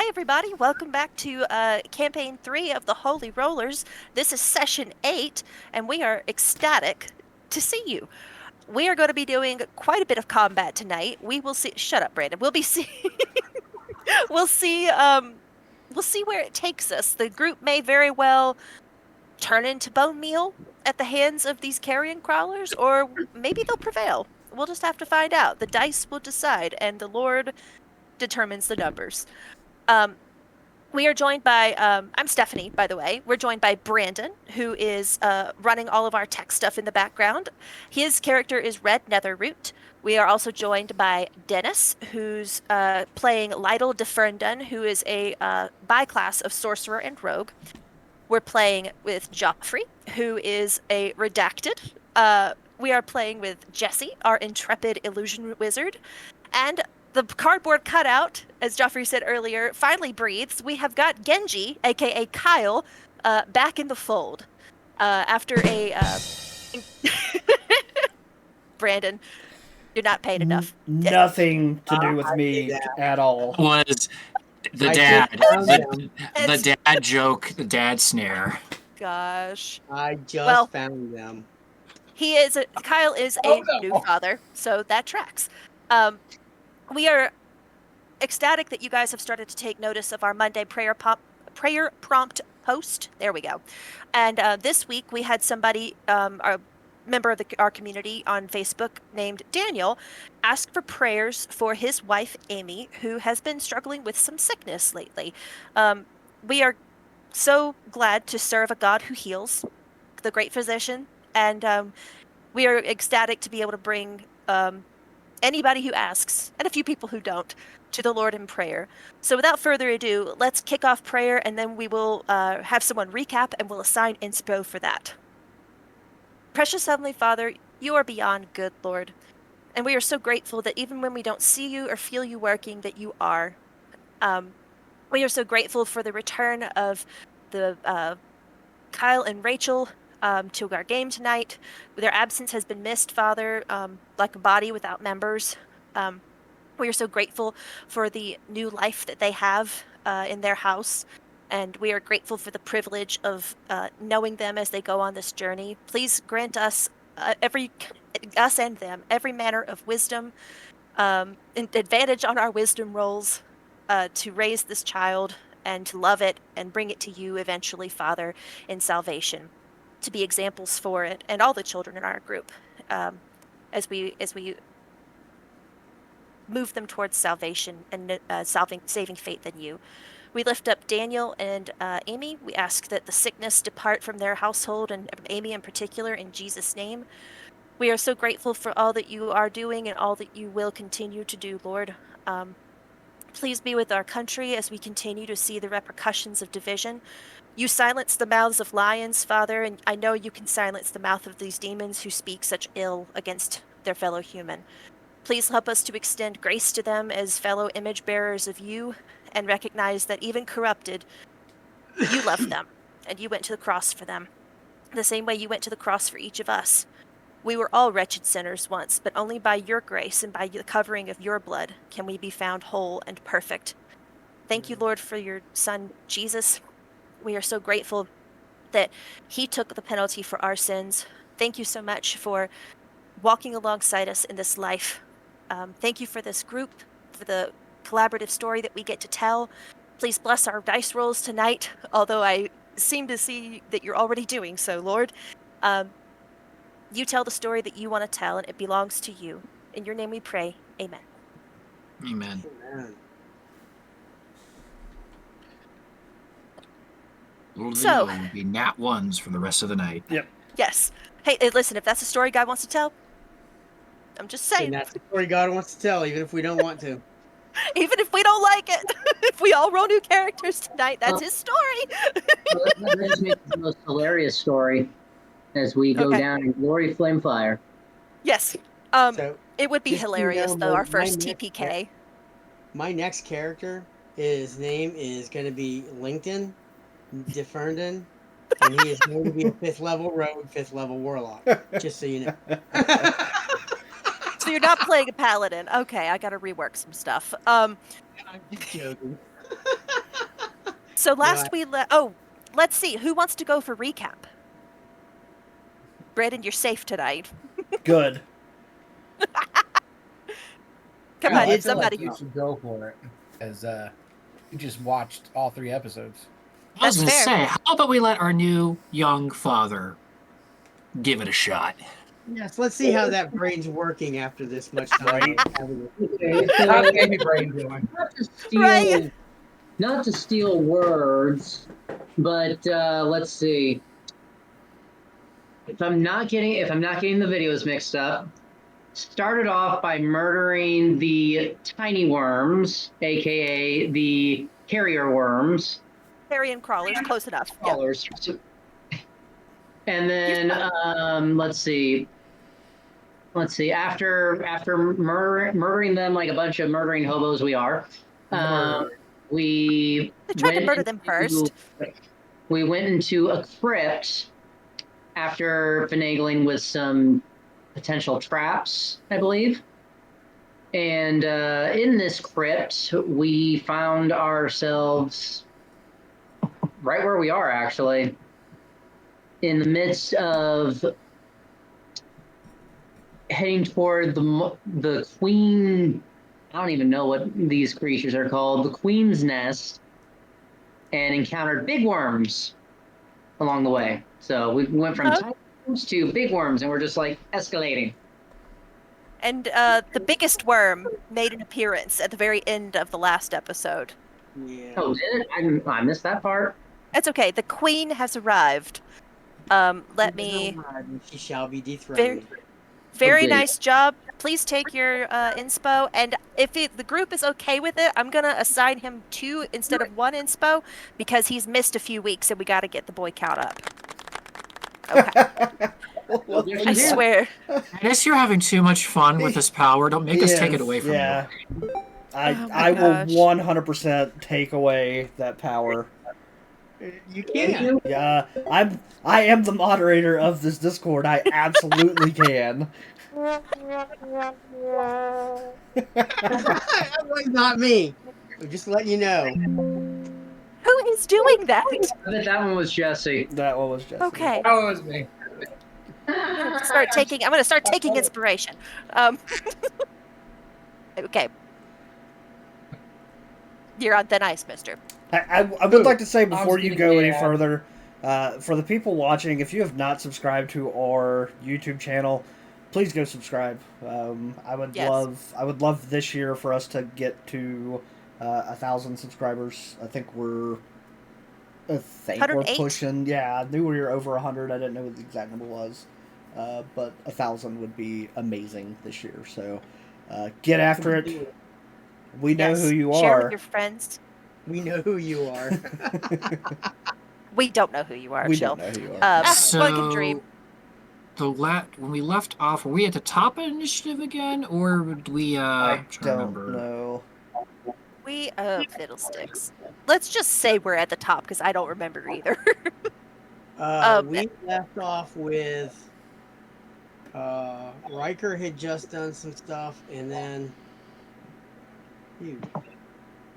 Hi, everybody. Welcome back to Campaign 3 of the Holy Rollers. This is Session 8, and we are ecstatic to see you. We are going to be doing quite a bit of combat tonight. We will see. Shut up, Brandon. We'll see. We'll see where it takes us. The group may very well turn into bone meal at the hands of these carrion crawlers, or maybe they'll prevail. We'll just have to find out. The dice will decide, and the Lord determines the numbers. Um, We are joined by, I'm Stephanie, by the way. We're joined by Brandon, who is running all of our tech stuff in the background. His character is Red Netherroot. We are also joined by Dennis, who's playing Lytle de Ferndon, who is a bi-class of Sorcerer and Rogue. We're playing with Joffrey, who is a Redacted. We are playing with Jesse, our Intrepid Illusion Wizard. And the cardboard cutout, as Joffrey said earlier, finally breathes. We have got Genji, aka Kyle, back in the fold after a. Brandon, you're not paid enough. Nothing to do with I me did that. at all. Was the I dad just found them. the dad joke, the dad snare. Gosh, I just Well- found them. Kyle is a Oh, no. new father, so that tracks. We are ecstatic that you guys have started to take notice of our Monday prayer prompt post. There we go. And this week we had somebody, a member of our community on Facebook named Daniel, ask for prayers for his wife Amy, who has been struggling with some sickness lately. We are so glad to serve a God who heals, the great physician, and we are ecstatic to be able to bring anybody who asks, and a few people who don't, to the Lord in prayer. So without further ado, let's kick off prayer, and then we will have someone recap, and we'll assign inspo for that. Precious Heavenly Father, you are beyond good, Lord. And we are so grateful that even when we don't see you or feel you working, that you are. We are so grateful for the return of the Kyle and Rachel to our game tonight. Their absence has been missed, Father, like a body without members. We are so grateful for the new life that they have in their house, and we are grateful for the privilege of knowing them as they go on this journey. Please grant us, us and them, every manner of wisdom, and advantage on our wisdom rolls to raise this child and to love it and bring it to you eventually, Father, in salvation, to be examples for it and all the children in our group as we move them towards salvation and saving faith in you. We lift up Daniel and Amy. We ask that the sickness depart from their household, and Amy in particular, in Jesus' name. We are so grateful for all that you are doing and all that you will continue to do, Lord. Please be with our country as we continue to see the repercussions of division. You silence the mouths of lions, Father, and I know you can silence the mouth of these demons who speak such ill against their fellow human. Please help us to extend grace to them as fellow image bearers of you, and recognize that even corrupted, you love them, and you went to the cross for them, the same way you went to the cross for each of us. We were all wretched sinners once, but only by your grace and by the covering of your blood can we be found whole and perfect. Thank you, Lord, for your Son, Jesus. We are so grateful that he took the penalty for our sins. Thank you so much for walking alongside us in this life. Thank you for this group, for the collaborative story that we get to tell. Please bless our dice rolls tonight, although I seem to see that you're already doing so, Lord. You tell the story that you want to tell, and it belongs to you. In your name we pray. Amen. Amen. Amen. So- Will be nat ones for the rest of the night. Yes. Hey, listen, if that's a story God wants to tell, I'm just saying. And that's the story God wants to tell, even if we don't want to. Even if we don't like it, if we all roll new characters tonight, that's his story. Well, that brings me to the most hilarious story as we go Okay. down in glory flame fire. Yes. So It would be just so you hilarious, know, though, our my first next TPK. my next character, his name is going to be LinkedIn DeFerndon, and he is going to be a 5th level rogue, 5th level warlock. Just so you know. So you're not playing a paladin. Okay, I gotta rework some stuff. I'm just joking. So let's see. Who wants to go for recap? Brandon, you're safe tonight. Good. Come No, on, I feel somebody. like you should go for it, because you just watched all 3 episodes. I was That's going to fair. say, how about we let our new young father give it a shot? Yes, let's see how that brain's working after this much time. Right. Okay, How's so baby brain doing? Right. not to steal words, but let's see. If I'm not getting the videos mixed up, started off by murdering the tiny worms, aka the carrier worms, Carrion crawlers, close enough. Yeah. crawlers. And then let's see. After murdering them like a bunch of murdering hobos we are, we I tried to went murder them first. We went into a crypt after finagling with some potential traps, I believe. And in this crypt, we found ourselves right where we are, actually, in the midst of heading toward the Queen. I don't even know what these creatures are called. The Queen's Nest, and encountered big worms along the way. So we went from tiny worms to big worms, and we're just like escalating. And the biggest worm made an appearance at the very end of the last episode. Yeah. Oh, did it? I missed that part. It's okay. The queen has arrived. Let me. She shall be dethroned. Very Okay. nice job. Please take your inspo, and if the group is okay with it, I'm gonna assign him 2 instead of 1 inspo because he's missed a few weeks, and we got to get the boy count up. Okay. I swear. I guess you're having too much fun with this power. Don't make us take it away from yeah. you. I gosh. will 100% take away that power. You can. Yeah, I am the moderator of this Discord. I absolutely can. That was not me. Just to let you know. Who is doing that? I bet that one was Jesse. That one was just Okay. That was me. I'm gonna start taking inspiration. Okay. You're on thin ice, mister. I would like to say before was you gonna go any add- further, for the people watching, if you have not subscribed to our YouTube channel, please go subscribe. I would Yes. love this year for us to get to 1,000 subscribers. I think we're 108? pushing. Yeah, I knew we were over 100. I didn't know what the exact number was, but 1,000 would be amazing this year. So get after it. We know who you Share are. with your friends. We know who you are. We don't know who you are. We Chill. don't know who you are. One can dream. When we left off, were we at the top of initiative again, or did we? I I'm trying to don't remember. know. We fiddlesticks. Let's just say we're at the top because I don't remember either. We left off with Riker had just done some stuff, and then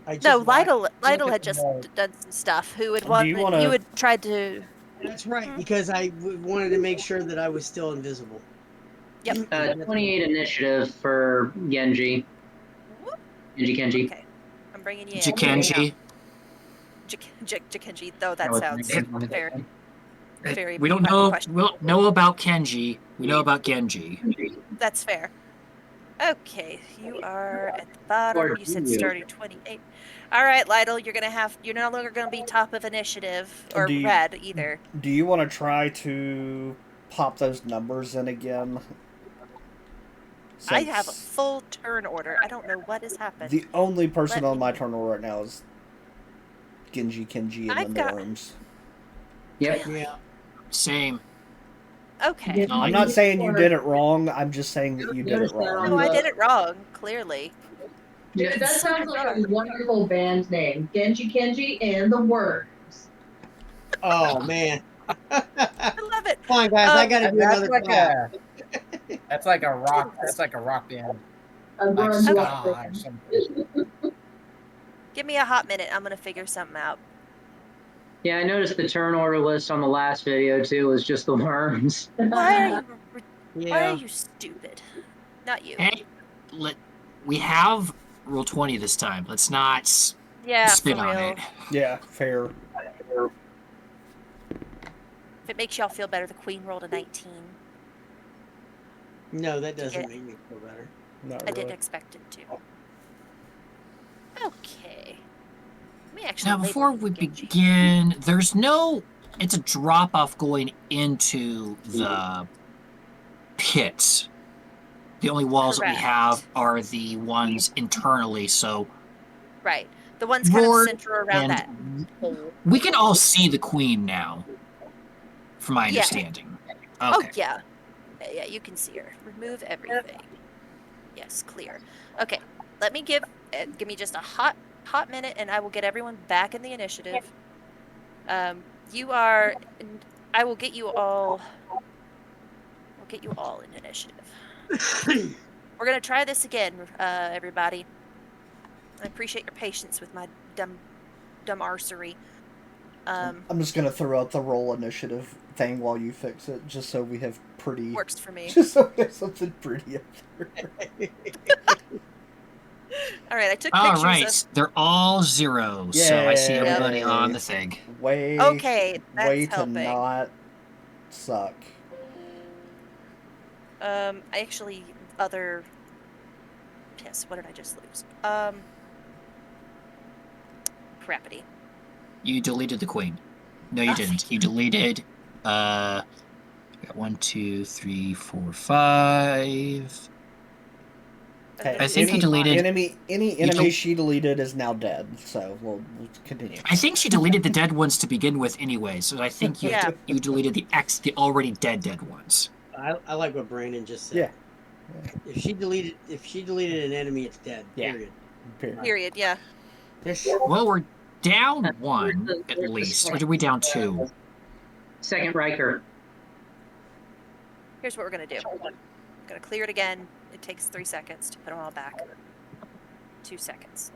Lytle had just done some stuff. Who had Do you wanna- you had tried to. That's right, because I wanted to make sure that I was still invisible. Yep. 28 initiative for Genji. Kenji. Okay, I'm bringing you in. Jikenji. Jikenji, though that was sounds my name. very, very. We don't know. questionable. We don't know about Kenji. We know about Genji. That's fair. Okay, you are at the bottom. Or You said you. starting 28. All right, Lytle, you're no longer gonna be top of initiative or Do you- red either. Do you want to try to pop those numbers in again? I have a Since full turn order. I don't know what has happened. the only person Let on me- my turn order right now is Kenji, and I've the got- norms. Yep. Yeah. Same. Okay. No, I'm not saying you did it wrong. I'm just saying that you did it wrong. No, I did it wrong. Clearly. Yeah, That sounds like a wonderful band name. Genji Kenji and the Worms. Oh man. I love it. Come on, guys. I gotta do That's another like clap. that's like a rock. That's like a rock band. A Like grunge rock ska or band. something. Give me a hot minute. I'm gonna figure something out. Yeah, I noticed the turn order list on the last video too was just the worms. Why are Yeah. you stupid? Not you. Hey, we have roll 20 this time. Let's not Yeah, spit for on real. it. Yeah, fair. If it makes y'all feel better, the queen rolled a 19. No, that doesn't Yeah. make me feel better. Not I really. didn't expect it to. Okay. Let me actually Now, label before you we Genji. begin, it's a drop off going into the pit. The only walls that we have Correct. are the ones internally, so Right. The ones kind of Roar center around and that hole. we can all see the queen now, from my Yeah. understanding. Oh, Okay. yeah. Yeah, you can see her. Remove everything. Yes, clear. Okay. Let me give me just a hot minute and I will get everyone back in the initiative. You are I will get you all in initiative. We're going to try this again, everybody. I appreciate your patience with my dumb arsery. I'm just gonna throw out the roll initiative thing while you fix it, just so we have pretty. Works for me. Just so we have something pretty up there. All right, I took All pictures right. They're all zeros, so I see Yay. everybody on the thing. Way. Okay, that's way to helping. not suck. Actually, other. Yes, what did I just lose? Crappity. You deleted the queen. No, you didn't. You deleted. We got 1, 2, 3, 4, 5. Hey, I think you deleted. any enemy she deleted is now dead. So we'll continue. I think she deleted the dead ones to begin with, anyway. So I think you Yeah. you deleted the already dead ones. I like what Brandon just said. Yeah. If she deleted an enemy, it's dead. Yeah. Period. Period. Yeah. Well, we're down one at least, or are we down 2? Second Riker. Here's what we're gonna do. Gonna clear it again. It takes 3 seconds to put them all back. 2 seconds.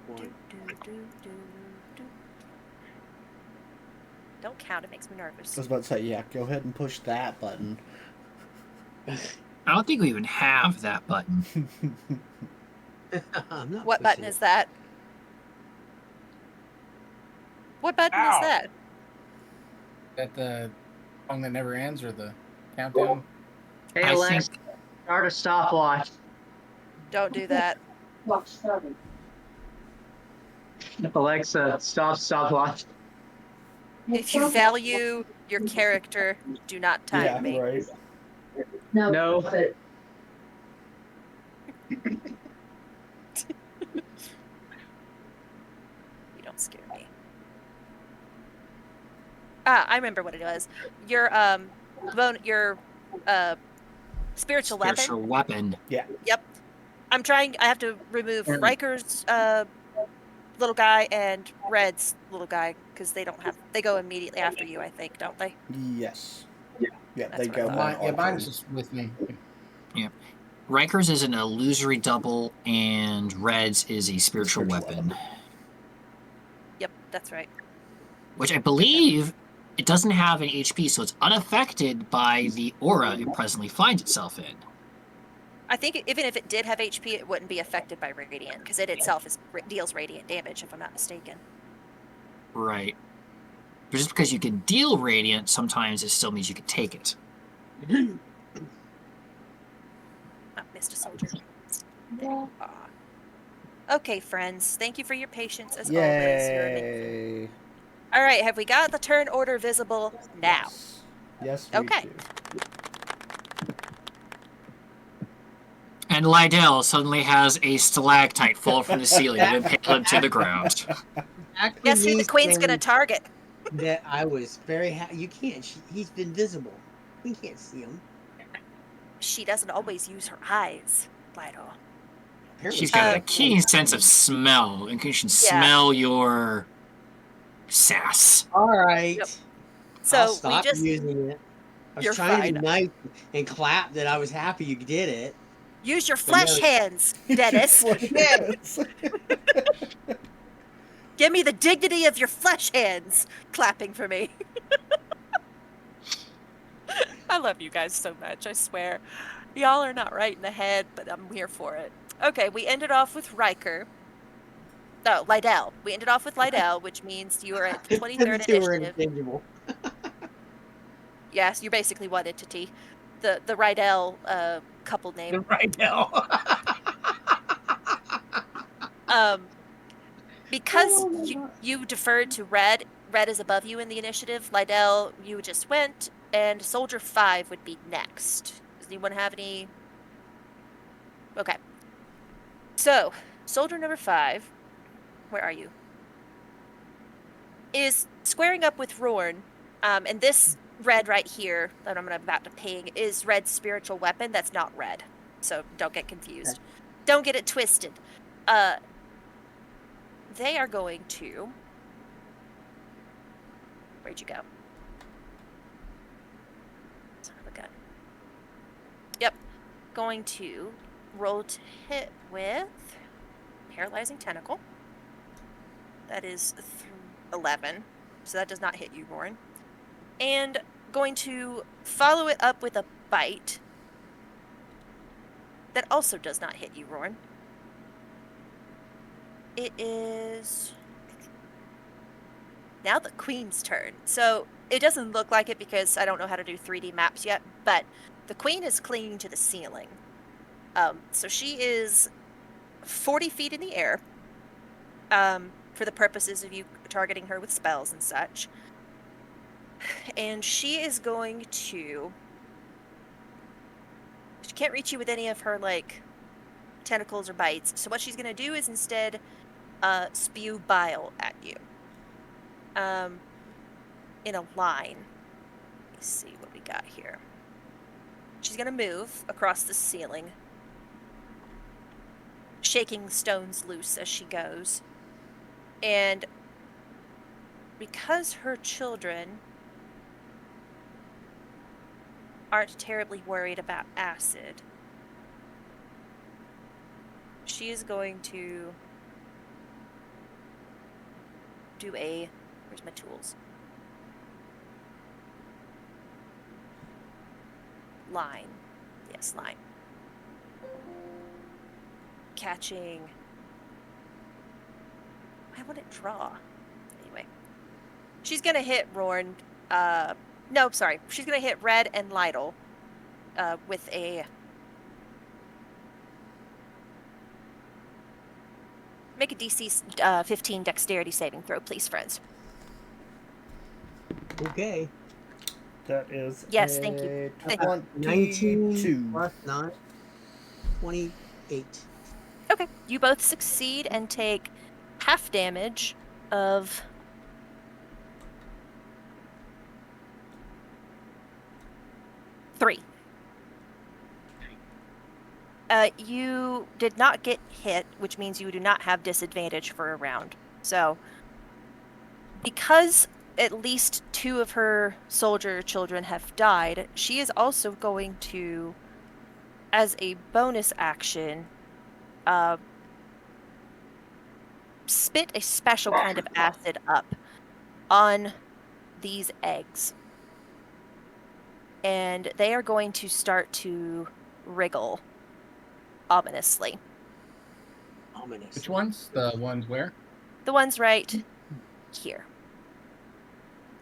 One. Don't count. It makes me nervous. I was about to say, yeah, go ahead and push that button. I don't think we even have that button. I'm not What button pushing is that? What button is that? That the song that never ends or the countdown? Hey, I Alex, think- start a stopwatch. Don't do that. Watch started. Alexa, stopwatch. If you value your character, do not time Yeah, me. right. No. But You don't scare me. I remember what it was. Your spiritual weapon. Spiritual weapon. Yep. I have to remove Yeah. Riker's little guy and Red's little guy because they go immediately after you, I think, don't they? Yes. Yeah, That's they what I go. thought. on Mine's turn. just with me. Riker's is an illusory double, and Red's is a spiritual weapon, Yep, that's right. which I believe it doesn't have any HP, so it's unaffected by the aura it presently finds itself in. I think even if it did have HP, it wouldn't be affected by radiant because it itself deals radiant damage, if I'm not mistaken. Right. But just because you can deal radiant, sometimes it still means you can take it. Oh, missed a soldier. Ah. Okay, friends. Thank you for your patience as always. You're amazing. Yay. All right, have we got the turn order visible now? Yes, we Okay. do. And Lydell suddenly has a stalactite fall from the ceiling and impale him to the ground. Actually Guess who the means queen's gonna then target? that I was very happy. You can't. He's been visible. We can't see him. She doesn't always use her eyes, Lido. Apparently She's got a Uh, keen sense of smell and can smell your sass. All right. Yep. I'll So we stop just using it. I was You're trying to fine. be nice and clap that I was happy you did it. use your flesh no. hands, Dennis. Yes. Give me the dignity of your flesh hands, clapping for me. I love you guys so much, I swear. Y'all are not right in the head, but I'm here for it. Okay, we ended off with Riker. No, Lydell. We ended off with Lydell, which means you are at 23rd The two are initiative. interchangeable. Yes, you're basically one entity. The Rydell couple name. Right now. Because you deferred to Red. Red is above you in the initiative. Lydell, you just went, and Soldier 5 would be next. Does anyone have any? Okay. So, Soldier number 5, where are you? Is squaring up with Rorn, and this Red right here that I'm about to ping is Red's spiritual weapon. That's not Red, so don't get confused. Okay. Don't get it twisted. They are going to... Where'd you go? Son of a gun. Yep. Going to roll to hit with Paralyzing Tentacle. That is 11. So that does not hit you, Roran. And going to follow it up with a Bite. That also does not hit you, Roran. It is now the Queen's turn. So it doesn't look like it because I don't know how to do 3D maps yet, but the Queen is clinging to the ceiling. So she is 40 feet in the air for the purposes of you targeting her with spells and such. And she is going to... She can't reach you with any of her, like, tentacles or bites. So what she's going to do is instead spew bile at you. In a line. Let me see what we got here. She's going to move across the ceiling, shaking stones loose as she goes. And because her children aren't terribly worried about acid, she is going to do a... Where's my tools? Line. Yes, line. Catching... Why would it draw? Anyway. She's gonna hit Rorn. No, sorry. She's gonna hit Red and Lytle with a... Make a DC 15 dexterity saving throw, please, friends. Okay. That is Yes, thank you. 19 22. plus 9. 28. Okay. You both succeed and take half damage of... three. You did not get hit, which means you do not have disadvantage for a round. So, because at least 2 of her soldier children have died, she is also going to, as a bonus action, spit a special kind of acid up on these eggs. And they are going to start to wriggle ominously. Ominous. Which ones? The ones where? The ones right here.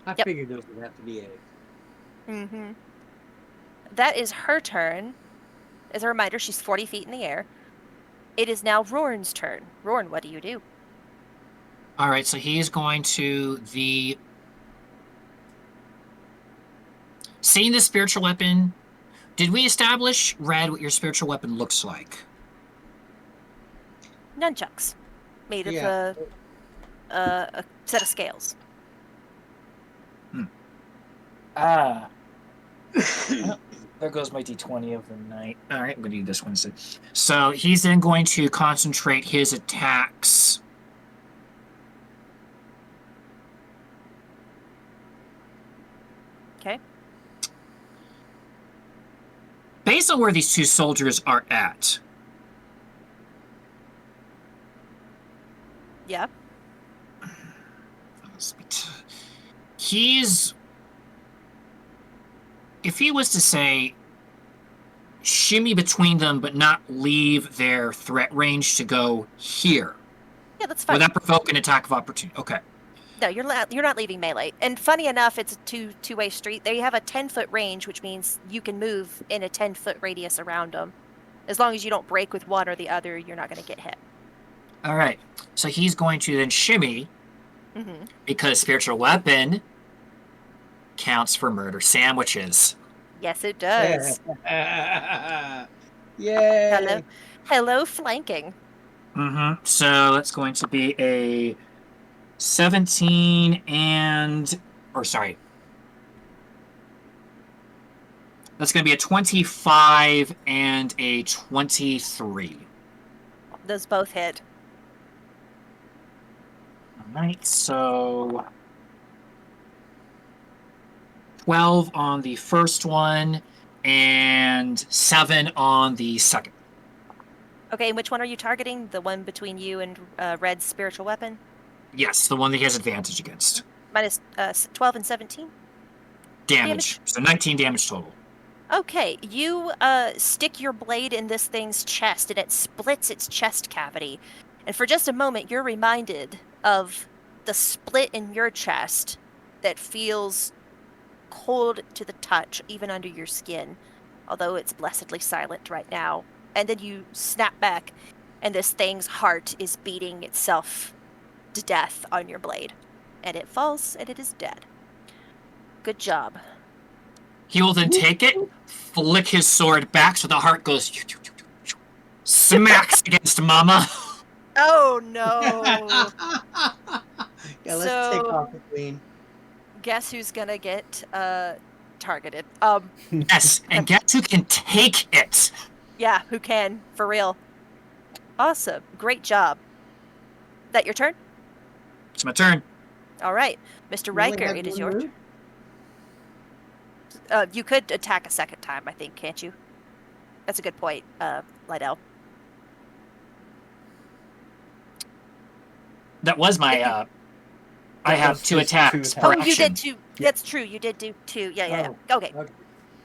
I Yep. figured those would have to be eggs. Mm-hmm. That is her turn. As a reminder, she's 40 feet in the air. It is now Rorn's turn. Rorn, what do you do? All right, so he's going to the... Seeing the spiritual weapon, did we establish, Red, what your spiritual weapon looks like? Nunchucks. Made of Yeah. a set of scales. There goes my d20 of the night. All right, I'm going to do this one instead. So he's then going to concentrate his attacks. Okay. Based on where these 2 soldiers are at, Yeah. He's. If he was to say, shimmy between them, but not leave their threat range to go here. Yeah, that's fine. Would that provoke an attack of opportunity? Okay. No, you're not leaving melee. And funny enough, it's a two-way street. They have a 10-foot range, which means you can move in a 10-foot radius around them. As long as you don't break with one or the other, you're not going to get hit. All right. So he's going to then shimmy because spiritual weapon counts for murder sandwiches. Yes, it does. Yay! Hello, flanking. So that's going to be a 17 and, or sorry, that's going to be a 25 and a 23. Those both hit. All right, so 12 on the first one and 7 on the second. Okay, and which one are you targeting? The one between you and Red's spiritual weapon? Yes, the one that he has advantage against. Minus 12 and 17? Damage. So 19 damage total. Okay, you stick your blade in this thing's chest, and it splits its chest cavity. And for just a moment, you're reminded of the split in your chest that feels cold to the touch, even under your skin, although it's blessedly silent right now. And then you snap back, and this thing's heart is beating itself to death on your blade. And it falls, and it is dead. Good job. He will then take it, flick his sword back so the heart goes smacks against Mama. Oh no! Yeah, let's take off the queen. Guess who's gonna get targeted? Yes, and guess who can take it? Yeah, who can, for real. Awesome. Great job. That your turn? It's my turn. All right. Mr. We only Riker, have it is one your move? turn. You could attack a second time, I think, can't you? That's a good point, Lydell. That was my I have two attacks per action. You did two. That's true. You did do two. Yeah. Okay.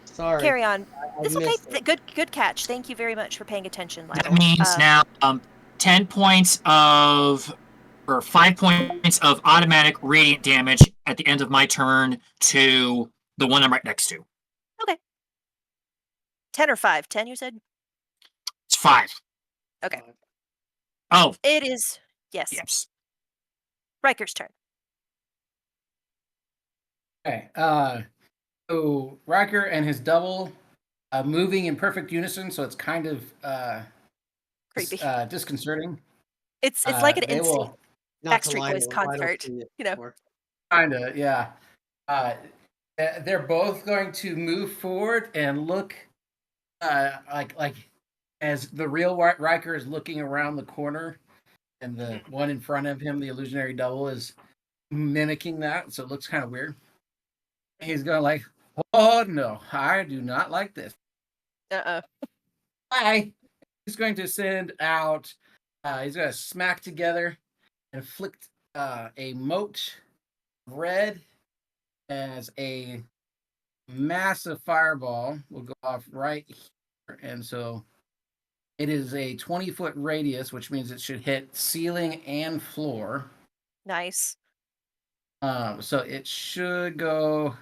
Sorry. Carry on. I It's okay. missed it. Good catch. Thank you very much for paying attention, Lydell. That means now 10 points of, or 5 points of automatic radiant damage at the end of my turn to the one I'm right next to. Okay. 10 or 5? 10, you said? It's 5. Okay. Oh. It is. Yes. Riker's turn. Okay. So Riker and his double moving in perfect unison, so it's kind of Creepy. Disconcerting. It's like an they insane will Backstreet Boys concert. You know. Kinda, yeah. They're both going to move forward and look like as the real Riker is looking around the corner, and the one in front of him, the illusionary double, is mimicking that, so it looks kind of weird. He's going like, "Oh no, I do not like this." Bye. He's going to send out. He's going to smack together and inflict a mote of red as a massive fireball will go off right here, and so it is a 20-foot radius, which means it should hit ceiling and floor. Nice. So it should go.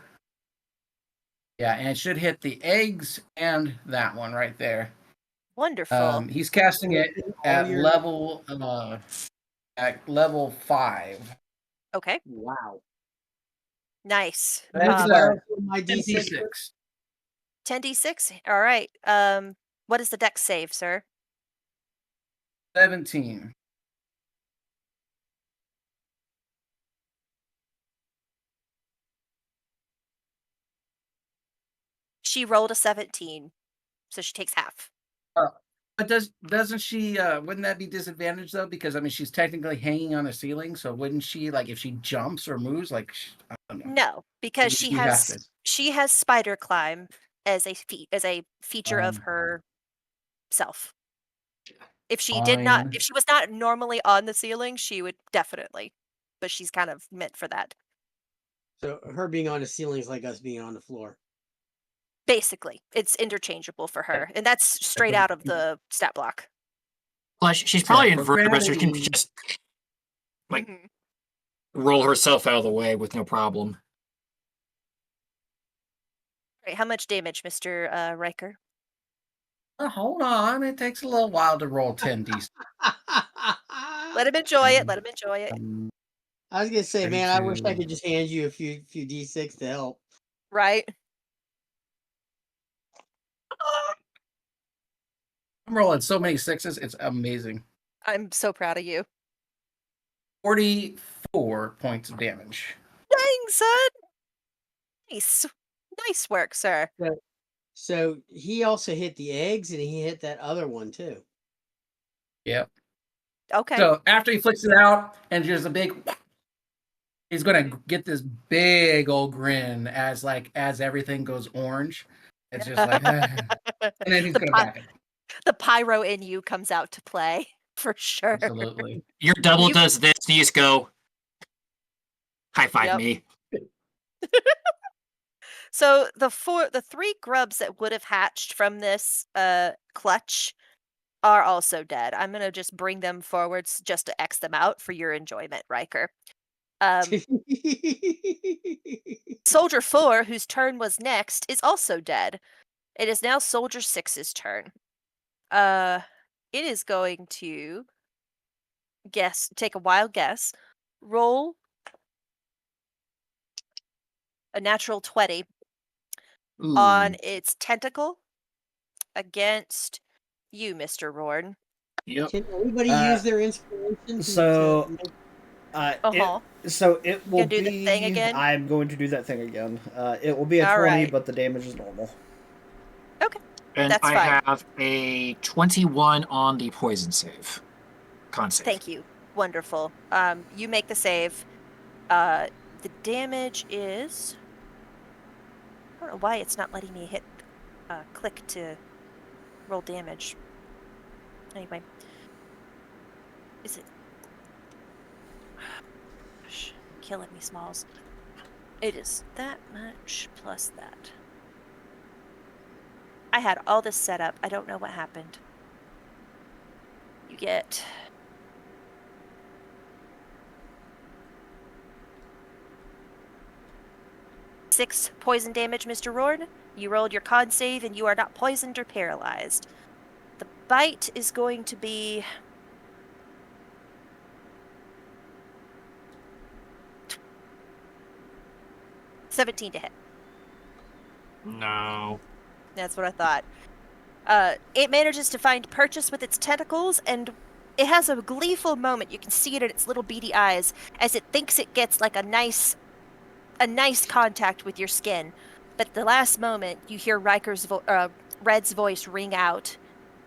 Yeah, and it should hit the eggs and that one right there. Wonderful. He's casting it at level 5. Okay. Wow. Nice. That's my D6. 10d6. All right. What is the dex save, sir? 17. She rolled a 17, so she takes half. But doesn't she? Wouldn't that be disadvantaged though? Because I mean, she's technically hanging on a ceiling, so wouldn't she, like, if she jumps or moves, like, I don't know. No, because she has spider climb as a feature of her self. If she did not, if she was not normally on the ceiling, she would definitely but she's kind of meant for that. So her being on the ceiling is like us being on the floor. Basically, it's interchangeable for her, and that's straight out of the stat block. Plus, she's probably Yeah, in for vertebrae, so she can gravity- just like Mhm. roll herself out of the way with no problem. Right, how much damage, Mr. Riker? Hold on, it takes a little while to roll 10d. Let him enjoy it. Let him enjoy it. I was gonna say, man, I wish I 32. could just hand you a few d6 to help. Right? I'm rolling so many sixes, it's amazing. I'm so proud of you. 44 points of damage. Dang, son! Nice. Nice work, sir. So he also hit the eggs, and he hit that other one too. Yep. Okay. So after he flicks it out, and there's a big, he's gonna get this big old grin as everything goes orange. It's just like, and then he's The gonna pi- back it. The pyro in you comes out to play, for sure. Absolutely. Your double You- does this, and you just go, high five Yep. me. So the three grubs that would have hatched from this clutch are also dead. I'm gonna just bring them forwards just to X them out for your enjoyment, Riker. Soldier 4, whose turn was next, is also dead. It is now Soldier 6's turn. It is going to take a wild guess. Roll a natural 20 on its tentacle against you, Mr. Rorn. Yep. Can anybody use their inspiration? So, Uh-huh. It will Gonna do the thing be. again? I'm going to do that thing again. It will be a All 20, right. but the damage is normal. Okay. And That's I fine. have a 21 on the poison save. Con save. Thank you. Wonderful. You make the save. The damage is. I don't know why it's not letting me hit click to roll damage. Anyway. Is it? Gosh, killing me, Smalls. It is that much plus that. I had all this set up. I don't know what happened. You get. Six poison damage, Mr. Rorn. You rolled your con save and you are not poisoned or paralyzed. The bite is going to be. $17 to hit. No. That's what I thought. It manages to find purchase with its tentacles, and it has a gleeful moment. You can see it in its little beady eyes as it thinks it gets like a nice contact with your skin. But at the last moment, you hear Red's voice ring out,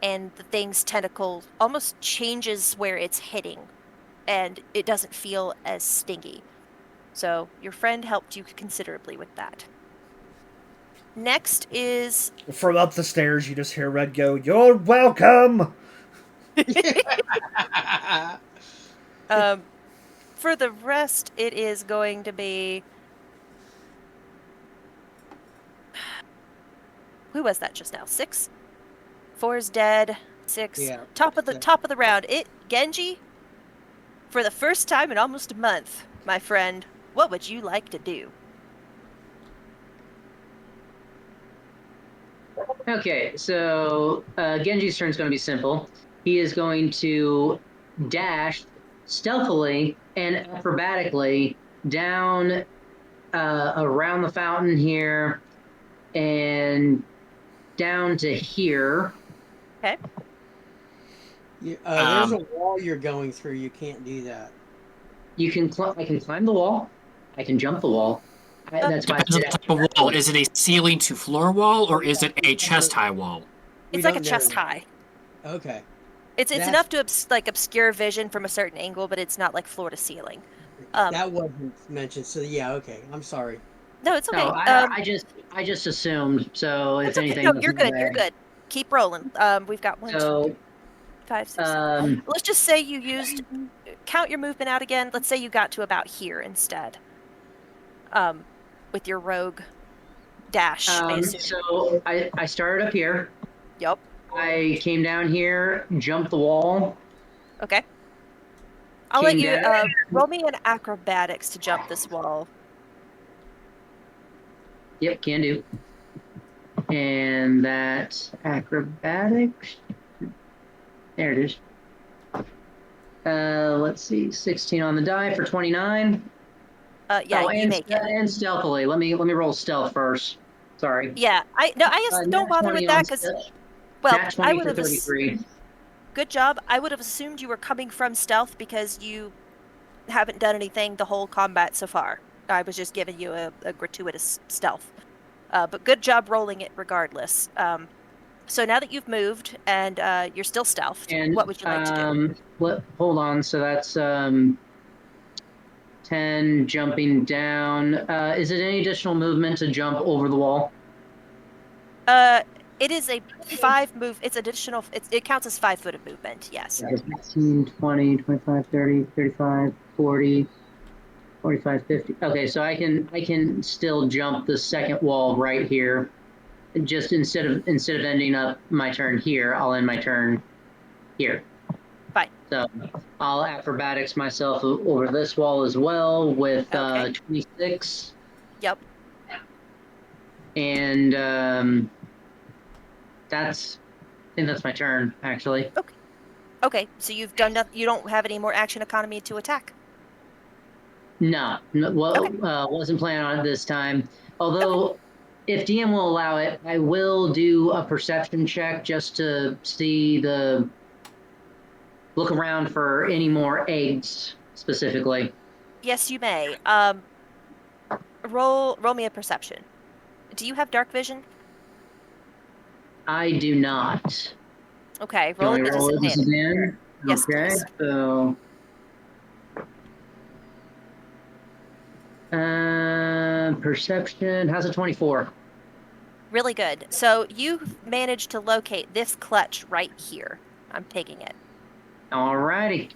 and the thing's tentacle almost changes where it's hitting, and it doesn't feel as stingy. So your friend helped you considerably with that. Next is From up the stairs, you just hear Red go, "You're welcome!" for the rest, it is going to be. Who was that just now? 6. 4 is dead. 6. Yeah. Top of the round. Genji. For the first time in almost a month, my friend, what would you like to do? Okay, so Genji's turn is going to be simple. He is going to dash stealthily and acrobatically down around the fountain here and down to here. Okay. There's a wall you're going through. You can't do that. You can I can climb the wall. I can jump the wall. That's why I Depends on did the type of wall. Is it a ceiling to floor wall or is it a chest high wall? We It's like a don't know chest yet. high. Okay. It's That's- enough to obscure vision from a certain angle, but it's not like floor to ceiling. That wasn't mentioned. So yeah, okay. I'm sorry. No, it's okay. No, I just assumed. So if it's okay. anything, No, was you're in the good. You're way. good. Keep rolling. We've got one. So 5, 6, 7. Let's just say you used. Count your movement out again. Let's say you got to about here instead. With your rogue dash. I assume. So I started up here. Yep. I came down here, jumped the wall. Okay. I'll let Came you down. roll me an acrobatics to jump this wall. Yep, can do. And that's acrobatics. There it is. Let's see, 16 on the die for 29. Yeah, oh, you and, make it. And stealthily. Let me roll stealth first. Sorry. Yeah, don't bother with that because, well, Nat 20 I would for have. 33. Good job. I would have assumed you were coming from stealth because you haven't done anything the whole combat so far. I was just giving you a gratuitous stealth. But good job rolling it regardless. So now that you've moved and you're still stealthed, And what would you like to do? Hold on. So that's 10 jumping down. Is it any additional movement to jump over the wall? It is a 5 move. It's additional. It counts as 5 foot of movement. Yes. 15, 20, 25, 30, 35, 40, 45, 50. Okay, so I can still jump the second wall right here. Just instead of ending up my turn here, I'll end my turn here. Fine. So I'll acrobatics myself over this wall as well with Okay. 26. Yep. And I think that's my turn, actually. Okay. So you've done nothing. You don't have any more action economy to attack. No, well, Okay. Wasn't planning on it this time. Although, if DM will allow it, I will do a perception check just to look around for any more eggs specifically. Yes, you may. Roll me a perception. Do you have dark vision? I do not. Okay, Do you roll want it me at to roll this disadvantage. again? Yes, Okay, please. so perception has a 24. Really good. So you've managed to locate this clutch right here. I'm taking it. Alrighty.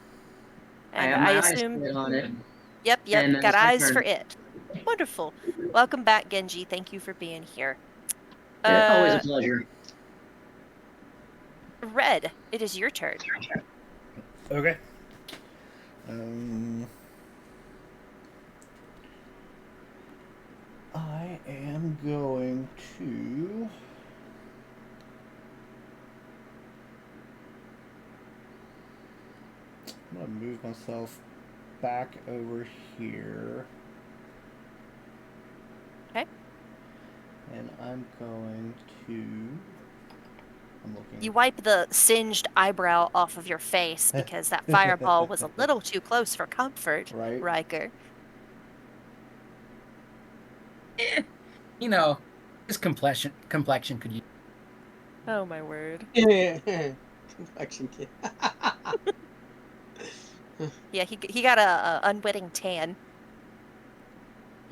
And have I my eyes assume. set on it. Yep. And Got that's my eyes for turn. it. Wonderful. Welcome back, Genji. Thank you for being here. Always a pleasure. Red, it is your turn. Okay. I am going to. I'm going to move myself back over here. Okay. And I'm going to. I'm looking. You wipe the singed eyebrow off of your face because that fireball was a little too close for comfort, Right. Riker. You know, his complexion could use. Oh my word. Complexion kid. Yeah, he got a unwitting tan.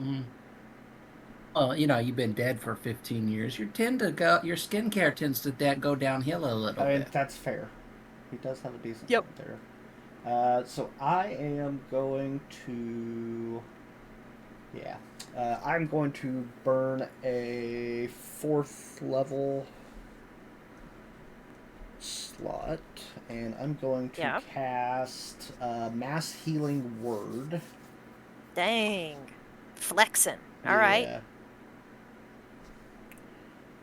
Mm. Well, you've been dead for 15 years. Your skincare tends to go downhill a little I mean, bit. that's fair. He does have a decent Yep. point there. So I am going to. Yeah. I'm going to burn a 4th level slot, and I'm going to cast Mass Healing Word. Dang. Flexing. All right.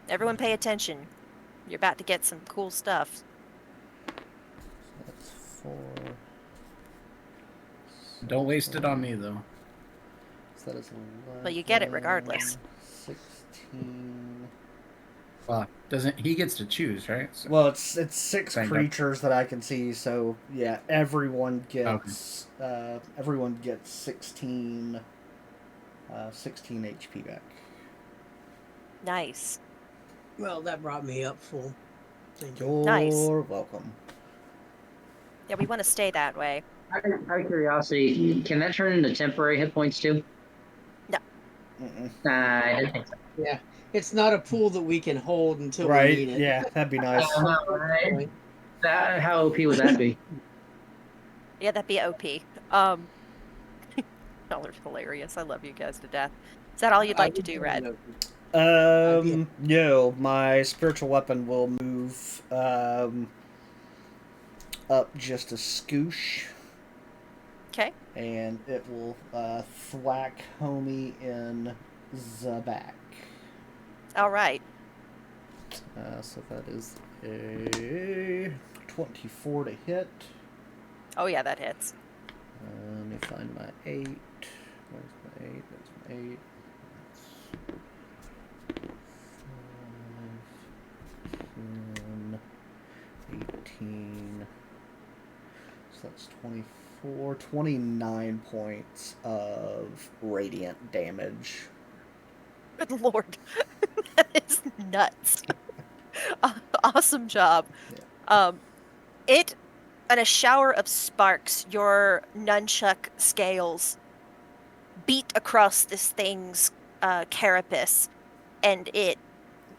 Everyone pay attention. You're about to get some cool stuff. So that's 4. Don't waste it on me, though. So that is 11. Well, you get it regardless. 16. Well, he gets to choose, right? So, Well, it's 6 Thank creatures that I can see, so yeah, everyone gets 16 HP back. Nice. Well, that brought me up full. Thank you. You're Nice. welcome. Yeah, we want to stay that way. Out of curiosity, can that turn into temporary hit points too? No. I didn't think so. Yeah, it's not a pool that we can hold until Right? we need it. Yeah, that'd be nice. Right. How OP would that be? Yeah, that'd be OP. Y'all are hilarious. I love you guys to death. Is that all you'd like to do, Red? No, my spiritual weapon will move up just a scoosh, Okay. and it will thwack homie in the back. All right. So that is a 24 to hit. Oh yeah, that hits. Let me find my 8. Where's my 8? That's my 8. That's 5, 10, 18. So that's 24, 29 points of radiant damage. Good lord, that is nuts. Awesome job. Yeah. It, in a shower of sparks, your nunchuck scales beat across this thing's carapace, and it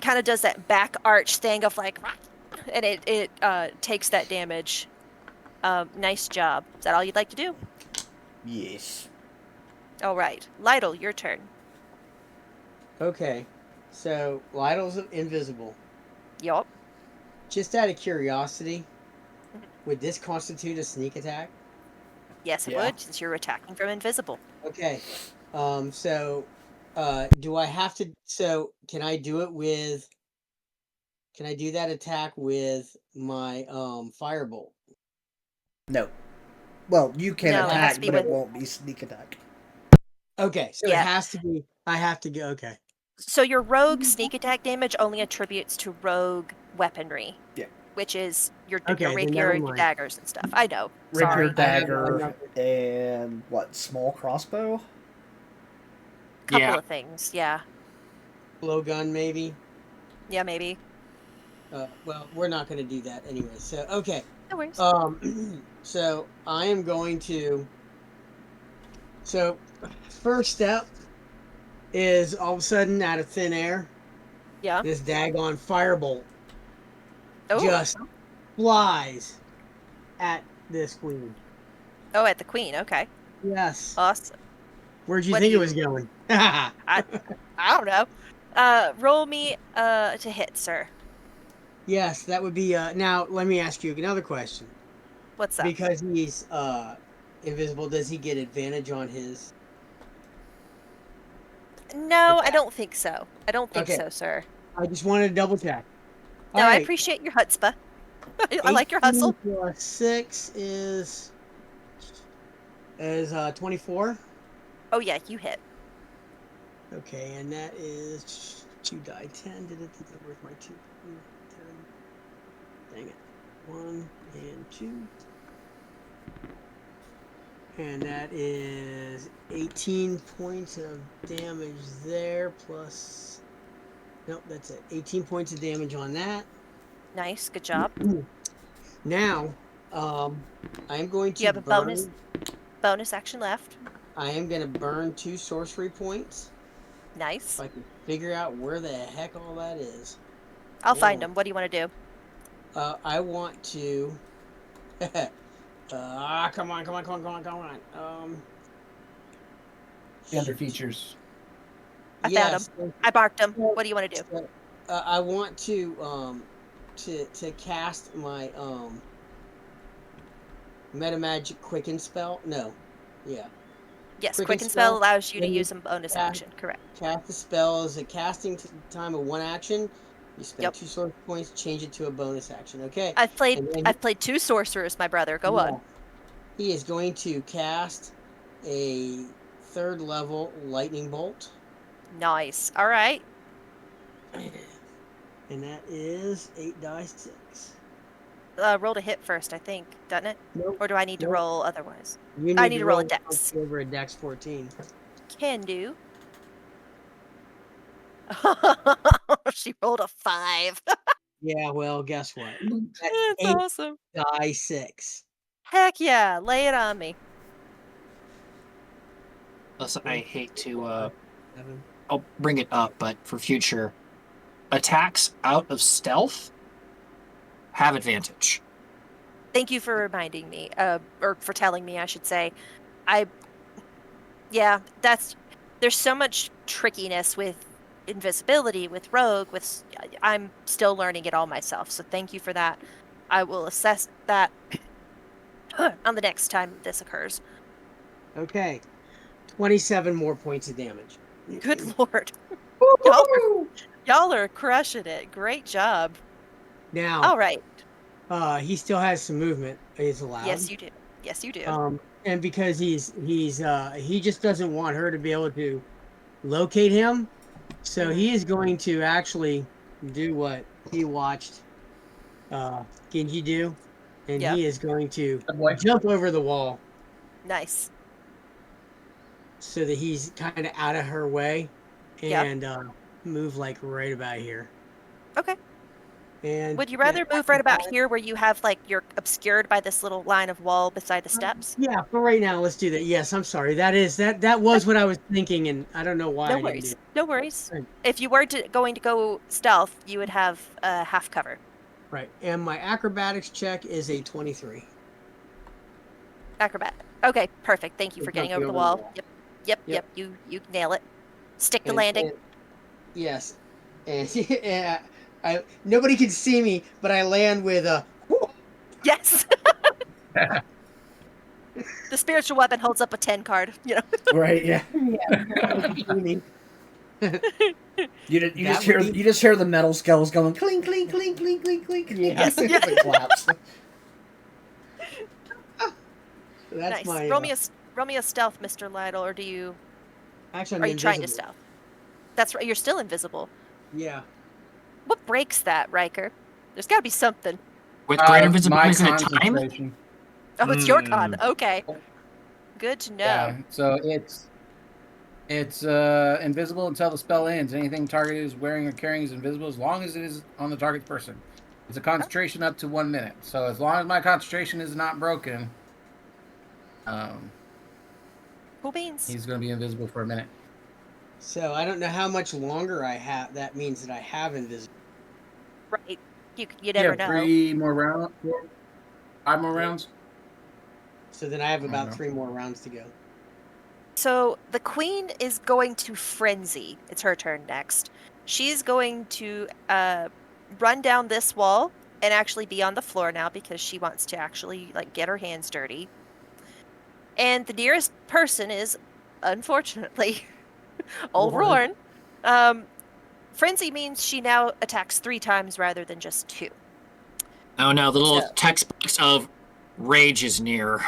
kind of does that back arch thing of like, and it takes that damage. Nice job. Is that all you'd like to do? Yes. Oh. All right, Lytle, your turn. Okay. So Lytle's invisible. Yup. Just out of curiosity, Mhm. would this constitute a sneak attack? Yes, it Yeah. would, since you're attacking from invisible. Okay. So do I have to can I do it with can I do that attack with my firebolt? No. Well, you can No, it has to attack, be but with. it won't be sneak attack. Okay, so it Yeah. has to be I have to go okay. So your rogue sneak attack damage only attributes to rogue weaponry. Yeah. Which is your Okay, then rapier never and your mind. daggers and stuff. I know. Rapier, Sorry. dagger, and what? Small crossbow? Couple Yeah. of things. Yeah. Blowgun maybe. Yeah, maybe. Well, we're not going to do that anyway. So okay. No worries. So I am going to. So first step is all of a sudden out of thin air, Yeah. this daggone firebolt Oh. just flies at this queen. Oh, at the queen. Okay. Yes. Awesome. Where'd you what think do it was going? I don't know. Roll me to hit, sir. Yes, that would be. Now let me ask you another question. What's up? Because he's invisible, does he get advantage on his? No, I attack? don't think so. I don't think Okay. so, sir. I just wanted to double check. No, All I right. appreciate your chutzpah. I like your 18 hustle. plus 6 is 24. Oh yeah, you hit. Okay, and that is 2 die 10. Where's my 2? 10. Dang it. 1 and 2. And that is 18 points of damage there, plus. Nope, that's it. 18 points of damage on that. Nice. Good job. Now, I am going to You have a burn. bonus action left. I am going to burn 2 sorcery points. Nice. If I can figure out where the heck all that is. I'll find on. them. What do you want to do? I want to. Come on. Under features. I found them. I barked them. What do you want to do? I want to cast my meta magic quicken spell. No, yeah. Yes, Quicken quicken spell spell. allows you to Then you use a bonus cast- action. Correct. Cast the spell is a casting time of 1 action. You spend Yep. 2 sorcery points, change it to a bonus action. Okay. I've played And then I've played 2 sorcerers, my brother. Go on. He is going to cast a 3rd level lightning bolt. Nice. All right. And that is 8 die 6. Roll to hit first, I think, doesn't it? Nope. Or do I need to Nope. roll otherwise? You I need to roll a it dex. over a dex 14. Can do. She rolled a 5. Yeah, well, guess what? That's That's 8 awesome. die 6. Heck yeah. Lay it on me. Listen, I hate to 7. I'll bring it up, but for future attacks out of stealth have advantage. Thank you for reminding me, or for telling me, I should say. There's so much trickiness with invisibility, with rogue, I'm still learning it all myself. So thank you for that. I will assess that on the next time this occurs. Okay. 27 more points of damage. Good lord. Woo-hoo! Y'all are crushing it. Great job. Now, All right. he still has some movement is allowed. Yes, you do. Yes, you do. And because he just doesn't want her to be able to locate him, so he is going to actually do what he watched Genji do, and Yeah. he is going to Good boy. jump over the wall Nice. so that he's kind of out of her way, Yeah. and move like right about here. Okay. And Would you rather and move right about here where you have like you're obscured by this little line of wall beside the steps? Yeah, for right now, let's do that. Yes, I'm sorry. That was what I was thinking, and I don't know why No I didn't do worries. it. No worries. Right. If you were going to go stealth, you would have half cover. Right, and my acrobatics check is a 23. Acrobat. Okay, perfect. Thank you for It's getting jumping over the over the wall. wall. Yep. Yep. You nail it. Stick the And- landing. and- yes, and nobody can see me, but I land with a. Yes. The spiritual weapon holds up a 10 card. You know. Right? Yeah. You just hear the metal skulls going clink clink clink clink clink clink. Yes. As it claps. That's nice. my. Roll me a stealth, Mr. Lytle, or do you? Actually, I'm are you trying to invisible. stealth? That's right. You're still invisible. Yeah. What breaks that, Riker? There's got to be something. With great My invisibility at a time? concentration. Oh, it's your con. Okay. Good to know. Yeah, so it's invisible until the spell ends. Anything targeted is wearing or carrying is invisible as long as it is on the target's person. It's a concentration up to 1 minute. So as long as my concentration is not broken, Cool beans. he's going to be invisible for a minute. So I don't know how much longer I have. That means that I have invisible. Right. You never know. 3 more rounds. 5 more rounds. So then I have I don't about know. 3 more rounds to go. So the queen is going to frenzy. It's her turn next. She's going to run down this wall and actually be on the floor now because she wants to actually like get her hands dirty. And the nearest person is, unfortunately, old Lord. Rorn. Frenzy means she now attacks 3 times rather than just 2. Oh no, the little So- text box of rage is near.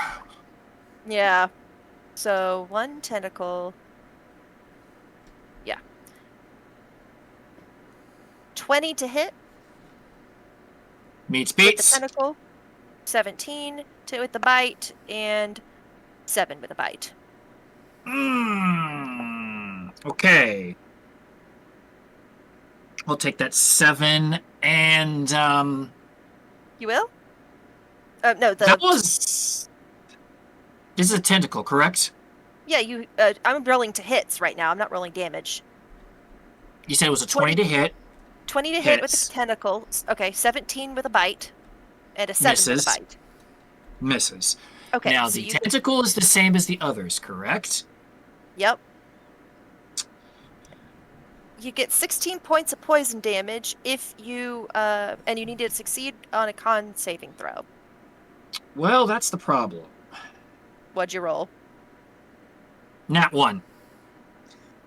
Yeah. So 1 tentacle. Yeah. 20 to hit Meets with the beats. tentacle. 17 with the bite, and 7 with a bite. Okay. I'll take that 7 and You will? No, that was. This is a tentacle, correct? Yeah, you. I'm rolling to hits right now. I'm not rolling damage. You said it was a 20 to hit. 20 to hit with Hits. the tentacle. Okay, 17 with a bite, and a 7 with Misses. a bite. Misses. Okay, Now so the you. tentacle is the same as the others, correct? Yep. You get 16 points of poison damage if you and you need to succeed on a con saving throw. Well, that's the problem. What'd you roll? Nat 1.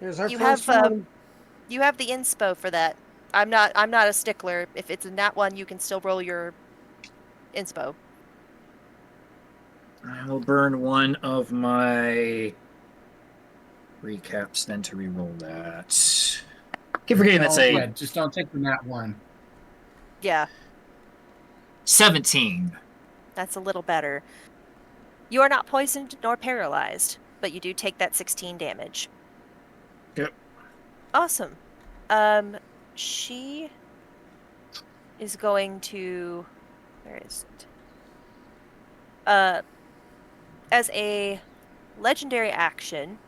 There's our You first have, one. You have the inspo for that. I'm not a stickler. If it's a nat 1, you can still roll your inspo. I will burn one of my recaps then to reroll that. Keep forgetting that's Yeah, a just don't take the nat 1. Yeah, 17. that's a little better. You are not poisoned nor paralyzed, but you do take that 16 damage. Yep. Awesome. She is going to. Where is it? As a legendary action,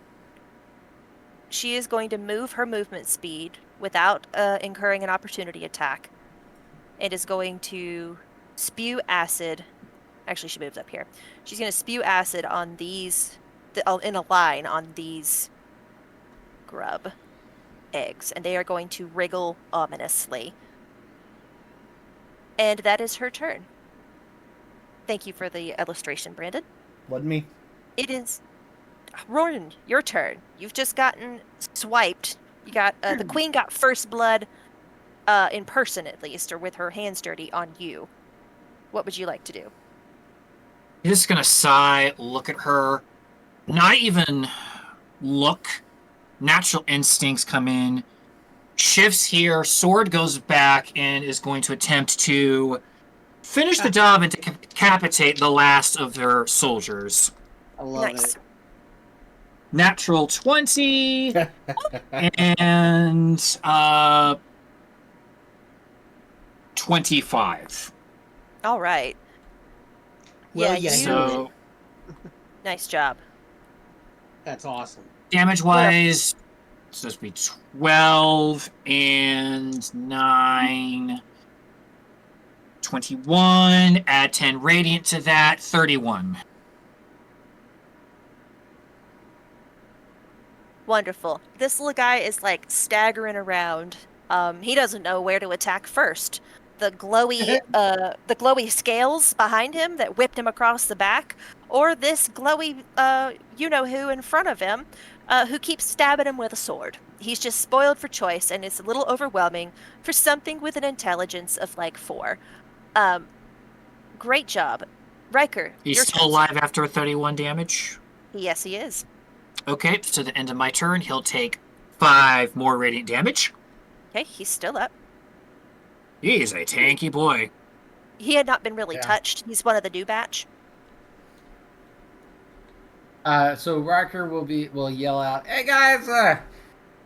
she is going to move her movement speed without incurring an opportunity attack, and is going to spew acid Actually, she moves up here. She's going to spew acid on these, in a line on these grub eggs, and they are going to wriggle ominously. And that is her turn. Thank you for the illustration, Brandon. Wasn't me. It is Ronan, your turn. You've just gotten swiped. You got the queen got first blood, in person at least, or with her hands dirty on you. What would you like to do? He's just gonna sigh, look at her, not even look. Natural instincts come in. Shifts here. Sword goes back and is going to attempt to finish the job and decapitate the last of their soldiers. I love Nice. it. Natural 20 and 25. All right. Well, yeah, yeah, you. So Nice job. That's awesome. damage wise, it's supposed to be 12 and 9. 21. Add 10 radiant to that. 31. Wonderful. This little guy is like staggering around. He doesn't know where to attack first. The glowy scales behind him that whipped him across the back, or this glowy you know who in front of him, who keeps stabbing him with a sword. He's just spoiled for choice, and it's a little overwhelming for something with an intelligence of like 4. Great job, Riker. He's your still turn. alive after 31 damage. Yes, he is. Okay, so the end of my turn, he'll take 5 more radiant damage. Okay, he's still up. He's a tanky boy. He had not been really Yeah. touched. He's one of the new batch. So Riker will yell out, "Hey guys, a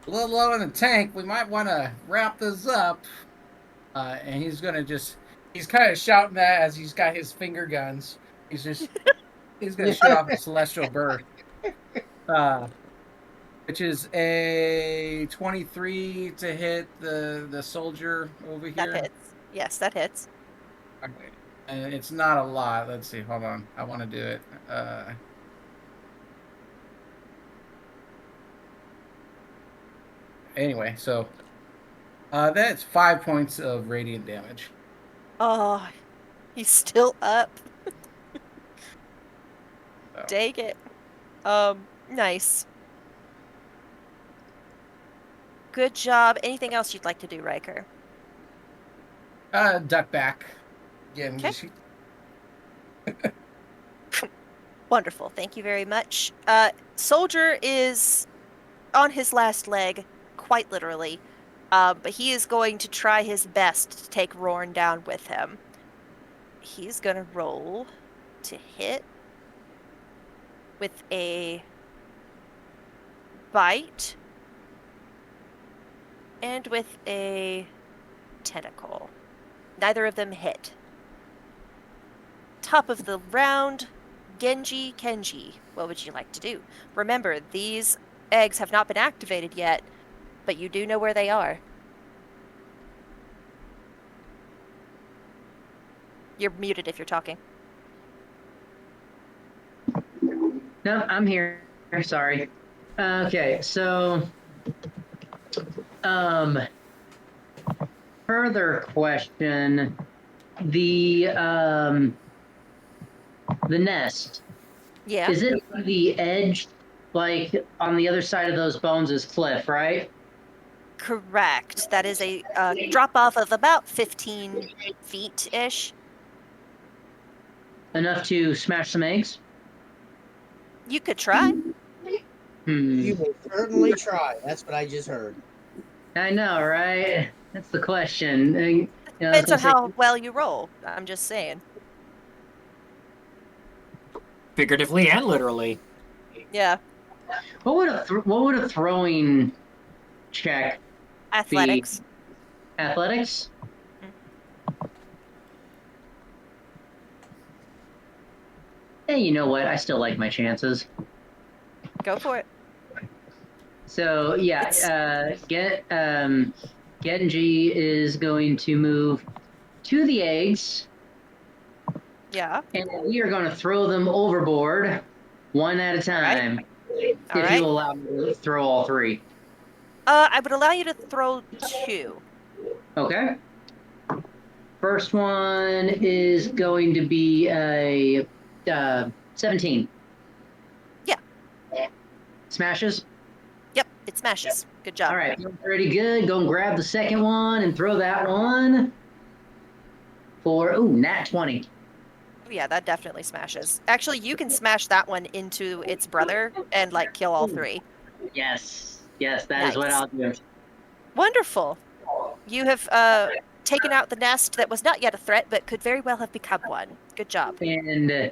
little low in the tank. We might want to wrap this up." And he's kind of shouting that as he's got his finger guns. He's gonna shoot off a celestial burst, which is a 23 to hit the soldier over here. That hits. Yes, that hits. Okay. And it's not a lot. Let's see. Hold on. I want to do it. Anyway, so that's 5 points of radiant damage. Oh, he's still up. So. Dang it. Nice. Good job. Anything else you'd like to do, Riker? Duck back. Again. Okay. Wonderful. Thank you very much. Soldier is on his last leg, quite literally. But he is going to try his best to take Rorn down with him. He's going to roll to hit with a bite and with a tentacle. Neither of them hit. Top of the round, Genji Kenji. What would you like to do? Remember, these eggs have not been activated yet, but you do know where they are. You're muted if you're talking. No, I'm here. Sorry. Okay, so further question. The nest. Yeah. Is it the edge, like on the other side of those bones is cliff, right? Correct. That is a drop off of about 15 feet-ish. Enough to smash some eggs? You could try. You will certainly try. That's what I just heard. I know, right? That's the question. You know, I was Depends on gonna how well you roll. I'm just saying. Figuratively and literally. Yeah. say, what would a throwing check? Athletics. Athletics? Hey, you know what? I still like my chances. Go for it. So yeah, Genji is going to move to the eggs Yeah. And we are going to throw them overboard one at a time. All If right. you allow me to throw all three. I would allow you to throw 2. Okay. First one is going to be a 17. Yeah. Smashes. Yep, it smashes. Good job. All right, pretty good. Go and grab the second one and throw that one for nat 20. Oh, yeah, that definitely smashes. Actually, you can smash that one into its brother and like kill all 3. Yes, that is what Nice. I'll do. Wonderful. You have taken out the nest that was not yet a threat, but could very well have become one. Good job. And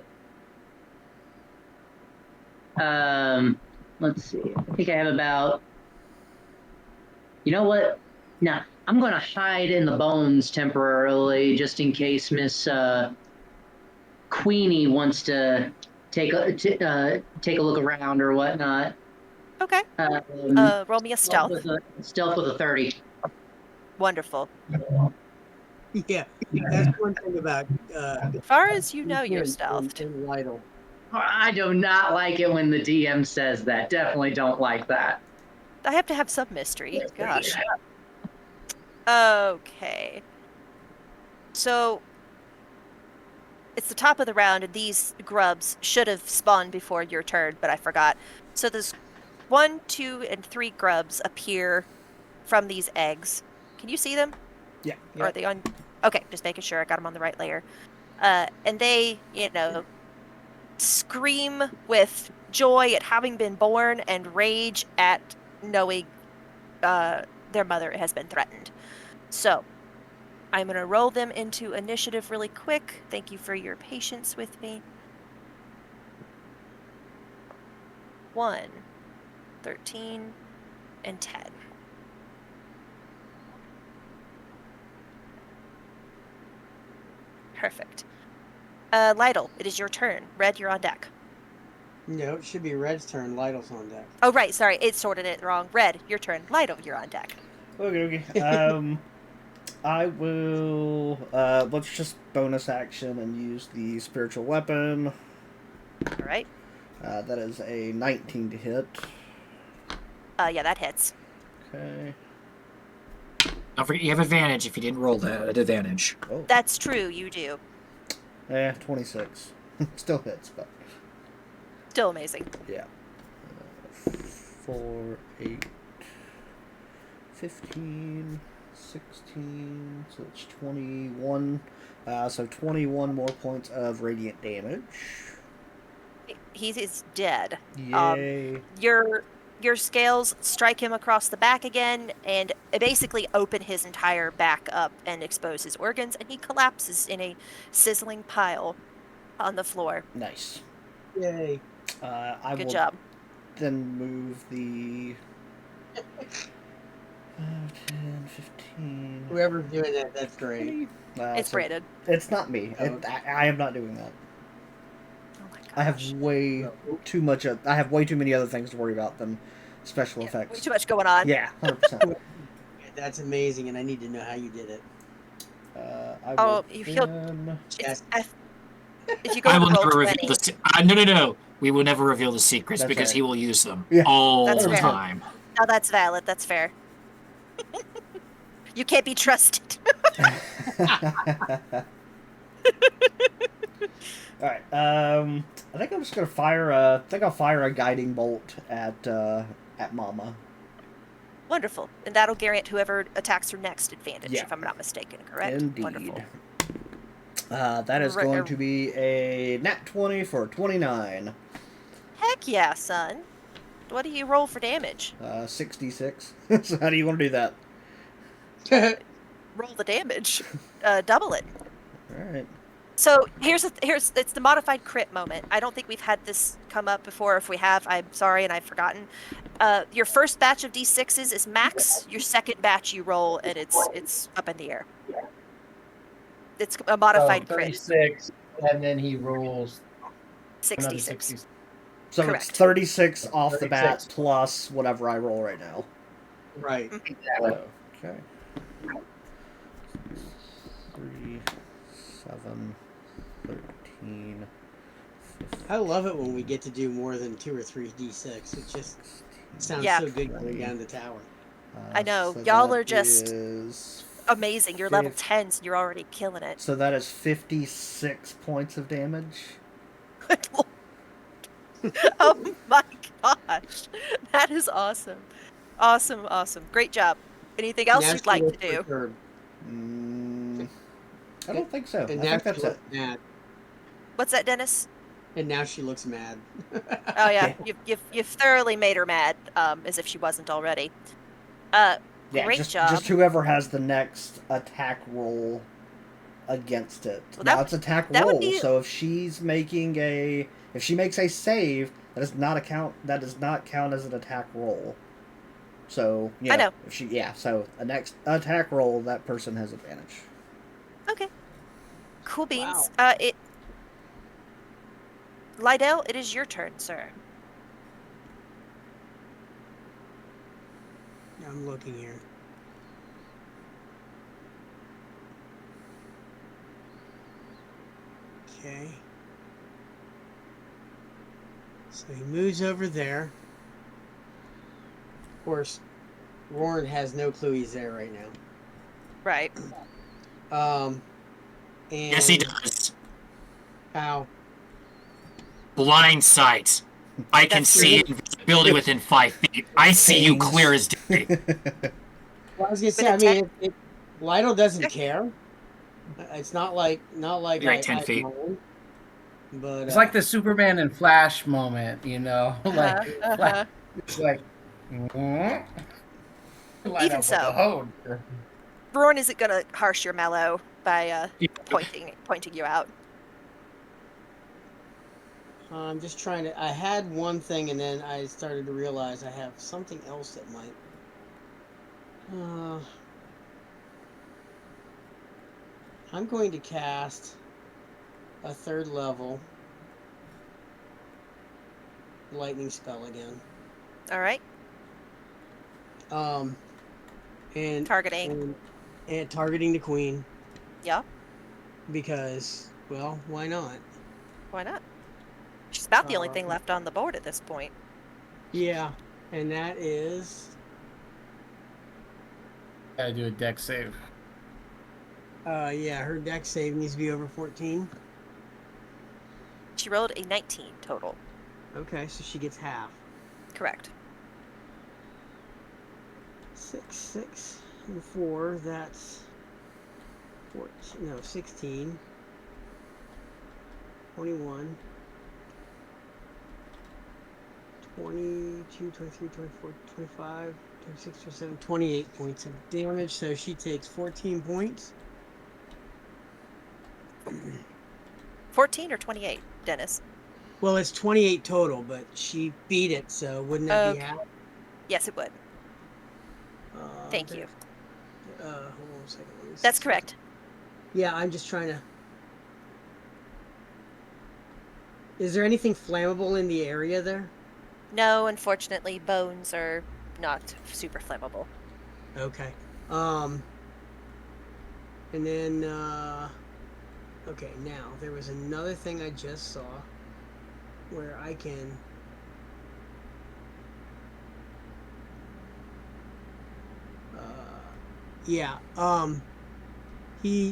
let's see. I think I have about. You know what? No, I'm going to hide in the bones temporarily, just in case Miss Queenie wants to take a look around or whatnot. Okay. Roll me a stealth. Stealth with a 30. Wonderful. Yeah, that's one thing about. As far as you know, you're stealthed. And Lytle. I do not like it when the DM says that. Definitely don't like that. I have to have some mystery. Gosh. Okay. So it's the top of the round, and these grubs should have spawned before your turn, but I forgot. So there's 1, 2, and 3 grubs appear from these eggs. Can you see them? Yeah. Or are they on? Okay, just making sure I got them on the right layer. And they, scream with joy at having been born and rage at knowing their mother has been threatened. So I'm going to roll them into initiative really quick. Thank you for your patience with me. 1, 13, and 10. Perfect. Lytle, it is your turn. Red, you're on deck. No, it should be Red's turn. Lytle's on deck. Oh, right. Sorry. It sorted it wrong. Red, your turn. Lytle, you're on deck. Okay. I will. Let's just bonus action and use the spiritual weapon. All right. That is a 19 to hit. Yeah, that hits. Okay. Don't forget, you have advantage if you didn't roll that at advantage. Oh. That's true. You do. 26. Still hits, but Still amazing. yeah. 4, 8, 15, 16. So it's 21. So 21 more points of radiant damage. He is dead. Yay. Your scales strike him across the back again, and basically open his entire back up and expose his organs, and he collapses in a sizzling pile on the floor. Nice. Yay. I Good will job. then move the 10, 15. Whoever's doing that, that's great. It's so Brandon. it's not me. Oh. I am not doing that. Oh my gosh. I have way too much. I have way too many other things to worry about than special Way effects. too much going on. Yeah, 100%. That's amazing, and I need to know how you did it. I Oh, will you feel- then- If you go I to will roll never 20, reveal the No. We will never reveal the secrets That's because right. he will use them Yeah. all That's the fair. time. no, that's valid. That's fair. You can't be trusted. All right. I think I'm just gonna fire a. I think I'll fire a guiding bolt at Mama. Wonderful. And that'll grant whoever attacks her next advantage, Yeah. if I'm not mistaken, correct? Indeed. Wonderful. That is going to be a nat 20 for 29. Heck yeah, son. What do you roll for damage? 66. So how do you want to do that? Roll the damage. Double it. All right. So here's it's the modified crit moment. I don't think we've had this come up before. If we have, I'm sorry and I've forgotten. Your first batch of d6s is max. Your second batch you roll and it's up in the air. It's a modified crit. 36, and then he rolls another 66. 60. So Correct. it's 36 off the bat 36. plus whatever I roll right now. Right. Okay. 3, 7, 13, 15. I love it when we get to do more than 2 or 3 d6. It just sounds Yeah. so good going down the tower. I know. So Y'all that are just is amazing. You're level fif- 10s and you're already killing it. So that is 56 points of damage. Good Lord. Oh my gosh. That is awesome. Awesome, awesome. Great job. Anything else Now you'd she like to looks do? perturbed. I don't think so. And I now think she that's looks it. mad. What's that, Dennis? And now she looks mad. Oh yeah, Yeah. you've thoroughly made her mad, as if she wasn't already. Yeah, Great job. just whoever has the next attack roll against it. Well, Now it's attack that would roll, be- so if she makes a save, that does not count as an attack roll. So I know. so a next attack roll, that person has advantage. Okay. Cool beans. Wow. Lydell, it is your turn, sir. I'm looking here. Okay. So he moves over there. Of course, Warren has no clue he's there right now. Right. And Yes, he does. How? Blind sight. I can That's see invisibility within 5 feet. I see you Pains. clear as day. Well, I was gonna say, But I mean, if Lytle doesn't care. It's not like You're right, 10 feet. mind, but It's like the Superman and Flash moment, you know? Like, Uh-huh. it's like, light Even up with so. a hose. Roran isn't gonna harsh your mellow by pointing you out. I'm just trying to. I had one thing, and then I started to realize I have something else that might. I'm going to cast a 3rd level lightning spell again. All right. And Targeting. and targeting the queen Yeah. because, well, why not? Why not? She's about the only thing left on the board at this point. Yeah, and that is. Gotta do a deck save. Yeah, her dex save needs to be over 14. She rolled a 19 total. Okay, so she gets half. Correct. 6 and 4, that's 14, no, 16, 21, 22, 23, 24, 25, 26, 27, 28 points of damage, so she takes 14 points. 14 or 28, Dennis? Well, it's 28 total, but she beat it, so wouldn't that be Okay. half? Yes, it would. Thank you. Hold on a second. let me That's see. correct. Yeah, I'm just trying to. Is there anything flammable in the area there? No, unfortunately, bones are not super flammable. Okay. And then okay, now there was another thing I just saw where I can yeah,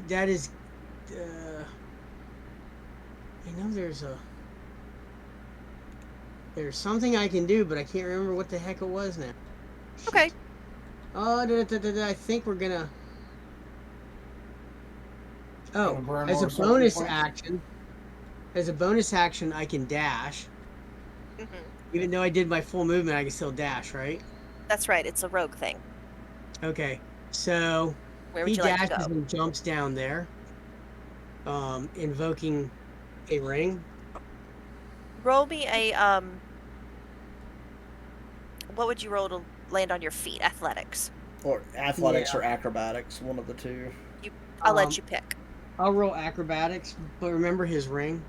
that is I know there's something I can do, but I can't remember what the heck it was now. Okay. Shoot. Oh, I think we're gonna. Oh, Gonna burn as more a soul bonus points? action, I can dash. Hmm. Even though I did my full movement, I can still dash, right? That's right. It's a rogue thing. Okay, so Where would he you like to dashes go? and jumps down there, invoking a ring. Roll me a What would you roll to land on your feet? Athletics. Or athletics Yeah. or acrobatics, one of the two. I'll let you pick. I'll roll acrobatics, but remember his ring.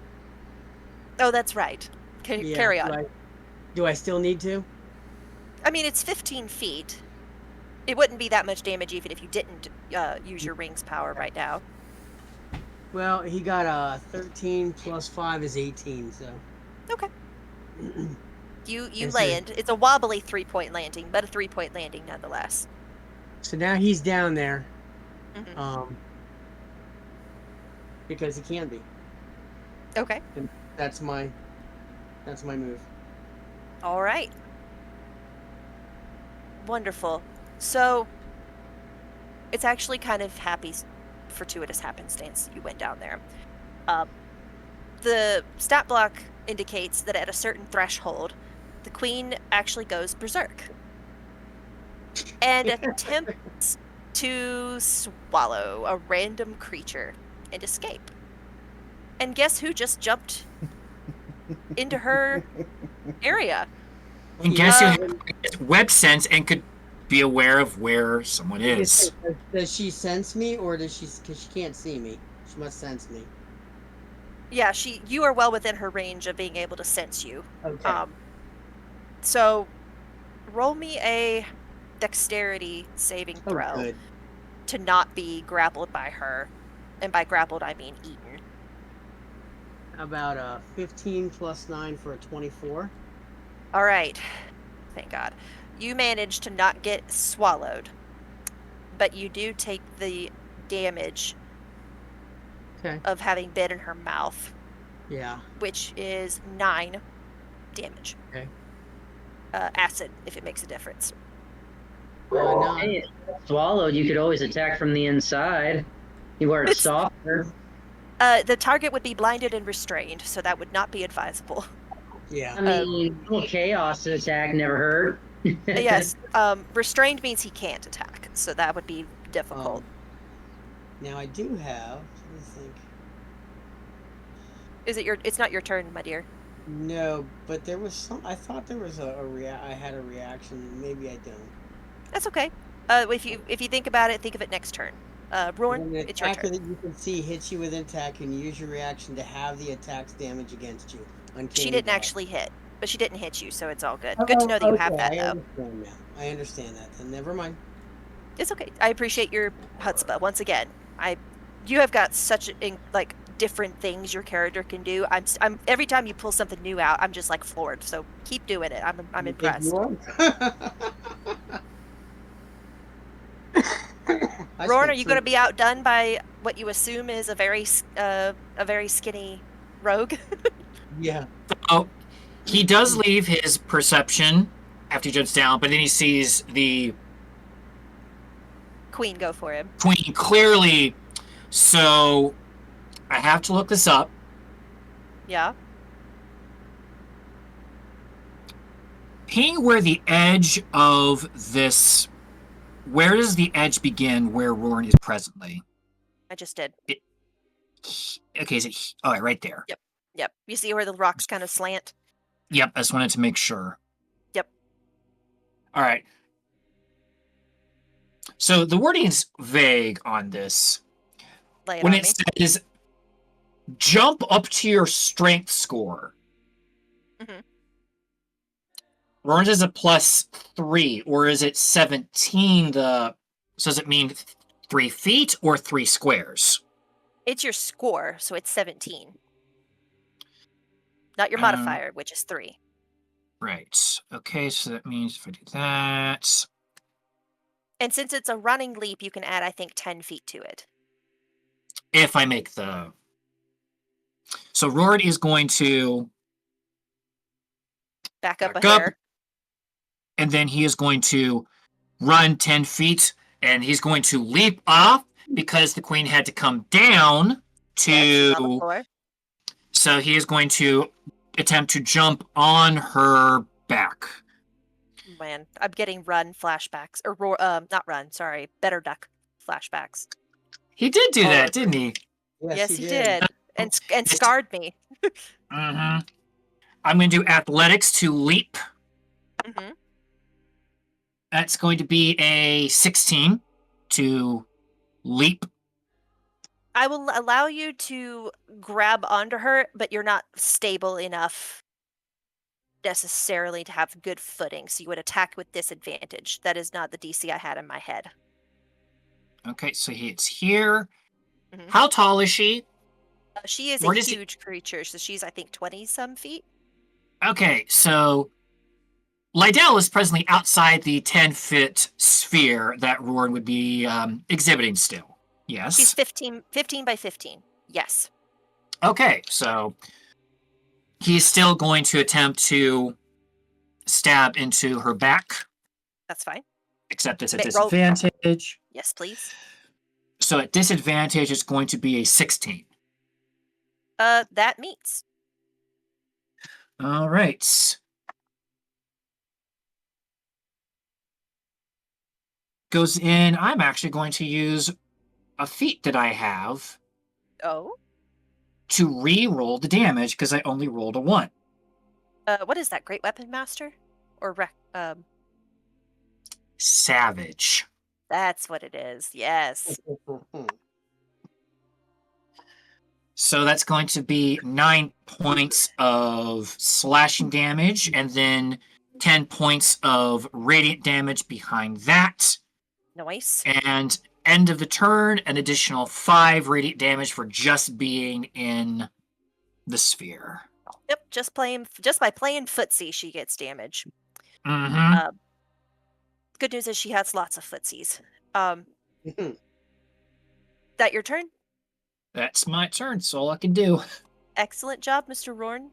Oh, that's right. Yeah, Carry on. Do I still need to? I mean, it's 15 feet. It wouldn't be that much damage even if you didn't use your ring's power right now. Well, he got a 13 plus 5 is 18, so. Okay. You And land. It's a wobbly 3-point landing, but a 3-point landing nonetheless. So now he's down there. Mhm. Because he can be. Okay. And that's my move. All right. Wonderful. So it's actually kind of fortuitous happenstance you went down there. The stat block indicates that at a certain threshold, the queen actually goes berserk and attempts to swallow a random creature and escape. And guess who just jumped into her area? And guess who has web sense and could be aware of where someone is? Does she sense me, or does she? Because she can't see me, she must sense me. Yeah, you are well within her range of being able to sense you. Okay. So roll me a dexterity saving throw Good. to not be grappled by her. And by grappled, I mean eaten. How about a 15 plus 9 for a 24? All right. Thank God. You managed to not get swallowed, but you do take the damage Okay. of having been in her mouth, Yeah. which is 9 damage. Okay. Acid, if it makes a difference. No. Hey, if you got swallowed, you could always attack from the inside. You are It's- softer. The target would be blinded and restrained, so that would not be advisable. Yeah. I mean, a little chaos attack never hurt. Yes, restrained means he can't attack, so that would be difficult. Now I do have. Let me think. It's not your turn, my dear. No, but there was some. I thought there was I had a reaction. Maybe I don't. That's okay. If you think about it, think of it next turn. Roran, When the it's your attacker turn. that you can see hits you with an attack, and use your reaction to have the attack's damage against you. She didn't dodge. actually hit, but she didn't hit you, so it's all good. Good to know that you have that, I though. understand now. I understand that. Then never mind. It's okay. I appreciate your chutzpah once again. You have got such different things your character can do. I'm every time you pull something new out, I'm just like floored. So keep doing it. I'm You think impressed. you are? Roran, are you going to be outdone by what you assume is a very skinny rogue? Yeah. Oh, he does leave his perception after he jumps down, but then he sees the Queen go for him. queen clearly. So I have to look this up. Yeah. Ping where the edge of this. Where does the edge begin where Roran is presently? I just did. Okay, is it? Oh, right there. Yep. You see where the rocks kind of slant? Yep, I just wanted to make sure. Yep. All right. So the wording's vague on this. Lay it When on it me. says jump up to your strength score, Mhm. Roran's is a +3, or is it 17? So does it mean 3 feet or 3 squares? It's your score, so it's 17. Not your modifier, which is 3. Right. Okay, so that means if I do that. And since it's a running leap, you can add, I think, 10 feet to it. If I make the. So Roran is going to Back up a back up, hair. and then he is going to run 10 feet, and he's going to leap off because the queen had to come down Yes, on the to. floor. So he is going to attempt to jump on her back. Man, I'm getting run flashbacks. Or not run, sorry. Better duck flashbacks. He did do Oh, that, didn't he? Yes, he did. And It's- scarred me. Mm-hmm. I'm going to do athletics to leap. Mm-hmm. That's going to be a 16 to leap. I will allow you to grab onto her, but you're not stable enough necessarily to have good footing, so you would attack with disadvantage. That is not the DC I had in my head. Okay, so it's here. Mhm. How tall is she? She is a Where does it- huge creature, so she's, I think, 20-some feet. Okay, so Lydell is presently outside the 10-foot sphere that Roran would be exhibiting still. Yes. She's 15 by 15. Yes. Okay, so he's still going to attempt to stab into her back, That's fine. except it's a Roll. disadvantage. Yes, please. So at disadvantage, it's going to be a 16. That meets. All right. Goes in. I'm actually going to use a feat that I have Oh. to re-roll the damage because I only rolled a 1. What is that? Great Weapon Master? Or Savage. that's what it is. Yes. So that's going to be 9 points of slashing damage and then 10 points of radiant damage behind that. Nice. And end of the turn, an additional 5 radiant damage for just being in the sphere. Yep, just by playing footsie, she gets damage. Mm-hmm. Good news is she has lots of footsies. That your turn? That's my turn. That's all I can do. Excellent job, Mr. Rorn.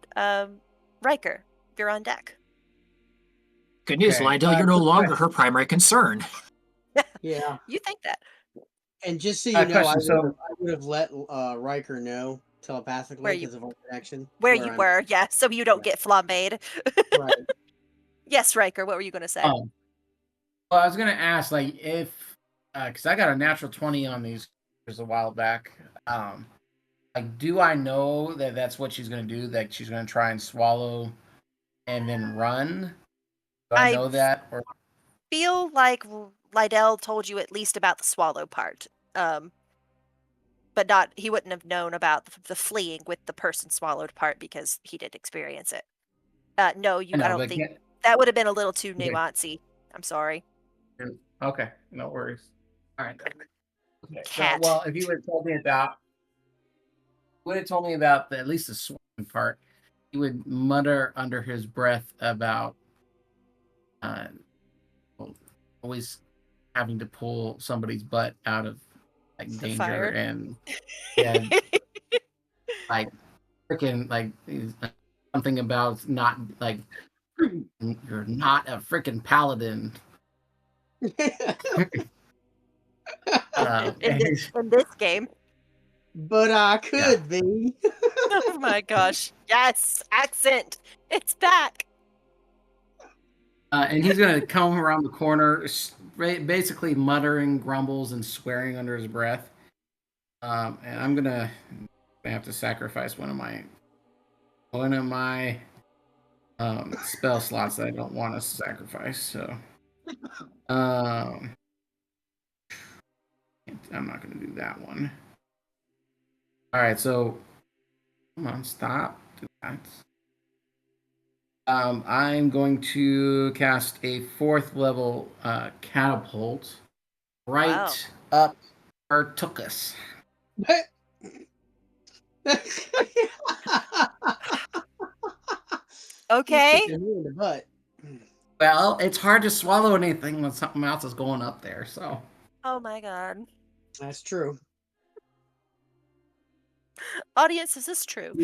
Riker, you're on deck. Good news, Okay, Lydell, you're no longer her primary concern. Yeah. You think that? And just so you know, I question, would have let Riker know telepathically Where you- because of our connection. Where you I'm- were, yeah, so you don't get flambéed. Right. Yes, Riker, what were you going to say? Well, I was gonna ask, like, if because I got a natural 20 on these a while back. Like, do I know that that's what she's gonna do? That she's gonna try and swallow and then run? Do I know that? Or Feel like Lydell told you at least about the swallow part. But he wouldn't have known about the fleeing with the person swallowed part because he did experience it. No, I don't think that would have been a little too nuancy. I'm sorry. Okay, no worries. All right. Okay. Cat. Well, if you would have told me about at least the swallowing part, he would mutter under his breath about always having to pull somebody's butt out of like The danger fire. and yeah, like freaking like something about not like you're not a freaking paladin. in this game. But I could be. Oh my gosh. Yes, accent. It's back. And he's gonna come around the corner, basically muttering grumbles and swearing under his breath. And I'm gonna have to sacrifice one of my spell slots that I don't want to sacrifice. So, I'm not gonna do that one. All right, so come on, stop. Do that. I'm going to cast a 4th level catapult right up Artukus. Okay. In the butt. Well, it's hard to swallow anything when something else is going up there. So. Oh my god. That's true. Audience, is this true?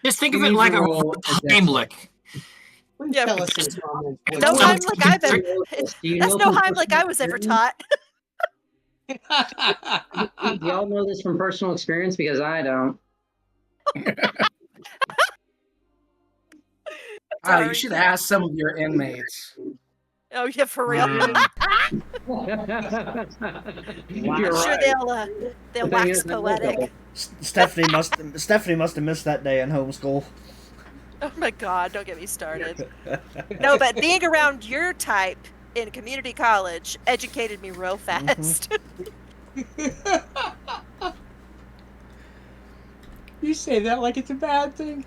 Just think You of it need like to a roll Heimlich. Please Yeah, tell us in the comments. what No you Someone- Heimlich I've ever. Do you That's know no from Heimlich I was ever taught. Do y'all know this from personal experience? Because I don't. You Sorry. should ask some of your inmates. Oh yeah, for real. Mm. You're I'm sure right. they'll The thing wax is, poetic. Stephanie must have missed that day in homeschool. Oh my god, don't get me started. No, but being around your type in community college educated me real fast. You say that like it's a bad thing.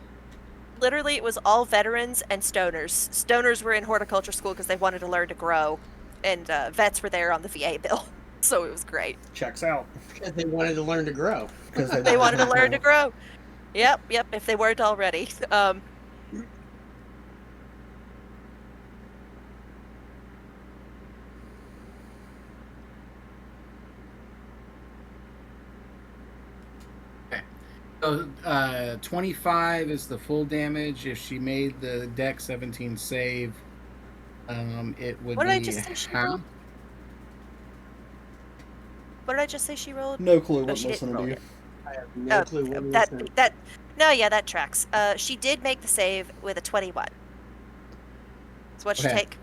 Literally, it was all veterans and stoners. Stoners were in horticulture school because they wanted to learn to grow, and vets were there on the VA bill. So it was great. Checks out. Because they wanted to learn to grow. Because They wanted to learn to grow. Yep, if they weren't already. So 25 is the full damage. If she made the Dex 17 save, it would What did I be just say she half. rolled? What did I just say she rolled? No clue Oh, what she didn't listening to roll you. yet. I have no Oh, clue what that was that no, yeah, that tracks. She did make the save with a 21. So what'd she Okay. take?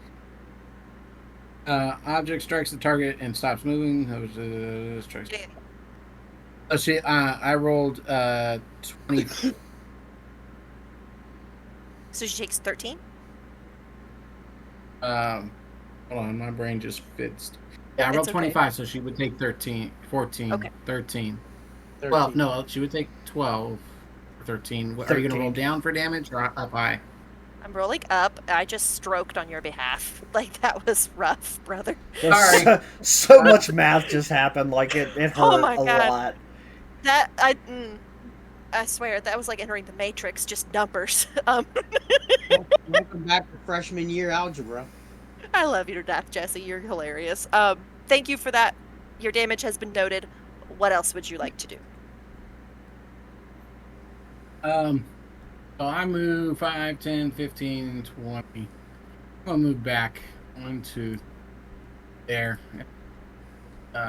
Object strikes the target and stops moving. That was strikes. Oh, I rolled 20. So she takes 13. Hold on, my brain just fits. Yeah, I It's rolled okay. 25, so she would take 13, 14, Okay. 13. 13. Well, no, she would take 12 or 13. Are you going to roll 13. down for damage or up high? I'm rolling up. I just stroked on your behalf. Like, that was rough, brother. Sorry. So much math just happened. Like it hurt Oh my a God. lot. That I swear that was like entering the Matrix, just numbers. Welcome back to freshman year algebra. I love you to death, Jesse. You're hilarious. Thank you for that. Your damage has been noted. What else would you like to do? So I move 5, 10, 15, 20. I'll move back onto there.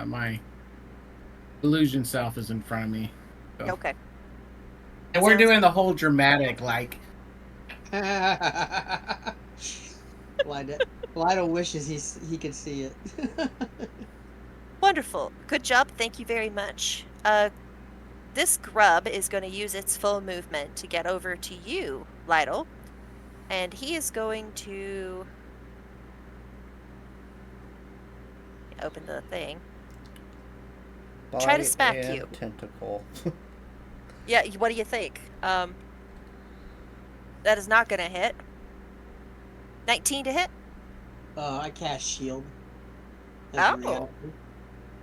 My illusion self is in front of me. So. Okay. And we're Sounds doing the whole dramatic, like, Lido wishes he could see it. Wonderful. Good job. Thank you very much. This grub is going to use its full movement to get over to you, Lytle. And he is going to open the thing. Try to Bite smack and you. Tentacle. Yeah, what do you think? That is not going to hit. 19 to hit? I cast shield. Oh.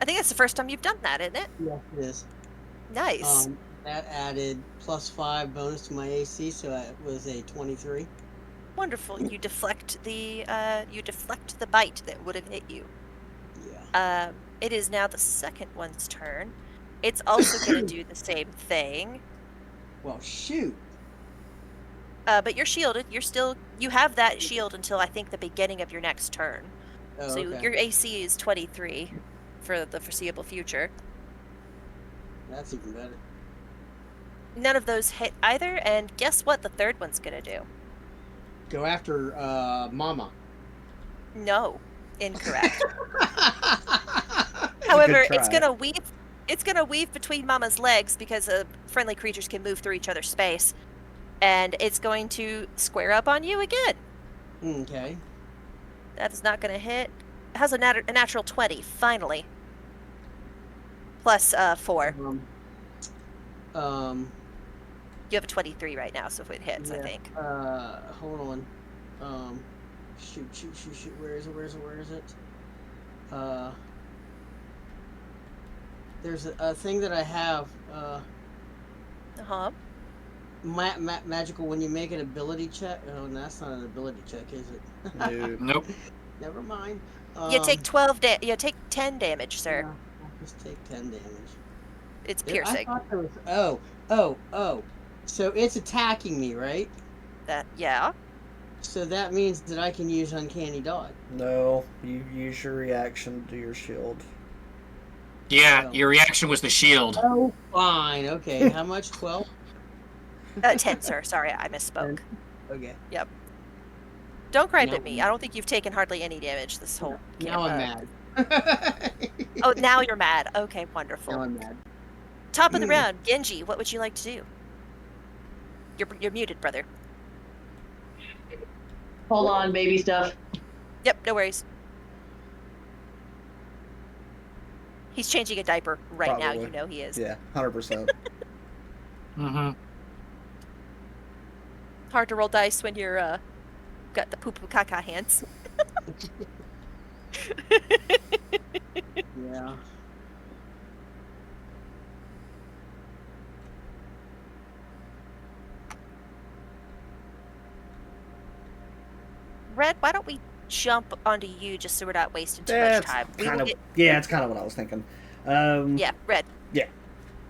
I think that's the first time you've done that, isn't it? Yes, it is. Nice. That added +5 bonus to my AC, so it was a 23. Wonderful. You deflect the bite that would have hit you. Yeah. It is now the second one's turn. It's also going to do the same thing. Well, shoot. But you're shielded. You have that shield until I think the beginning of your next turn. Oh, So okay. your AC is 23 for the foreseeable future. That's even better. None of those hit either, and guess what the third one's going to do? Go after Mama. No, incorrect. However, try. it's gonna weave between Mama's legs because friendly creatures can move through each other's space, and it's going to square up on you again. Okay. That is not gonna hit. It has a natural 20. Finally, plus 4. You have a 23 right now, so if it hits, yeah. I think. Hold on. Shoot. Where is it? There's a thing that I have. Magical. When you make an ability check. Oh, that's not an ability check, is it? No. Nope. Never mind. You take you take 10 damage, sir. Yeah, I'll just take 10 damage. It's I piercing. thought there was. Oh. So it's attacking me, right? Yeah. So that means that I can use Uncanny Dodge. No, you use your reaction to your shield. Yeah, Oh. your reaction was the shield. Oh, fine. Okay. How much? 12? 10, sir. Sorry, I misspoke. Okay. Yep. Don't gripe No. at me. I don't think you've taken hardly any damage this whole Now I'm mad. Oh, now you're mad. Okay, wonderful. Now I'm mad. Top of the round, Genji, what would you like to do? You're muted, brother. Hold on, baby stuff. Yep, no worries. He's changing a diaper right now. Probably. You know he is. Yeah, 100%. Mm-hmm. Hard to roll dice when you're got the poo poo caca hands. Yeah. Yeah. Red, why don't we jump onto you just so we're not wasting too much That's time? We kind will of get, yeah, it's kind of what I was thinking. yeah, Red. Yeah.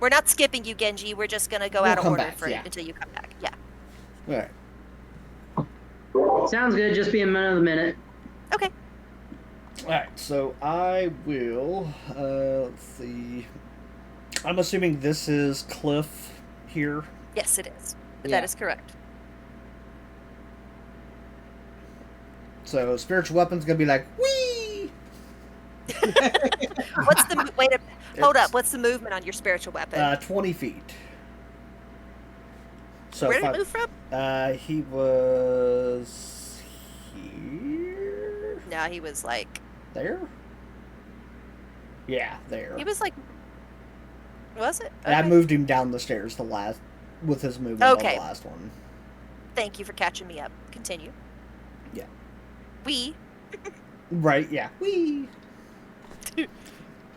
We're not skipping you, Genji. We're just gonna go We'll out of come order back, for yeah. until you come back. Yeah. All right. Sounds good. Just be a minute of the minute. Okay. All right. So I will. Let's see. I'm assuming this is Cliff here. Yes, it is. Yeah. That is correct. So spiritual weapon's gonna be like whee. What's the wait? Hold It's, up. What's the movement on your spiritual weapon? 20 feet. So Where if did I- it move from? He was here. No, he was like. There. Yeah, there. He was like. Was it? And I Okay. moved him down the stairs with his movement on Okay. the last one. Thank you for catching me up. Continue. Yeah. We. Right, yeah. Whee!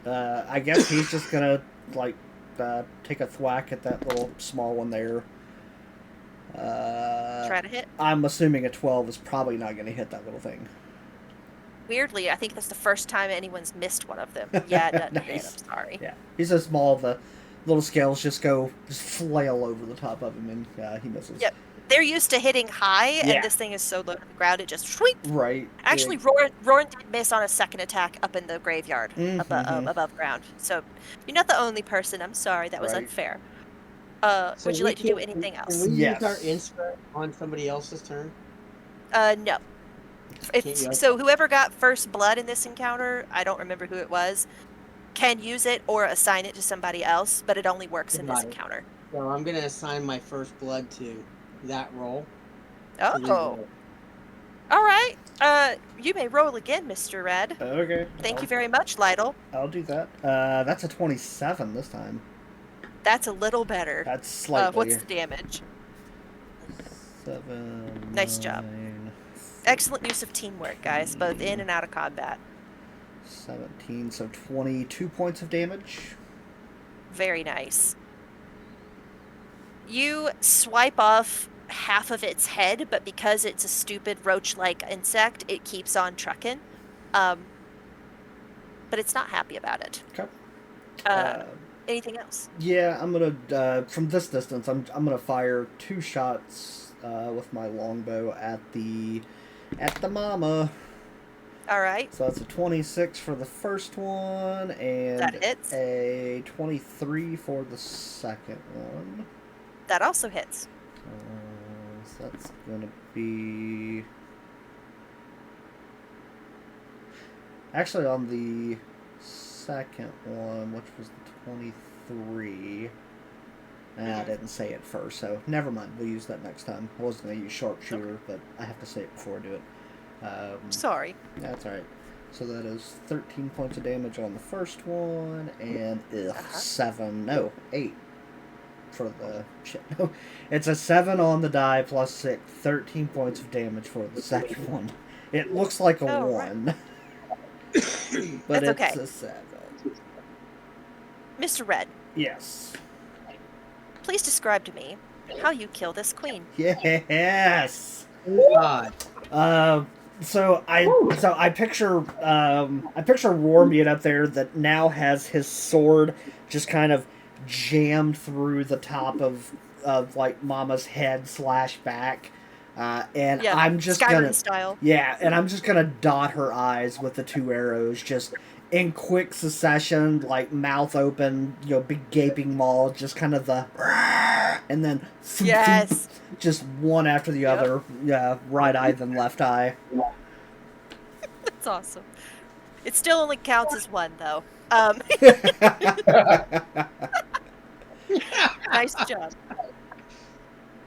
I guess he's just gonna, like, take a thwack at that little small one there. Try to hit. I'm assuming a 12 is probably not gonna hit that little thing. Weirdly, I think that's the first time anyone's missed one of them. Yeah, it doesn't hit. Nice. I'm sorry. Yeah. He's so small, the little scales just flail over the top of him, and he misses. Yep. They're used to hitting high, Yeah. and this thing is so low to the ground, it just shweep. Right. Actually, Roran did miss on a second attack up in the graveyard, above ground. So you're not the only person. I'm sorry, that was Right. unfair. So Would you we like to do can't- anything Can else? we Yes. use our insert on somebody else's turn? No. Can't you- So whoever got first blood in this encounter, I don't remember who it was, can use it or assign it to somebody else, but it only works in this Got it. encounter. So I'm gonna assign my first blood to that roll. Oh. All right. You may roll again, Mr. Red. Okay. Thank you very much, Lytle. I'll do that. That's a 27 this time. That's a little better. That's slightly. What's the damage? 7. Nice job. 9, Excellent use of teamwork, guys, both in and out of combat. 17, so 22 points of damage. Very nice. You swipe off half of its head, but because it's a stupid roach-like insect, it keeps on trucking. But it's not happy about it. Okay. Anything else? Yeah, I'm gonna from this distance. I'm gonna fire 2 shots with my longbow at the mama. All right. So that's a 26 for the first one and That hits. a 23 for the second one. That also hits. So that's gonna be actually on the second one, which was the 23. I didn't say it first, so never mind. We'll use that next time. I was going to use sharpshooter, but I have to say it before I do it. Sorry. That's alright. So that is 13 points of damage on the first one, and 8 for the shit. No, it's a 7 on the die plus 6, 13 points of damage for the second one. It looks like a Oh, right. 1, but That's it's okay. a 7. Mr. Red, Yes. please describe to me how you kill this queen. Yes. God. So I picture Roar being up there that now has his sword just kind of jammed through the top of like Mama's head / back, and Yeah, I'm just Skyrim gonna style. and I'm just gonna dot her eyes with the 2 arrows just in quick succession, like mouth open, big gaping maw, just kind of the and then Yes. just one after the Yep. other, right eye then left eye. That's awesome. It still only counts as 1, though. Nice job.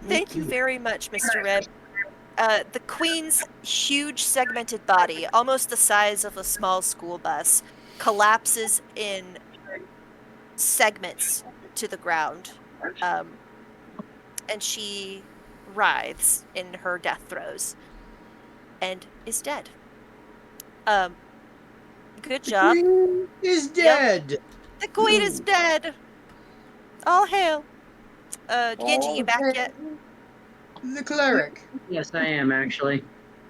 Thank you very much, Mr. Red. The queen's huge segmented body, almost the size of a small school bus, collapses in segments to the ground. And she writhes in her death throes and is dead. Good The job. queen is dead. The queen is dead. All hail. Genji, you All back yet? hail the cleric. Yes, I am actually.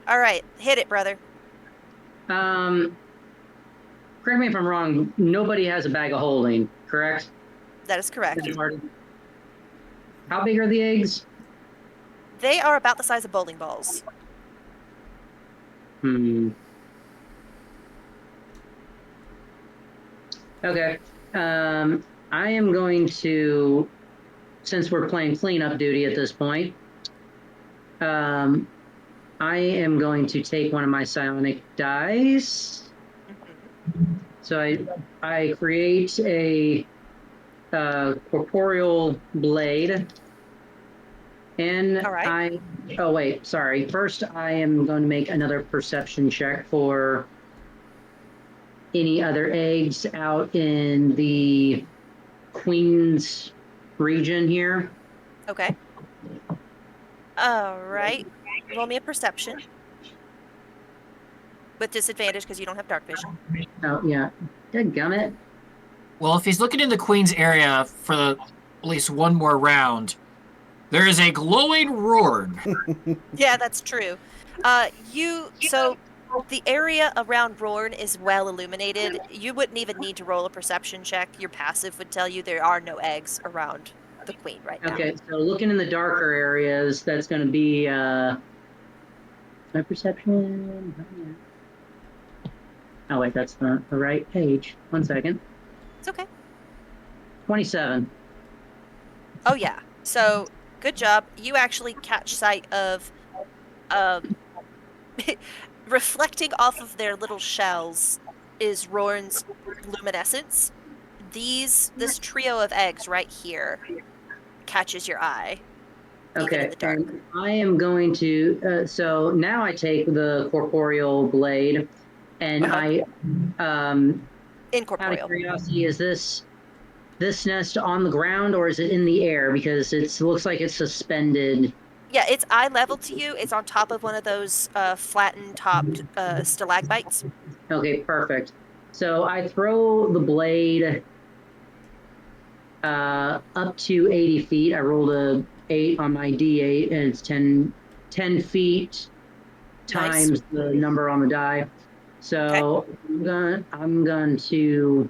All right, hit it, brother. Correct me if I'm wrong. Nobody has a bag of holding, correct? That is correct. How big are the eggs? They are about the size of bowling balls. Okay. I am going to, since we're playing cleanup duty at this point, I am going to take one of my psionic dice. So I create a corporeal blade. And All right. oh wait, sorry. First, I am going to make another perception check for any other eggs out in the Queen's region here. Okay. All right. Roll me a perception. With disadvantage because you don't have dark vision. Oh, yeah. Dadgummit. Well, if he's looking in the Queen's area for at least one more round, there is a glowing roar. Yeah, that's true. So the area around Rorn is well illuminated. You wouldn't even need to roll a perception check. Your passive would tell you there are no eggs around the queen right now. Okay, so looking in the darker areas, that's going to be my perception. Oh wait, that's not the right page. 1 second. It's okay. 27. Oh yeah. So good job. You actually catch sight of reflecting off of their little shells is Rorn's luminescence. This trio of eggs right here catches your eye. Even Okay, in the dark. I am going to. So now I take the corporeal blade, and I. Out of Incorporeal. curiosity, is this nest on the ground or is it in the air? Because it looks like it's suspended. Yeah, it's eye level to you. It's on top of one of those flattened topped stalagmites. Okay, perfect. So I throw the blade up to 80 feet. I rolled a 8 on my D8, and it's 10 feet times Nice. the number on the die. So I'm going to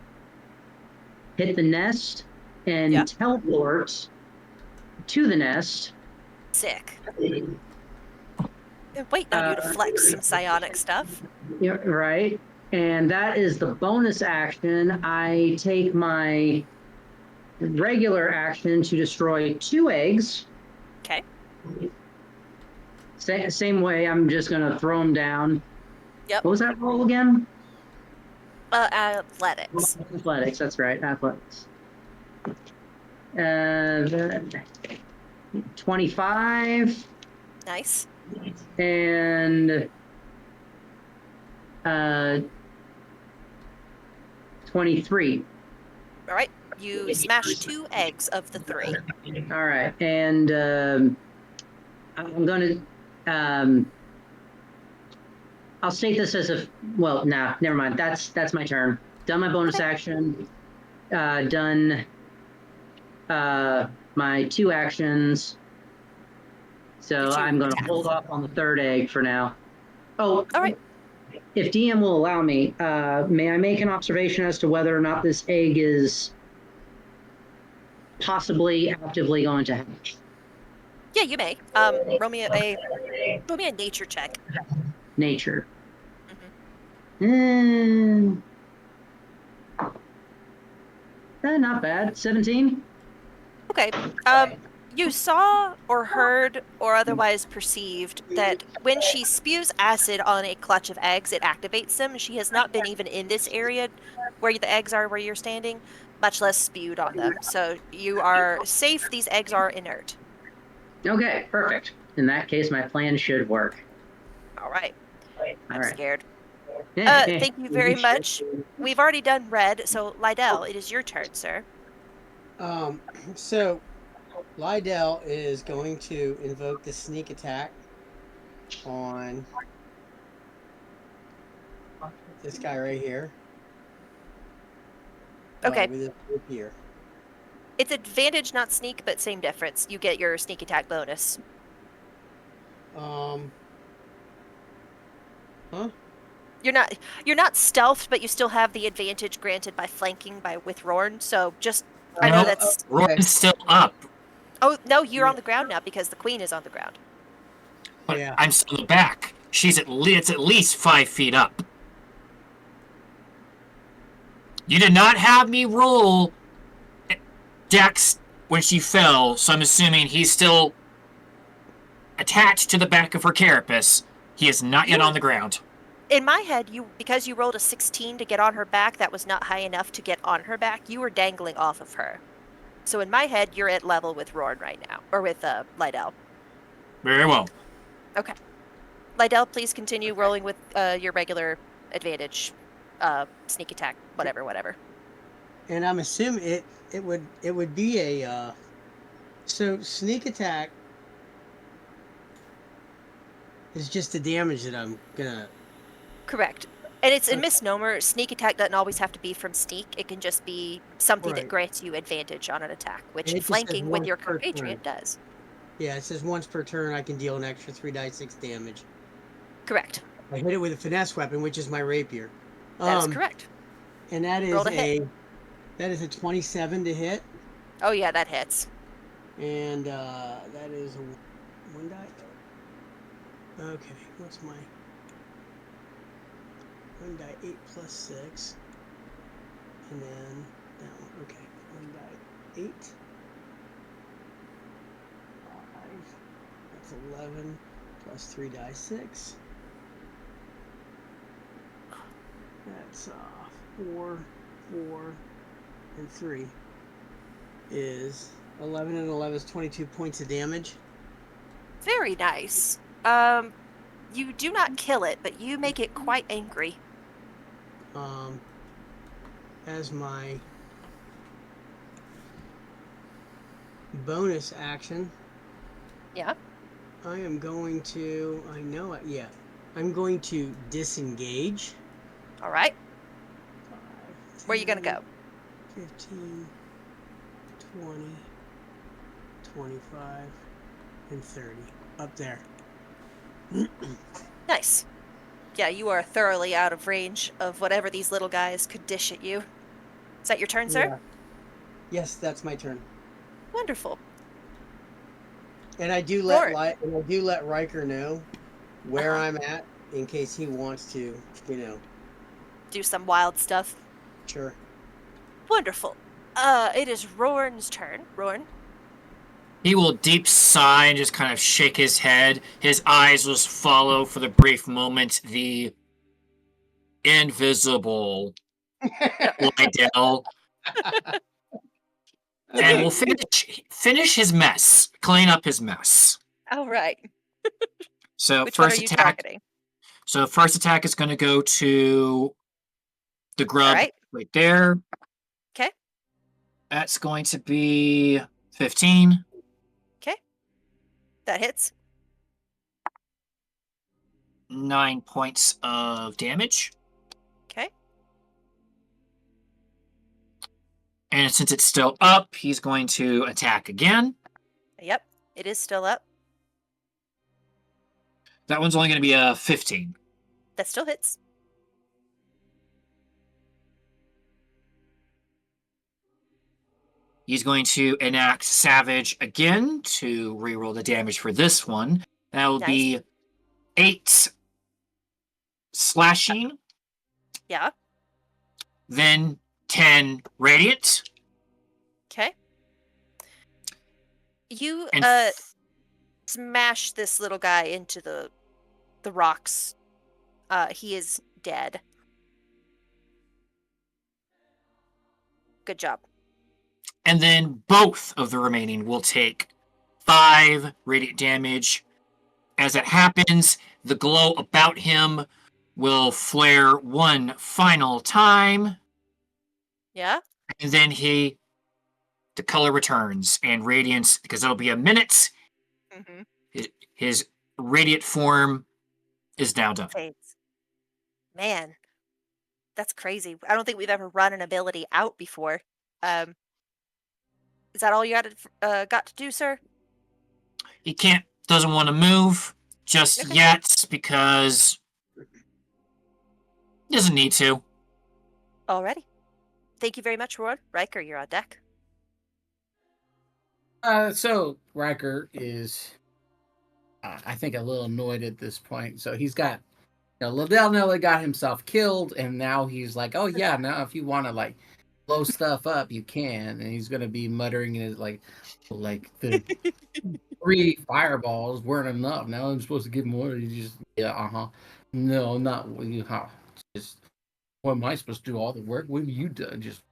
hit the nest and teleport to the nest. Sick. Waiting on you to flex some psionic stuff. Yeah, right. And that is the bonus action. I take my regular action to destroy 2 eggs. Okay. Same way, I'm just going to throw them down. Yep. What was that roll again? Athletics. Athletics, that's right. Athletics. 25. Nice. And 23. All right. You smash 2 eggs of the 3. All right. And I'm going to... I'll state this as a... Well, nah, never mind. That's my turn. Done my bonus action. Done my 2 actions. So I'm going to hold off on the 3rd egg for now. Oh, all right. If DM will allow me, may I make an observation as to whether or not this egg is possibly actively going to hatch? Yeah, you may. Roll me a nature check. Nature. Not bad. 17. Okay. You saw or heard or otherwise perceived that when she spews acid on a clutch of eggs, it activates them. She has not been even in this area where the eggs are where you're standing, much less spewed on them. So you are safe. These eggs are inert. Okay, perfect. In that case, my plan should work. All right. I'm scared. Yeah. Thank you very much. We've already done red, so Lydell, it is your turn, sir. So Lydell is going to invoke the sneak attack on this guy right here. Okay. With his rapier. It's advantage, not sneak, but same difference. You get your sneak attack bonus. Huh? You're not stealthed, but you still have the advantage granted by flanking with Rorn. So just I know Nope. that's. Roran's still up, Oh no, you're Yeah. on the ground now because the queen is on the ground. but Yeah. I'm still in the back. It's at least 5 feet up. You did not have me roll Dex when she fell, so I'm assuming he's still attached to the back of her carapace. He is not yet on the ground. In my head, because you rolled a 16 to get on her back, that was not high enough to get on her back. You were dangling off of her. So in my head, you're at level with Rorn right now, or with Lydell. Very well. Okay. Lydell, please continue rolling with your regular advantage, sneak attack, whatever. And I'm assuming it would be a so sneak attack is just the damage that I'm gonna. Correct. And it's a Okay. misnomer. Sneak attack doesn't always have to be from sneak. It can just be something that Right. grants you advantage on an attack, which And it just says flanking with once your per compatriot does. Yeah, it says once per turn I can deal an extra 3d6 damage. Correct. I hit it with a finesse weapon, which is my rapier. That is correct. And that is Roll to hit. a 27 to hit, Oh yeah, that hits. and that is a 1 die. Okay, what's my 1 die 8 plus 6, and then that one. Okay, 1 die 8. 5. That's 11 plus 3 die 6. That's 4, 4, and 3 is 11, and 11 is 22 points of damage. Very nice. You do not kill it, but you make it quite angry. As my bonus action, Yeah. I am going to. I know it. Yeah, I'm going to disengage. All right. 5, Where are you gonna 10, go? 15, 20, 25, and 30. Up there. Nice. Yeah, you are thoroughly out of range of whatever these little guys could dish at you. Is that your turn, sir? Yeah. Yes, that's my turn. Wonderful. And I do Lord. let Riker know where Uh-huh. I'm at in case he wants to, Do some wild stuff. Sure. Wonderful. It is Rorn's turn. Rorn. He will deep sigh and just kind of shake his head. His eyes will follow for the brief moment the invisible Lydell. And we'll finish his mess. Clean up his mess. All right. So Which one are first you attack. targeting? So first attack is going to go to the grub right. there. Okay. That's going to be 15. Okay. That hits. 9 points of damage. Okay. And since it's still up, he's going to attack again. Yep. It is still up. That one's only going to be a 15. That still hits. He's going to enact Savage again to reroll the damage for this one. That will be 8 slashing. Yeah. Then 10 radiant. Okay. You And smash this little guy into the rocks. He is dead. Good job. And then both of the remaining will take 5 radiant damage. As it happens, the glow about him will flare one final time. Yeah. And then the color returns and radiance, because it'll be a minute. Mm-hmm. His radiant form is now done. Fades. Man, That's crazy. I don't think we've ever run an ability out before. Is that all you got to do, sir? He doesn't want to move just Okay. yet because he doesn't need to. Alrighty. Thank you very much, Roar. Riker, you're on deck. So Riker is, I think, a little annoyed at this point. So he's got, Liddell nearly got himself killed, and now he's like, "Oh yeah, now if you want to like blow stuff up, you can." And he's gonna be muttering in his like the 3 fireballs weren't enough. Now I'm supposed to give more. You just No, not you. Just what am I supposed to do all the work? What have you done? Just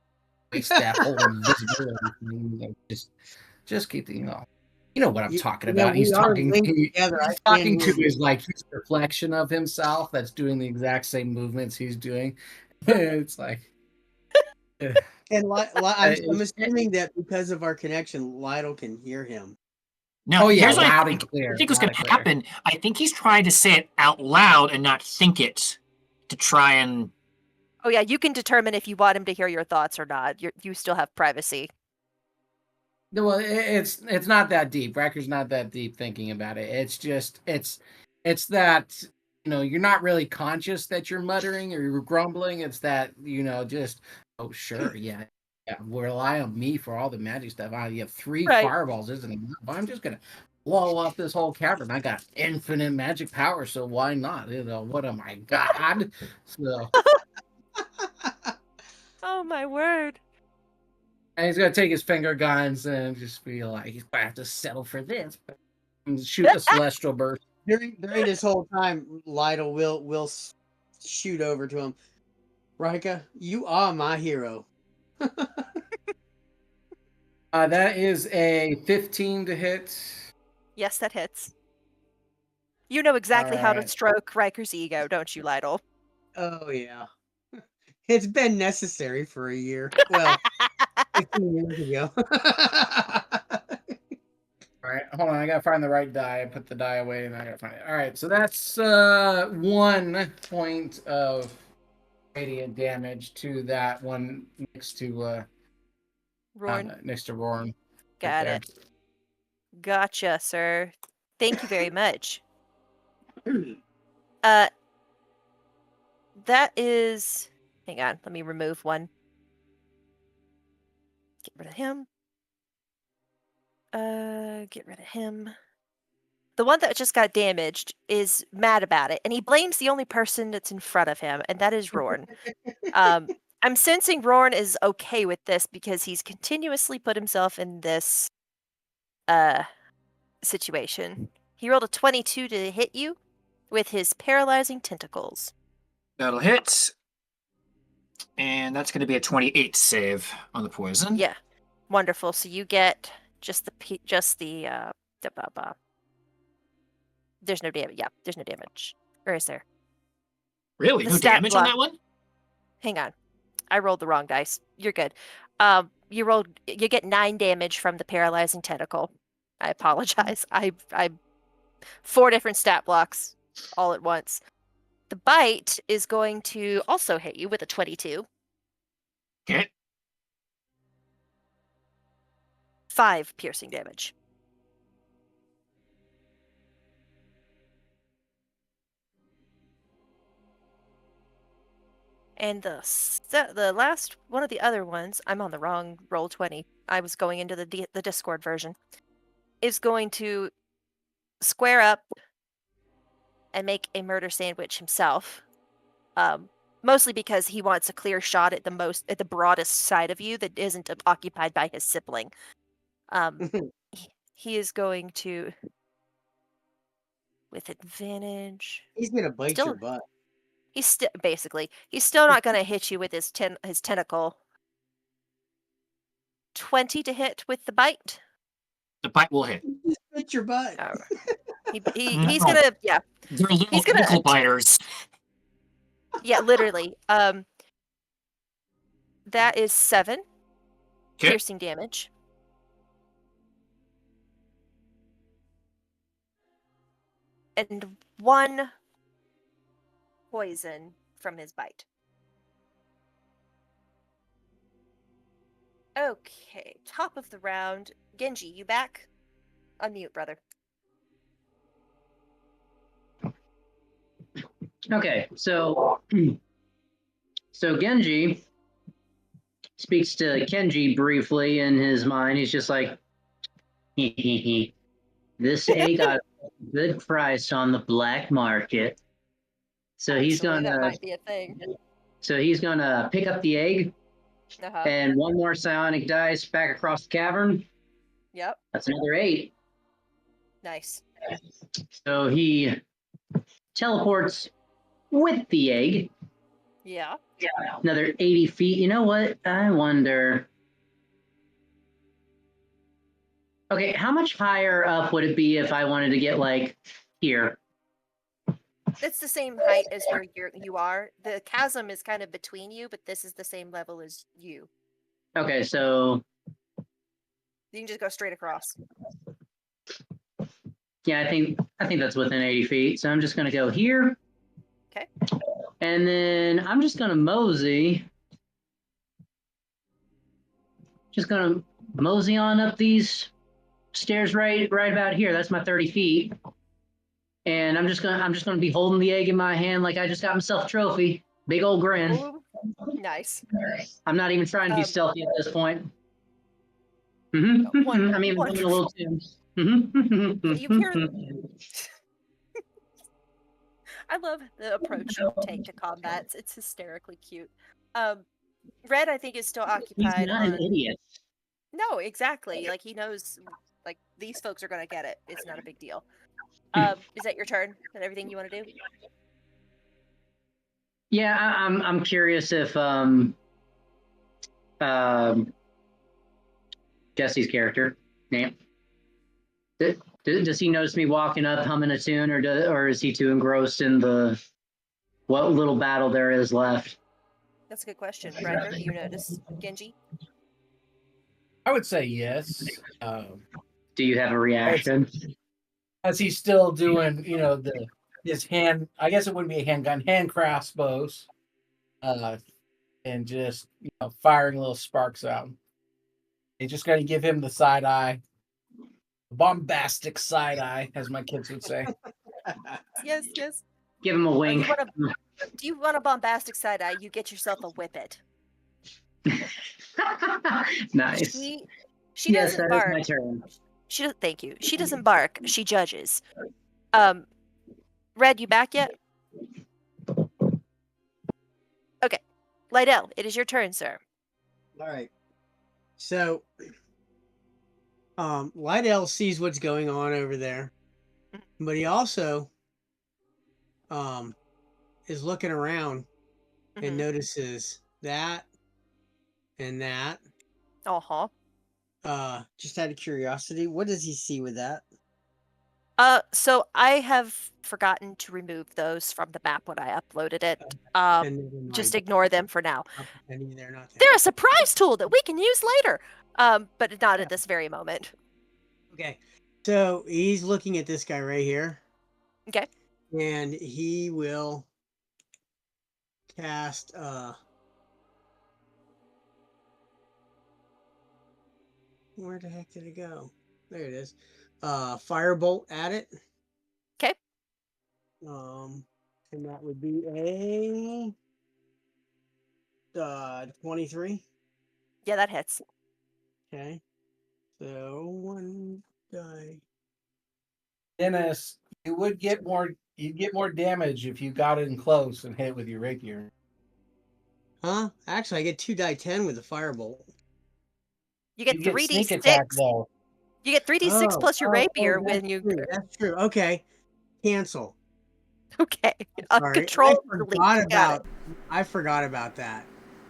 waste that whole invisibility thing. Just keep the you know what I'm talking about. We He's are talking. linked together. He's I can't talking to hear his his reflection of himself that's doing the exact same movements he's doing. It's like, And I'm it's- assuming that because of our connection, Lytle can hear him. Now, oh yeah, here's what loud and clear. I think what's loud going and to clear. happen. I think he's trying to say it out loud and not think it to try and. Oh yeah, you can determine if you want him to hear your thoughts or not. You still have privacy. No, well, it's not that deep. Racker's not that deep thinking about it. It's just it's that you're not really conscious that you're muttering or you're grumbling. It's that just oh sure yeah rely on me for all the magic stuff. You have 3 Right. fireballs, isn't enough. I'm just gonna blow up this whole cavern. I got infinite magic power, so why not? What am I, God? So. Oh my word. And he's gonna take his finger guns and just be like, he's gonna have to settle for this. And shoot a celestial burst. During this whole time, Lytle will shoot over to him. Rika, you are my hero. That is a 15 to hit. Yes, that hits. You know exactly how to Alright. stroke Riker's ego, don't you, Lytle? Oh yeah, it's been necessary for a year. Well, 15 years ago. Alright, hold on, I gotta find the right die. I put the die away and I gotta find it. Alright, so that's 1 point of radiant damage to that one next to Rorn, Roran. got there. it. Gotcha, sir. Thank you very much. That is... Hang on, let me remove one. Get rid of him. Get rid of him. The one that just got damaged is mad about it, and he blames the only person that's in front of him, and that is Rorn. I'm sensing Rorn is okay with this because he's continuously put himself in this situation. He rolled a 22 to hit you with his paralyzing tentacles. That'll hit. And that's going to be a 28 save on the poison. Yeah, wonderful. So you get just the there's no damage. Yeah, there's no damage. Or is there? Really? The No stat damage on block. that one? Hang on. I rolled the wrong dice. You're good. You get 9 damage from the paralyzing tentacle. I apologize. I 4 different stat blocks all at once. The bite is going to also hit you with a 22. Okay. 5 piercing damage. And the last one of the other ones, I'm on the wrong roll 20. I was going into the Discord version. Is going to square up and make a murder sandwich himself. Mostly because he wants a clear shot at the broadest side of you that isn't occupied by his sibling. He is going to, with advantage. He's gonna bite your butt. He's still not going to hit you with his tentacle. 20 to hit with the bite. The bite will hit. Just bite your butt. All right. He's gonna They're little He's gonna ankle biters. Yeah, literally. That is 7 Okay. piercing damage. And 1 poison from his bite. Okay, top of the round. Genji, you back? Unmute, brother. Okay, so Genji speaks to Kenji briefly in his mind. He's just like, hee hee hee. This egg got a good price on the black market. So he's Actually, that gonna might be a thing. pick up the egg Uh-huh. and one more psionic dice back across the cavern. Yep. That's another 8. Nice. So he teleports with the egg. Yeah. Another 80 feet. You know what? I wonder. Okay, how much higher up would it be if I wanted to get like here? It's the same height as where you are. The chasm is kind of between you, but this is the same level as you. Okay, so You can just go straight across. yeah, I think that's within 80 feet. So I'm just gonna go here. Okay. And then I'm just gonna mosey. Just gonna mosey on up these stairs right about here. That's my 30 feet. And I'm just gonna be holding the egg in my hand like I just got myself a trophy. Big old grin. Ooh, nice. I'm not even trying to be Um, stealthy at this point. one, I mean, one. a little too. You hear? I love the approach you take to combat. It's hysterically cute. Red, I think, is still He's occupied not on. an idiot. No, exactly. Like he knows, like these folks are gonna get it. It's not a big deal. Is that your turn? Is that everything you want to do? Yeah, I'm curious if Jesse's character name. Does he notice me walking up humming a tune, or is he too engrossed in the what little battle there is left? That's a good question. Riker, do you notice Genji? I would say yes. Do you have a reaction? As he's still doing, his hand. I guess it wouldn't be a handgun, hand crossbows, and just firing little sparks out. He's just going to give him the side eye, bombastic side eye, as my kids would say. Yes, yes. Give him a Oh, wink. do you want a bombastic side eye? You get yourself a whippet. Nice. She Yes, doesn't that is bark. my turn. She doesn't. Thank you. She doesn't bark. She judges. Red, you back yet? Okay, Lydell, it is your turn, sir. All right. So, Lydell sees what's going on over there, but he also is looking around and Mhm. notices that and that. Uh-huh. Just out of curiosity, what does he see with that? So I have forgotten to remove those from the map when I uploaded it. And never Just mind. ignore them for now. Not pretending they're not there. They're a surprise tool that we can use later. But not at this very moment. Okay. So he's looking at this guy right here. Okay. And he will cast where the heck did it go? There it is. Firebolt at it. Okay. And that would be a 23. Yeah, that hits. Okay. So one die. Dennis, you'd get more damage if you got in close and hit with your rapier. Huh? Actually, I get 2 die 10 with the firebolt. You get You get 3d6. sneak attack though. You get 3d6 plus your rapier that's when you. true. That's true. Okay. Cancel. Okay. Sorry. Control delete. Got it. I forgot about that.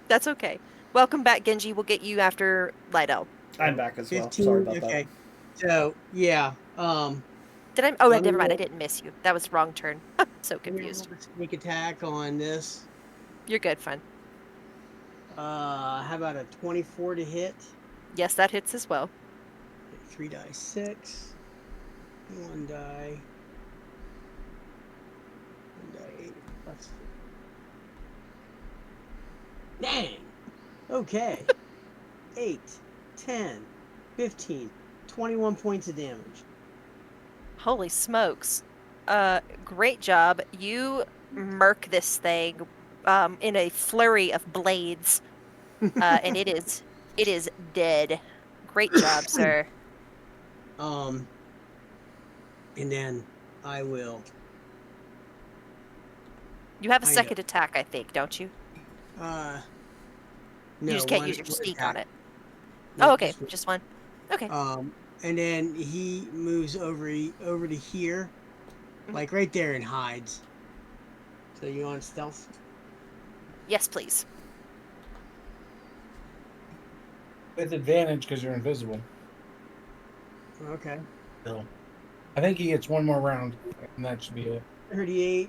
That's okay. Welcome back, Genji. We'll get you after Lydell. I'm back as well. 15, Sorry about okay. So yeah. Did I? Oh, Let me never mind. I roll. didn't miss you. That was the wrong turn. I'm so Let me roll confused. the sneak attack on this. You're good, fun. How about a 24 to hit? Yes, that hits as well. 3 die 6. 1 die. 1 die 8. That's... Dang. Okay. 8, 10, 15, 21 points of damage. Holy smokes. Great job. You murk this thing in a flurry of blades, and it is dead. Great job, sir. And then I will. You have a Kind second attack, I think, don't you? No, You just can't one- use your one sneak attack. on it. No, Oh, okay, one. just one. Okay. And then he moves over to here, Mhm. like right there, and hides. So you on stealth? Yes, please. With advantage because you're invisible. Okay. So, I think he gets one more round, and that should be it. 38,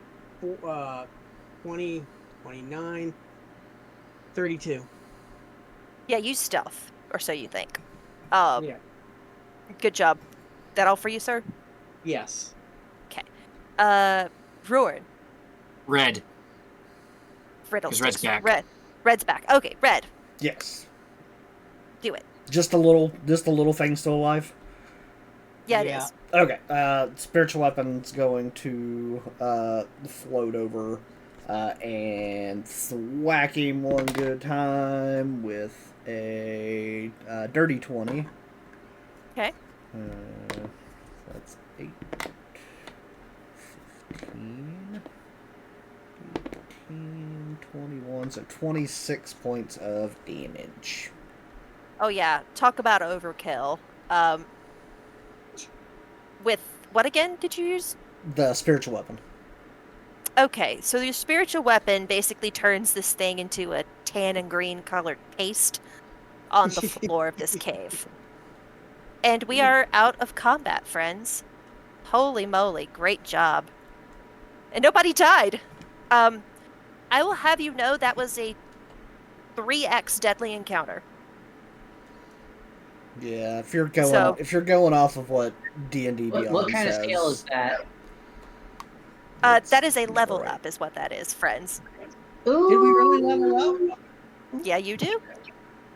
20, 29, 32. Yeah, use stealth, or so you think. Yeah. Good job. That all for you, sir? Yes. Roar. Red. Riddlesticks. Red's back. Red's back. Okay, Red, Yes. do it. Just a little thing still alive. Yeah, it Yeah. is. Okay. Spiritual weapon's going to float over and thwack him one good time with a dirty 20. Okay. That's 8, 15, 18, 21, so 26 points of damage. Oh yeah, talk about overkill. With what again did you use? The spiritual weapon. Okay, so your spiritual weapon basically turns this thing into a tan and green colored paste on the floor of this cave. And we are out of combat, friends. Holy moly, great job. And nobody died. I will have you know that was a 3x deadly encounter. Yeah, if you're going off of what D&D Beyond What kind of says, scale is that? That is a level right. up, is what that is, friends. Ooh. Did we really level up? Yeah, you do.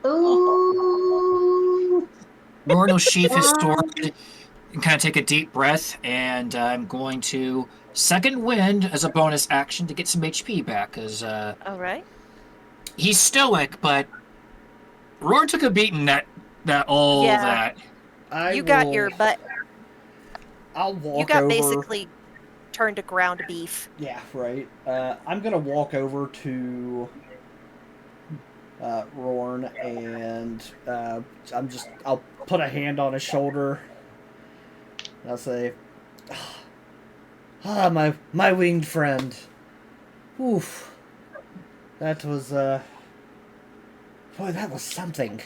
Ooh. Roran will sheath his sword and kind of take a deep breath, and I'm going to second wind as a bonus action to get some HP back, because All right. he's stoic, but Roran took a beating that Yeah. You got your butt. I'll walk You got over. basically turned to ground beef. Yeah, right. I'm gonna walk over to Rorn, and I'll put a hand on his shoulder. And I'll say, my winged friend. Oof. That was boy, that was something.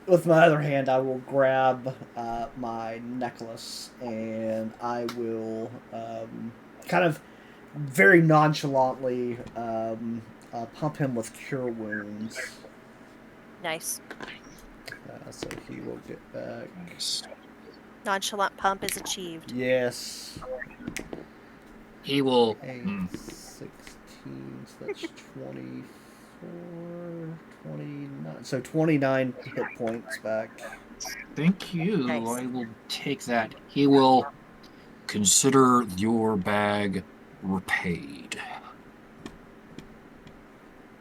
With my other hand, I will grab my necklace, and I will kind of very nonchalantly pump him with cure wounds. Nice. So he will get back. Nonchalant pump is achieved. Yes. He will. 8, 16, so that's 24, 29. So 29 hit points back. Thank you. Nice. I will take that. He will consider your bag repaid.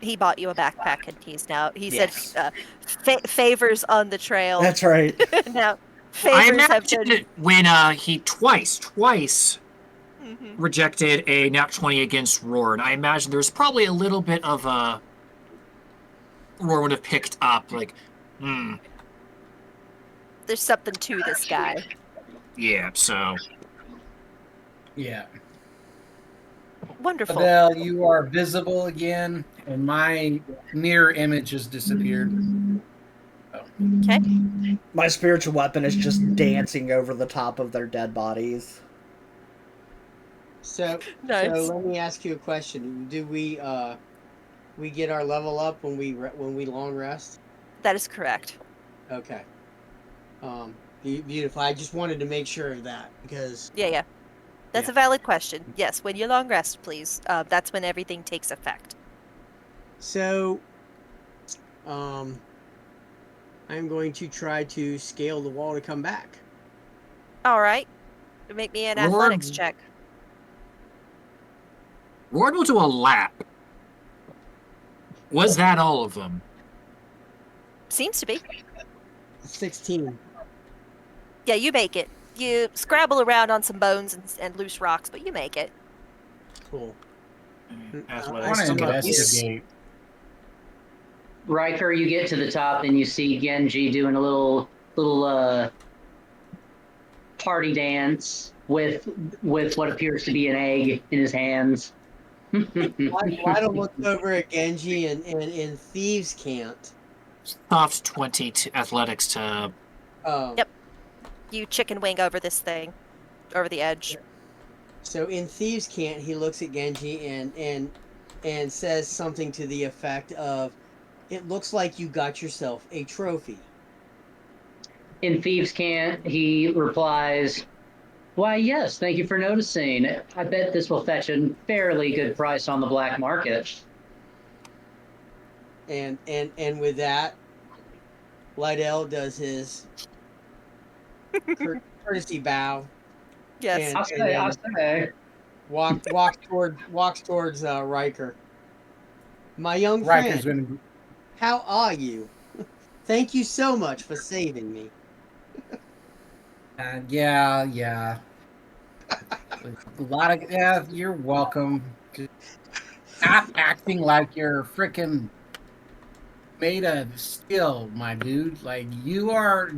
He bought you a backpack, and he Yes. said favors on the trail. That's right. Now, I favors have imagine been. when he twice Mhm. rejected a nat 20 against Roran, I imagine there's probably a little bit of a Roran would have picked up, like, There's something to this guy. yeah, so. Yeah. Wonderful. Adele, you are visible again, and my mirror image has disappeared. Okay. My spiritual weapon is just dancing over the top of their dead bodies. So Nice. let me ask you a question. Do we get our level up when we long rest? That is correct. Okay. Beautiful. I just wanted to make sure of that because Yeah. That's a valid question. Yes, when you long rest, please. That's when everything takes effect. so I'm going to try to scale the wall to come back. All right. Make me an Lord. athletics check. Ward will do a lap. Was that all of them? Seems to be. 16. Yeah, you make it. You scrabble around on some bones and loose rocks, but you make it. Cool. I Athletics want to to get a investigate. Riker, you get to the top and you see Genji doing a little party dance with what appears to be an egg in his hands. Lytle looks over at Genji and in Thieves' Cant. soft 20 to athletics to. Yep. You chicken wing over this thing, over the edge. So in Thieves' Cant, he looks at Genji and says something to the effect of, "It looks like you got yourself a trophy." In Thieves' Cant, he replies, "Why, yes, thank you for noticing. I bet this will fetch a fairly good price on the black market." And with that, Lydell does his courtesy bow Yes. I'll say. walks towards Riker. My young Riker's friend, going how are you? Thank you so much for saving me. to. Yeah. A lot of you're welcome. Just stop acting like you're freaking made of steel, my dude. Like you're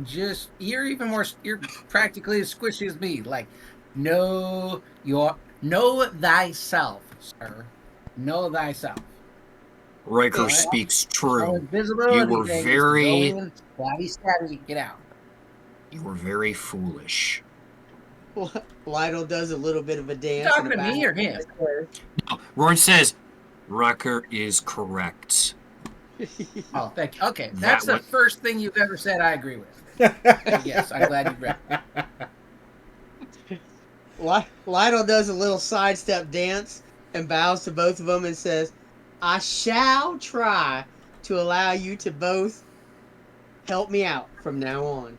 even more. You're practically as squishy as me. Like, know thyself, sir. Know thyself. Riker Right. speaks No true. invisibility You were thing is to very- go in, steady, get out. You were very foolish. Lytle does a little bit of a dance. Talking and a to me bow. or him? No, Roard says, Riker is correct. Oh, thank you. Okay, That that's the one- first thing you've ever said I agree with. Yes, I'm glad you read it. Lytle does a little sidestep dance and bows to both of them and says, "I shall try to allow you to both help me out from now on."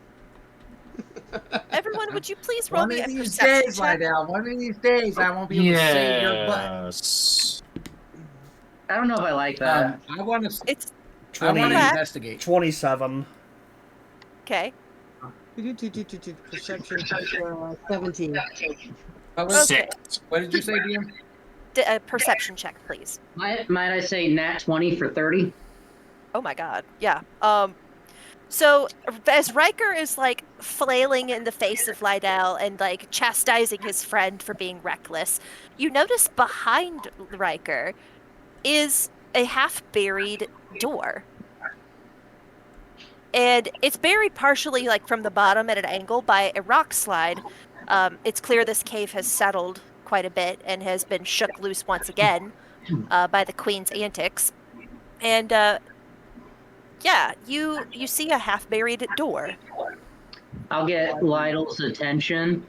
Everyone, would you please roll One me of a these perception days, check? Lydell, one of these days, I won't be able to save your butt. Yes. I don't know if I like that. I want to. It's I want to Relax. investigate. 27. okay. Perception 17. Okay. What did you say, DM? A perception check, please. Might I say nat 20 for 30? Oh my god. Yeah. So as Riker is like flailing in the face of Lydell and like chastising his friend for being reckless, you notice behind Riker is a half-buried door. And it's buried partially like from the bottom at an angle by a rock slide. It's clear this cave has settled quite a bit and has been shook loose once again by the Queen's antics. And yeah, you see a half-buried door. I'll get Lytle's attention,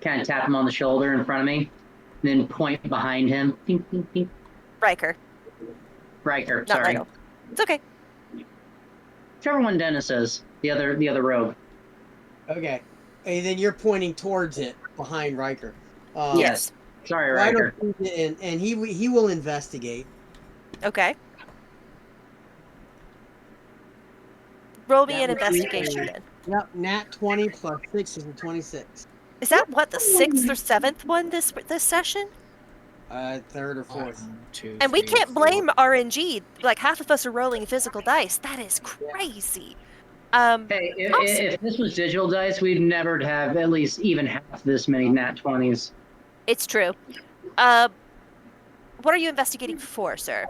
kind of tap him on the shoulder in front of me, then point behind him. Ping, ping, ping. Riker, Riker, not sorry. Lytle. It's okay. Whichever one Dennis is, the other rogue. Okay. And then you're pointing towards it behind Riker. Yes. Sorry, Lytle Riker. sees it and he will investigate. Okay. Roll me That an would be investigation a- then. Yep, nat 20 plus 6 is a 26. Is that what, the 6th or 7th one this session? Third or fourth. 1, 2, And we 3, can't 4. blame RNG. Like half of us are rolling physical dice. That is crazy. Hey, Awesome. if this was digital dice, we'd never have at least even half this many nat 20s. It's true. What are you investigating for, sir?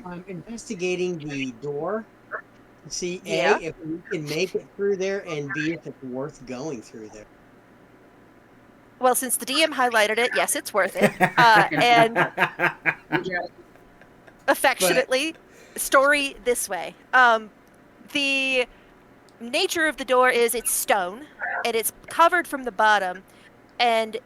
I'm investigating the door. See, Yeah. A, if we can make it through there, and B, if it's worth going through there. Well, since the DM highlighted it, yes, it's worth it. And affectionately, story this way. The nature of the door is it's stone, and it's covered from the bottom, and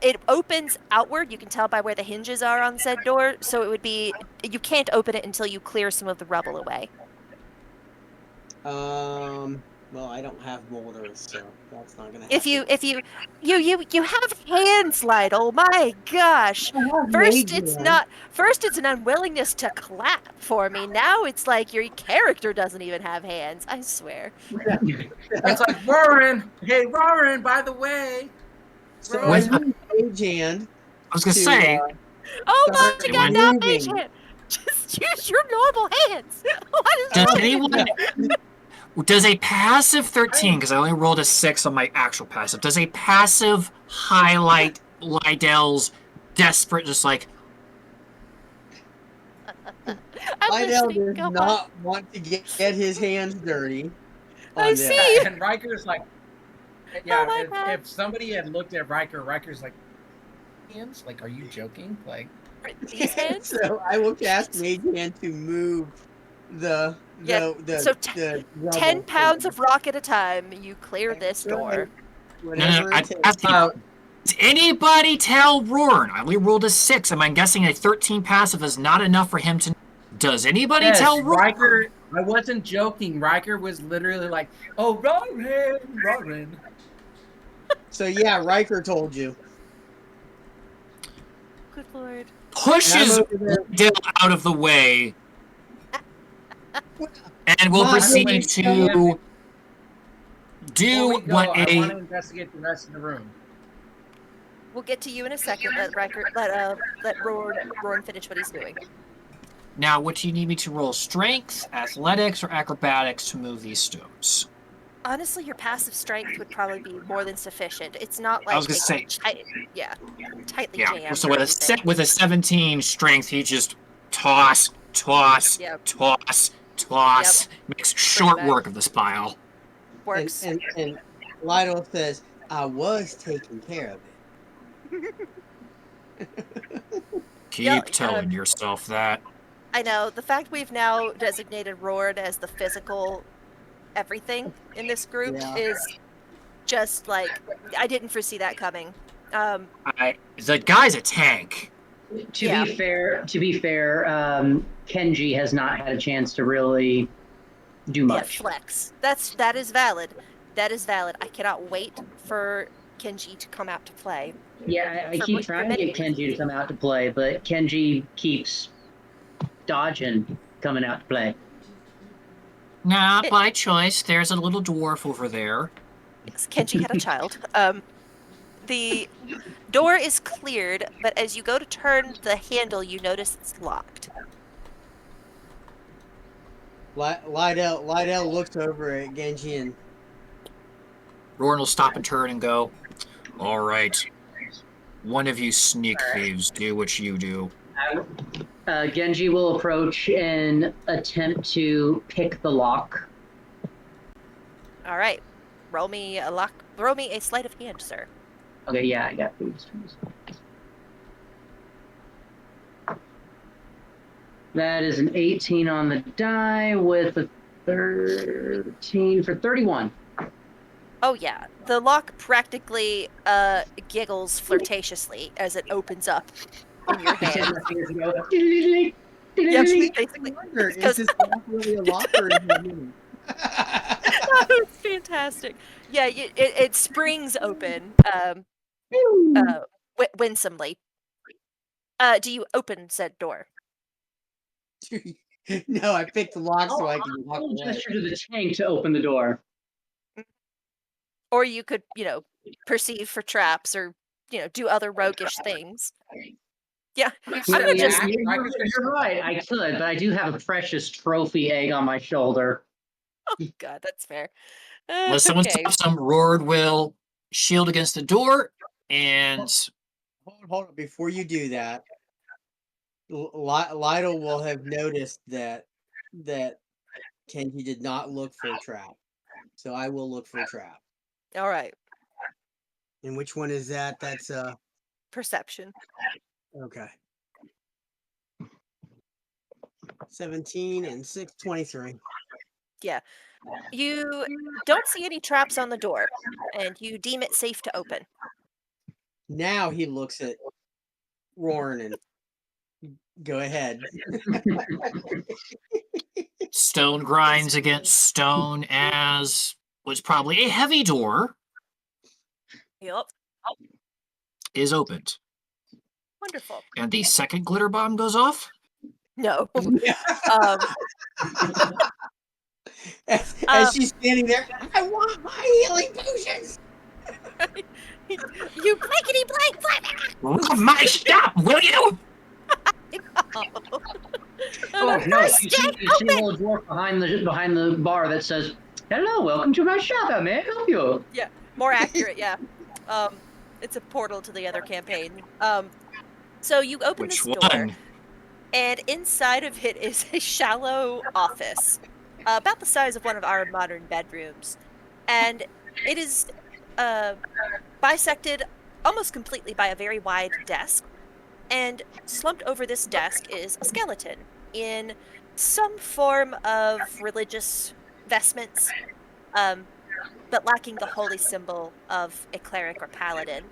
it opens outward. You can tell by where the hinges are on said door, so it would be, you can't open it until you clear some of the rubble away. Well, I don't have boulders, so that's not gonna happen. If you have hands, Lytle. My gosh. I have First mage it's hand. not first it's an unwillingness to clap for me. Now it's like your character doesn't even have hands. I swear. It's like Warren. Hey, Warren. By the way, So I With- use mage hand I was gonna to, say, Oh start my god, not mage moving. hand. Just use your normal hands. What is does wrong with anyone you? does a passive 13, because I only rolled a 6 on my actual passive, does a passive highlight Lydell's desperate, just like, I'm Lydell listening. does Go on. not want to get his hands dirty. I on this. see. and Riker's like, yeah. my God. If somebody had looked at Riker's like, hands? Like, are you joking? Like, These hands? So I will cast mage hand to move the Yeah, the so the 10 rubble pounds forward. of rock at a time. You clear this That's right. door. Whatever I it takes. asked you, does anybody tell Roran? I only rolled a 6. Am I guessing a 13 passive is not enough for him to... Does anybody yes, tell Roran? Riker. I wasn't joking. Riker was literally like, "Oh, Roran." So yeah, Riker told you. Good lord. Pushes And I'm over there. Dill out of the way and will Come on, proceed Wait, to Before do we go, what I want to a... investigate the rest of the room. We'll get to you in a second. Let Roran finish what he's doing. Now, what do you need me to roll? Strength, athletics, or acrobatics to move these stones? Honestly, your passive strength would probably be more than sufficient. It's not like I was gonna say, tightly yeah. jammed. So or anything. with a 17 strength, he just toss, Yep. makes short back. work of this pile. Works. And Lytle says, "I was taking care of it." Keep Yeah, telling yourself that. I know. The fact we've now designated Roran as the physical everything in this group Yeah. is just like I didn't foresee that coming. The guy's a tank. To Yeah. be fair, Kenji has not had a chance to really do much. Yeah, flex. That is valid. That is valid. I cannot wait for Kenji to come out to play. Yeah, I For keep what- for trying to many get Kenji to come out to play, but Kenji keeps dodging coming out to play. Nah, by choice. There's a little dwarf over there. Yes, Kenji had a child. The door is cleared, but as you go to turn the handle, you notice it's locked. Lydell looks over at Genji and Roran will stop and turn and go, all right. One of you sneak thieves, do what you do. Genji will approach and attempt to pick the lock. All right, roll me a sleight of hand, sir. Okay, yeah, I got these. That is an 18 on the die with a 13 for 31. Oh yeah, the lock practically giggles flirtatiously as it opens up in your hand. Yep, basically. is this lock really a locker? It's fantastic. Yeah, it springs open winsomely. Do you open said door? No, I picked the lock so I can walk I'll away. gesture to the tank to open the door. Or you could, perceive for traps or, do other roguish things. Yeah, I'm gonna Yeah, just. you're right. I could, but I do have a precious trophy egg on my shoulder. Oh God, that's fair. Unless someone Okay. stops him, Roran will shield against the door and... Hold on. Before you do that, Lytle will have noticed that Kenji did not look for a trap. So I will look for a trap. All right. And which one is that? That's Perception. okay. 17 and 6, 23. Yeah. You don't see any traps on the door, and you deem it safe to open. Now he looks at Roran and go ahead. Stone grinds against stone as was probably a heavy door Yep. is opened. Wonderful. And the second glitter bomb goes off. No. Yeah. Um, As she's standing there, I want my healing potions. you blankety blank. Leave my shop, will you? Oh no! You see a little dwarf behind the bar that says, "Hello, welcome to my shop. How may I help you?" Yeah, more accurate. Yeah. It's a portal to the other campaign. So you open Which this door, one? and inside of it is a shallow office, about the size of one of our modern bedrooms, and it is bisected almost completely by a very wide desk. And slumped over this desk is a skeleton in some form of religious vestments, but lacking the holy symbol of a cleric or paladin.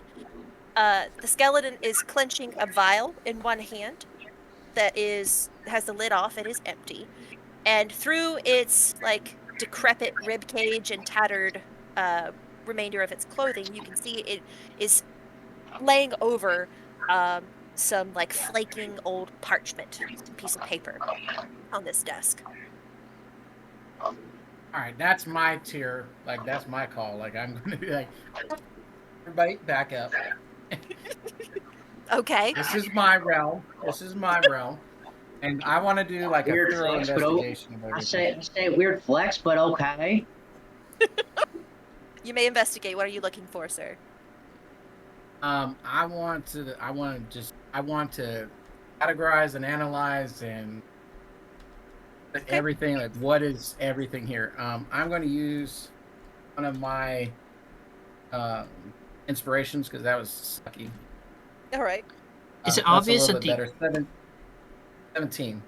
The skeleton is clenching a vial in one hand that has the lid off and is empty. And through its decrepit rib cage and tattered remainder of its clothing, you can see it is laying over some flaking old parchment, piece of paper on this desk. All right, that's my tier. That's my call. I'm going to be like, everybody back up. Okay. This is my realm. And I want to do a Weird thorough flex, but investigation of I everything. say weird flex, but okay. You may investigate. What are you looking for, sir? I want to categorize and analyze and everything. What is everything here? I'm going to use one of my inspirations because that was sucky. All right. Is it That's obvious a that little the bit better? 17.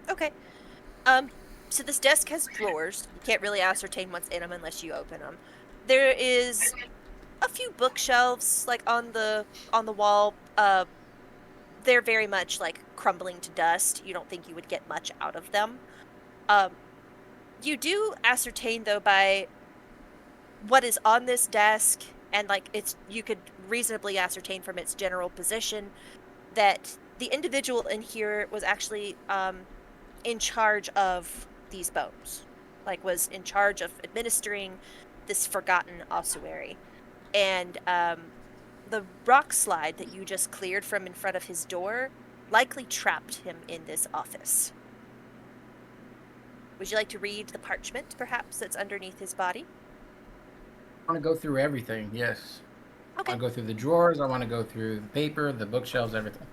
Okay. So this desk has drawers. You can't really ascertain what's in them unless you open them. There is a few bookshelves on the wall. They're very much crumbling to dust. You don't think you would get much out of them. You do ascertain though by what is on this desk, and you could reasonably ascertain from its general position that the individual in here was actually in charge of these bones, was in charge of administering this forgotten ossuary. And the rock slide that you just cleared from in front of his door likely trapped him in this office. Would you like to read the parchment, perhaps, that's underneath his body? I want to go through everything, yes. Okay. I want to go through the drawers. I want to go through the paper, the bookshelves, everything.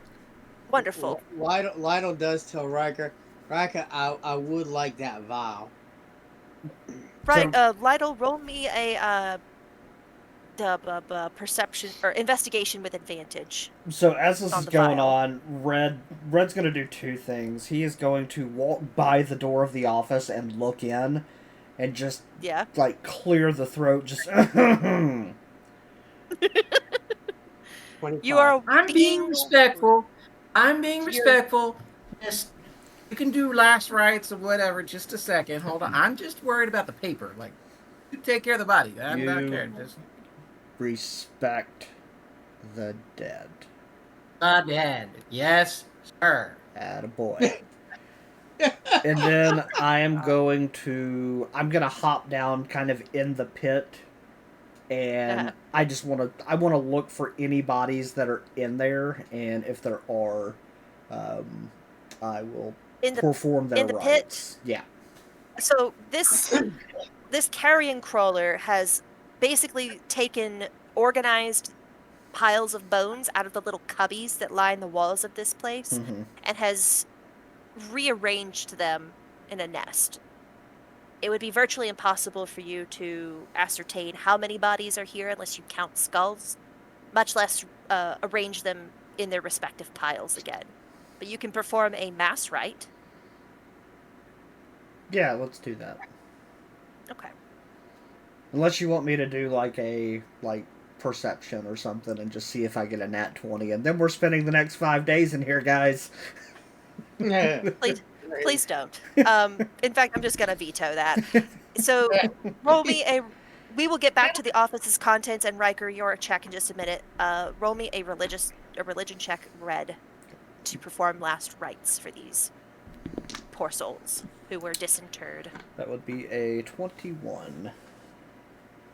Wonderful. Lionel does tell Riker, I would like that vial. Right, Lytle, roll me a perception or investigation with advantage. So as this On is the going vial. on, Red's going to do two things. He is going to walk by the door of the office and look in, and just Yeah. clear the throat. Just You are I'm being respectful. Yes, you can do last rites or whatever. Just a second. Hold on. I'm just worried about the paper. You take care of the body. I'm not You- caring. Just respect the dead. dead. Yes, sir. Attaboy. And then I'm gonna hop down kind of in the pit, and I want to look for any bodies that are in there, and if there are, I will perform their in the rites. pit? Yeah. So this carrion crawler has basically taken organized piles of bones out of the little cubbies that line the walls of this place, Mm-hmm. and has rearranged them in a nest. It would be virtually impossible for you to ascertain how many bodies are here unless you count skulls, much less arrange them in their respective piles again. But you can perform a mass rite. Yeah, let's do that. Okay. Unless you want me to do a perception or something and just see if I get a nat 20, and then we're spending the next 5 days in here, guys. Yeah. Please don't. In fact, I'm just going to veto that. So roll me a. We will get back to the office's contents and Riker, your check in just a minute. Roll me a religion check, Red, to perform last rites for these poor souls who were disinterred. That would be a 21.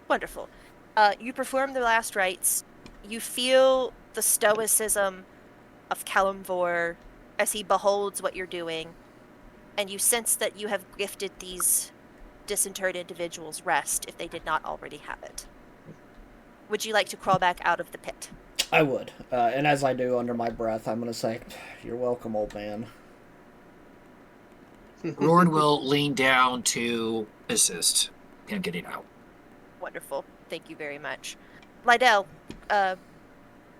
Wonderful. You perform the last rites. You feel the stoicism of Kalimvor as he beholds what you're doing, and you sense that you have gifted these disinterred individuals rest if they did not already have it. Would you like to crawl back out of the pit? I would. And as I do under my breath, I'm going to say, "You're welcome, old man." Rord will lean down to assist him getting out. Wonderful. Thank you very much. Lydell,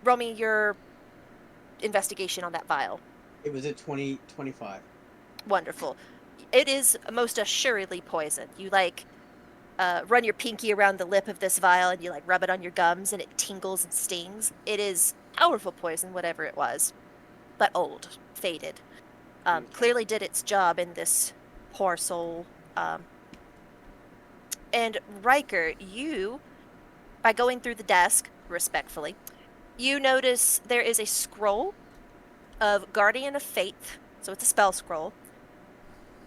roll me your investigation on that vial. It was at 25. Wonderful. It is most assuredly poison. You run your pinky around the lip of this vial and you rub it on your gums and it tingles and stings. It is powerful poison, whatever it was, but old, faded. Clearly did its job in this poor soul. And Riker, you, by going through the desk, respectfully, you notice there is a scroll of Guardian of Faith, so it's a spell scroll,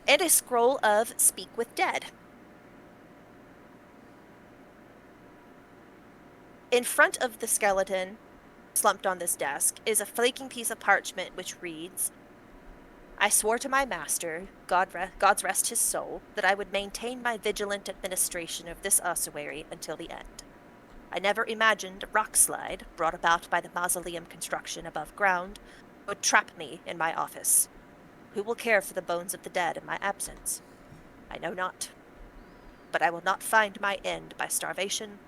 and a scroll of Speak with Dead. In front of the skeleton, slumped on this desk, is a flaking piece of parchment which reads, "I swore to my master, God's rest his soul, that I would maintain my vigilant administration of this ossuary until the end. I never imagined a rock slide, brought about by the mausoleum construction above ground, would trap me in my office. Who will care for the bones of the dead in my absence? I know not. But I will not find my end by starvation,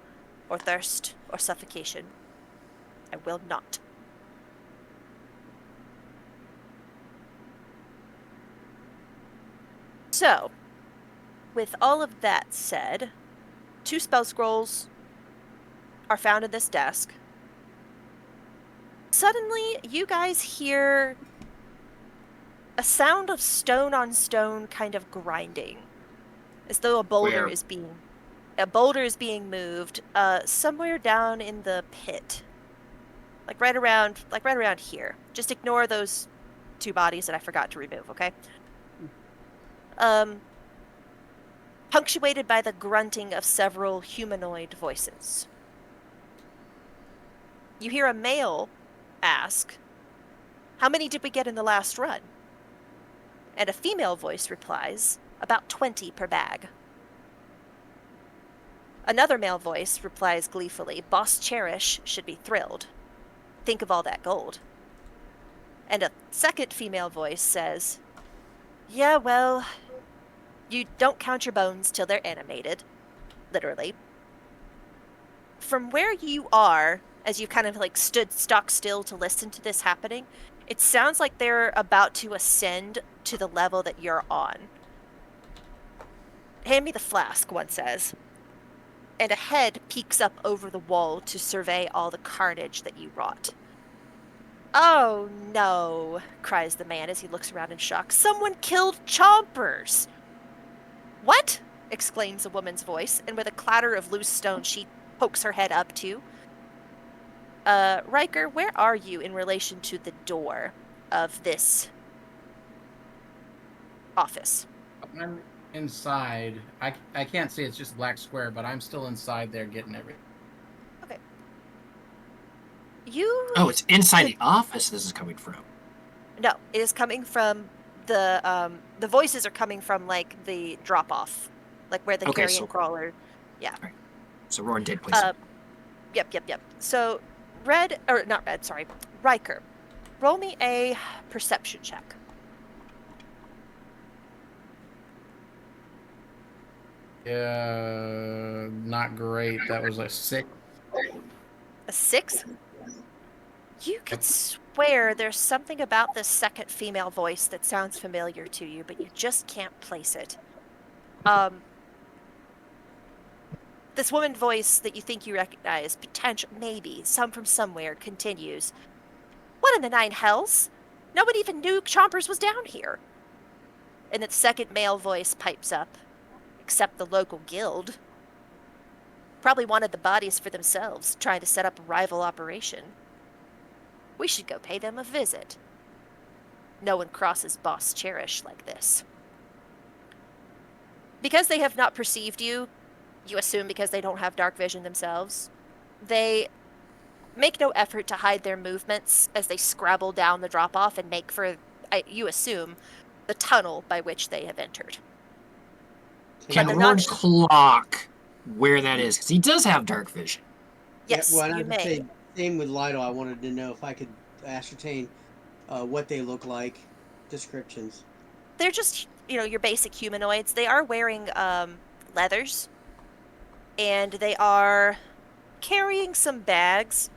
or thirst, or suffocation. I will not." So, with all of that said, 2 spell scrolls are found in this desk. Suddenly, you guys hear a sound of stone on stone kind of grinding, as though a boulder Where? is being moved somewhere down in the pit, right around here. Just ignore those 2 bodies that I forgot to remove, okay? Punctuated by the grunting of several humanoid voices. You hear a male ask, "How many did we get in the last run?" And a female voice replies, "About 20 per bag." Another male voice replies gleefully, "Boss Cherish should be thrilled. Think of all that gold." And a second female voice says, "Yeah, well, you don't count your bones till they're animated." Literally. From where you are, as you kind of stood stock still to listen to this happening, it sounds like they're about to ascend to the level that you're on. "Hand me the flask," one says. And a head peeks up over the wall to survey all the carnage that you wrought. "Oh no," cries the man as he looks around in shock. "Someone killed Chompers!" "What?" exclaims a woman's voice, and with a clatter of loose stone, she pokes her head up too. Riker, where are you in relation to the door of this office? I'm inside. I can't see, it's just a black square, but I'm still inside there getting everything. Okay. You... Oh, it's inside the office this is coming from. No, it is coming from the voices are coming from the drop off, where the Okay, Carrion Crawler. Yeah. Right. So Roran did place it. Yep. So Riker, roll me a perception check. Yeah, not great. That was a 6. A 6? You could swear there's something about this second female voice that sounds familiar to you, but you just can't place it. This woman voice that you think you recognize, potential, maybe, some from somewhere, continues. "What in the 9 hells? No one even knew Chompers was down here." And its second male voice pipes up. Except the local guild. Probably wanted the bodies for themselves, trying to set up a rival operation. We should go pay them a visit. No one crosses Boss Cherish like this. Because they have not perceived you, you assume because they don't have dark vision themselves, they make no effort to hide their movements as they scrabble down the drop-off and make for, you assume, the tunnel by which they have entered. Can But the Rourke non- clock where that is? Because he does have dark vision. Yes, yeah, well, you I may. say, same with Lytle. I wanted to know if I could ascertain what they look like, descriptions. They're just, your basic humanoids. They are wearing leathers, and they are carrying some bags.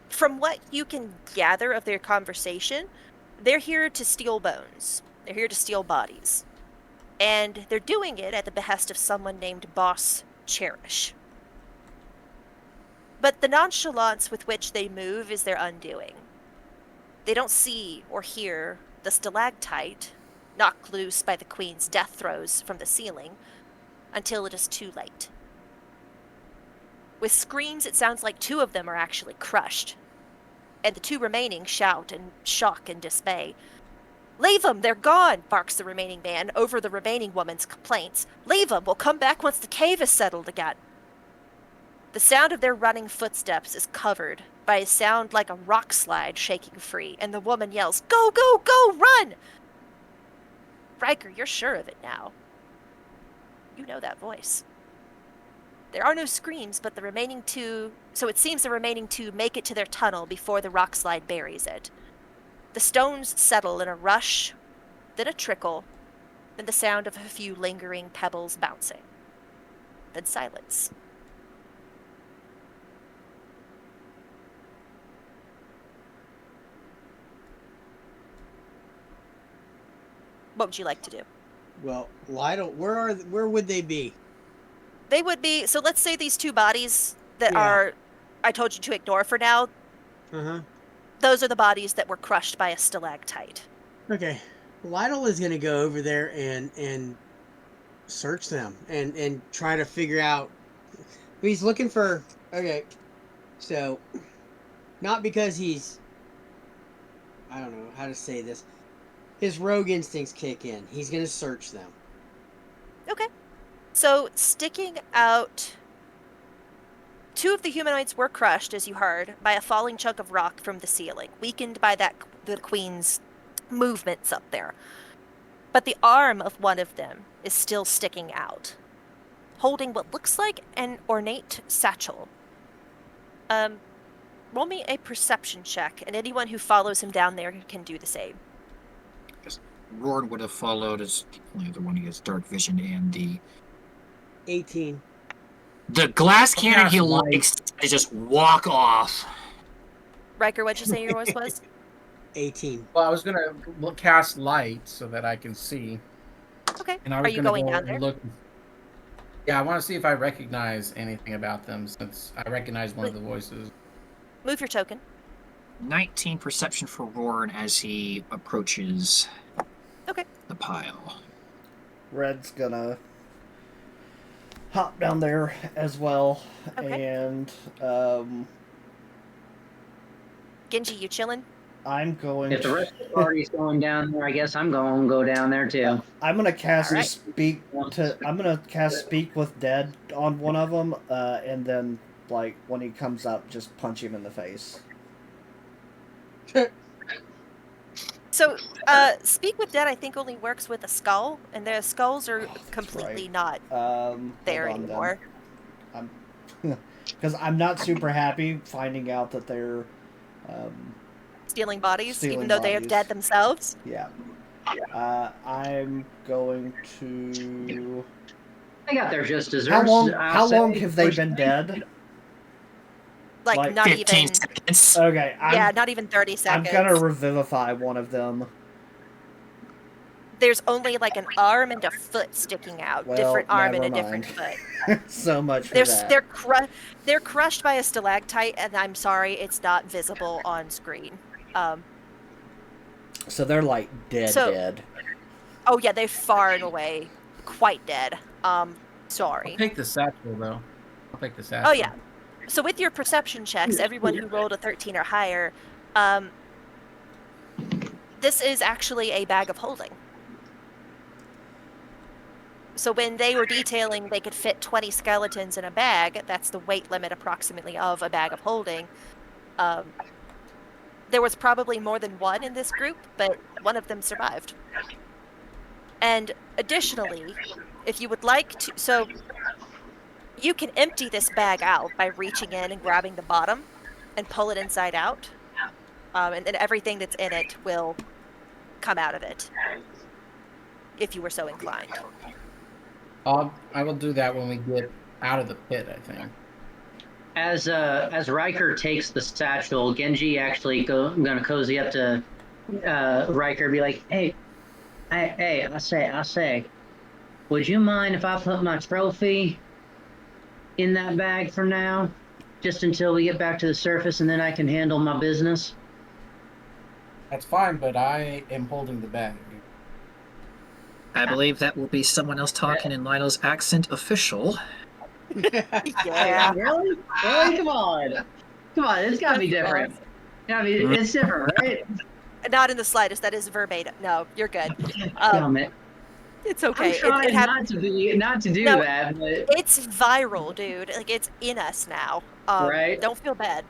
From what you can gather of their conversation, they're here to steal bones. They're here to steal bodies. And they're doing it at the behest of someone named Boss Cherish. But the nonchalance with which they move is their undoing. They don't see or hear the stalactite knocked loose by the Queen's death throes from the ceiling until it is too late. With screams, it sounds like 2 of them are actually crushed, and the 2 remaining shout in shock and dismay. "Leave them, they're gone," barks the remaining man over the remaining woman's complaints. "Leave them, we'll come back once the cave is settled again." The sound of their running footsteps is covered by a sound like a rock slide shaking free, and the woman yells, "Go, go, go, run!" Riker, you're sure of it now. You know that voice. There are no screams, but the remaining 2... So it seems the remaining 2 make it to their tunnel before the rock slide buries it. The stones settle in a rush, then a trickle, then the sound of a few lingering pebbles bouncing. Then silence. What would you like to do? Well, Lytle, where would they be? They would be... So let's say these 2 bodies that Yeah. are... I told you to ignore for now. Uh-huh. Those are the bodies that were crushed by a stalactite. Okay. Lytle is going to go over there and search them and try to figure out. He's looking for. Okay. So, not because he's. I don't know how to say this. His rogue instincts kick in. He's going to search them. Okay. So, sticking out... 2 of the humanoids were crushed, as you heard, by a falling chunk of rock from the ceiling, weakened by the Queen's movements up there. But the arm of one of them is still sticking out, holding what looks like an ornate satchel. Roll me a perception check, and anyone who follows him down there can do the same. Rourke would have followed as only the one who gets dark vision and the 18. The glass cannon he Cast light. likes to just walk off. Riker, what'd you say your voice was? 18. Well, I was gonna cast light so that I can see. Okay. And I Are was you gonna going go down and there? look. Yeah, I want to see if I recognize anything about them, since I recognize one of the voices. Move your token. 19 perception for Rourke as he approaches Okay. the pile. Red's gonna hop down there as well, Okay. and Genji, you chilling? I'm going. If the rest of the party's going down there, I guess I'm going to go down there too. I'm gonna cast Alright. speak to. I'm gonna cast speak with dead on one of them, and then like when he comes up, just punch him in the face. So, Speak with Dead, I think, only works with a skull, and their skulls are completely right. not there Hold on, anymore. then. Because I'm not super happy finding out that they're. Stealing bodies, Stealing even though they are bodies. dead themselves. Yeah. I'm going to. I got their just desserts. How long? I'll How say. long have they been dead? Like, not 15 even... seconds. Okay, Yeah, not even 30 I'm seconds. gonna revivify one of them. There's only, like, an arm and a foot sticking out. Well, different arm and a never different mind. foot. So much for that. They're crushed by a stalactite, and I'm sorry, it's not visible on screen. So they're like dead. So- Dead. Oh yeah, they're far and away quite dead. I'll Sorry. take the satchel though. I'll take the satchel. Oh yeah. So with your perception checks, everyone who rolled a 13 or higher, this is actually a bag of holding. So when they were detailing, they could fit 20 skeletons in a bag. That's the weight limit approximately of a bag of holding. There was probably more than one in this group, but one of them survived. And additionally, if you would like to, so you can empty this bag out by reaching in and grabbing the bottom and pull it inside out. And then everything that's in it will come out of it, if you were so inclined. I will do that when we get out of the pit, I think. As Riker takes the satchel, Genji actually gonna cozy up to Riker and be like, hey, I say, would you mind if I put my trophy in that bag for now? Just until we get back to the surface and then I can handle my business? That's fine, but I am holding the bag. I believe that will be someone else talking in Lionel's accent official. Yeah. Really? Really? Come on. It's gotta be different. It's different, right? Not in the slightest. That is verbatim. No, you're good. Damn it. It's okay. I'm trying It not to do No, that, but it's viral, dude. Like, it's in us now. Right. Don't feel bad.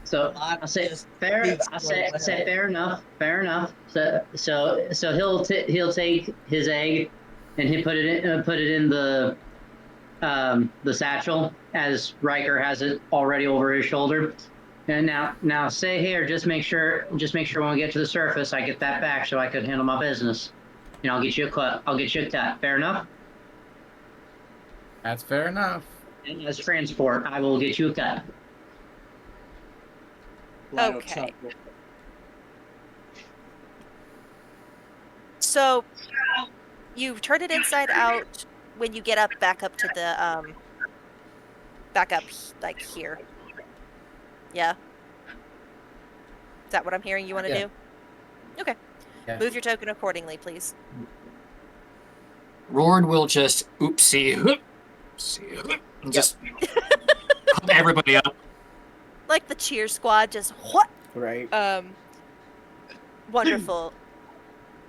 so I say fair. I say fair enough. Fair enough. So he'll take his egg and he put it in the satchel as Riker has it already over his shoulder. And now say here, just make sure when we get to the surface, I get that back so I can handle my business. And I'll get you a cut. Fair enough? That's fair enough. And as transport, I will get you a cut. Lionel Okay. chuckled. So you turn it inside out when you get back up to the back up like here. Yeah. Is that what I'm hearing you want to Yeah. do? Okay. Yeah. Move your token accordingly, please. Rord will just oopsie, and just pump everybody up. Like the cheer squad, just what? Right. Wonderful.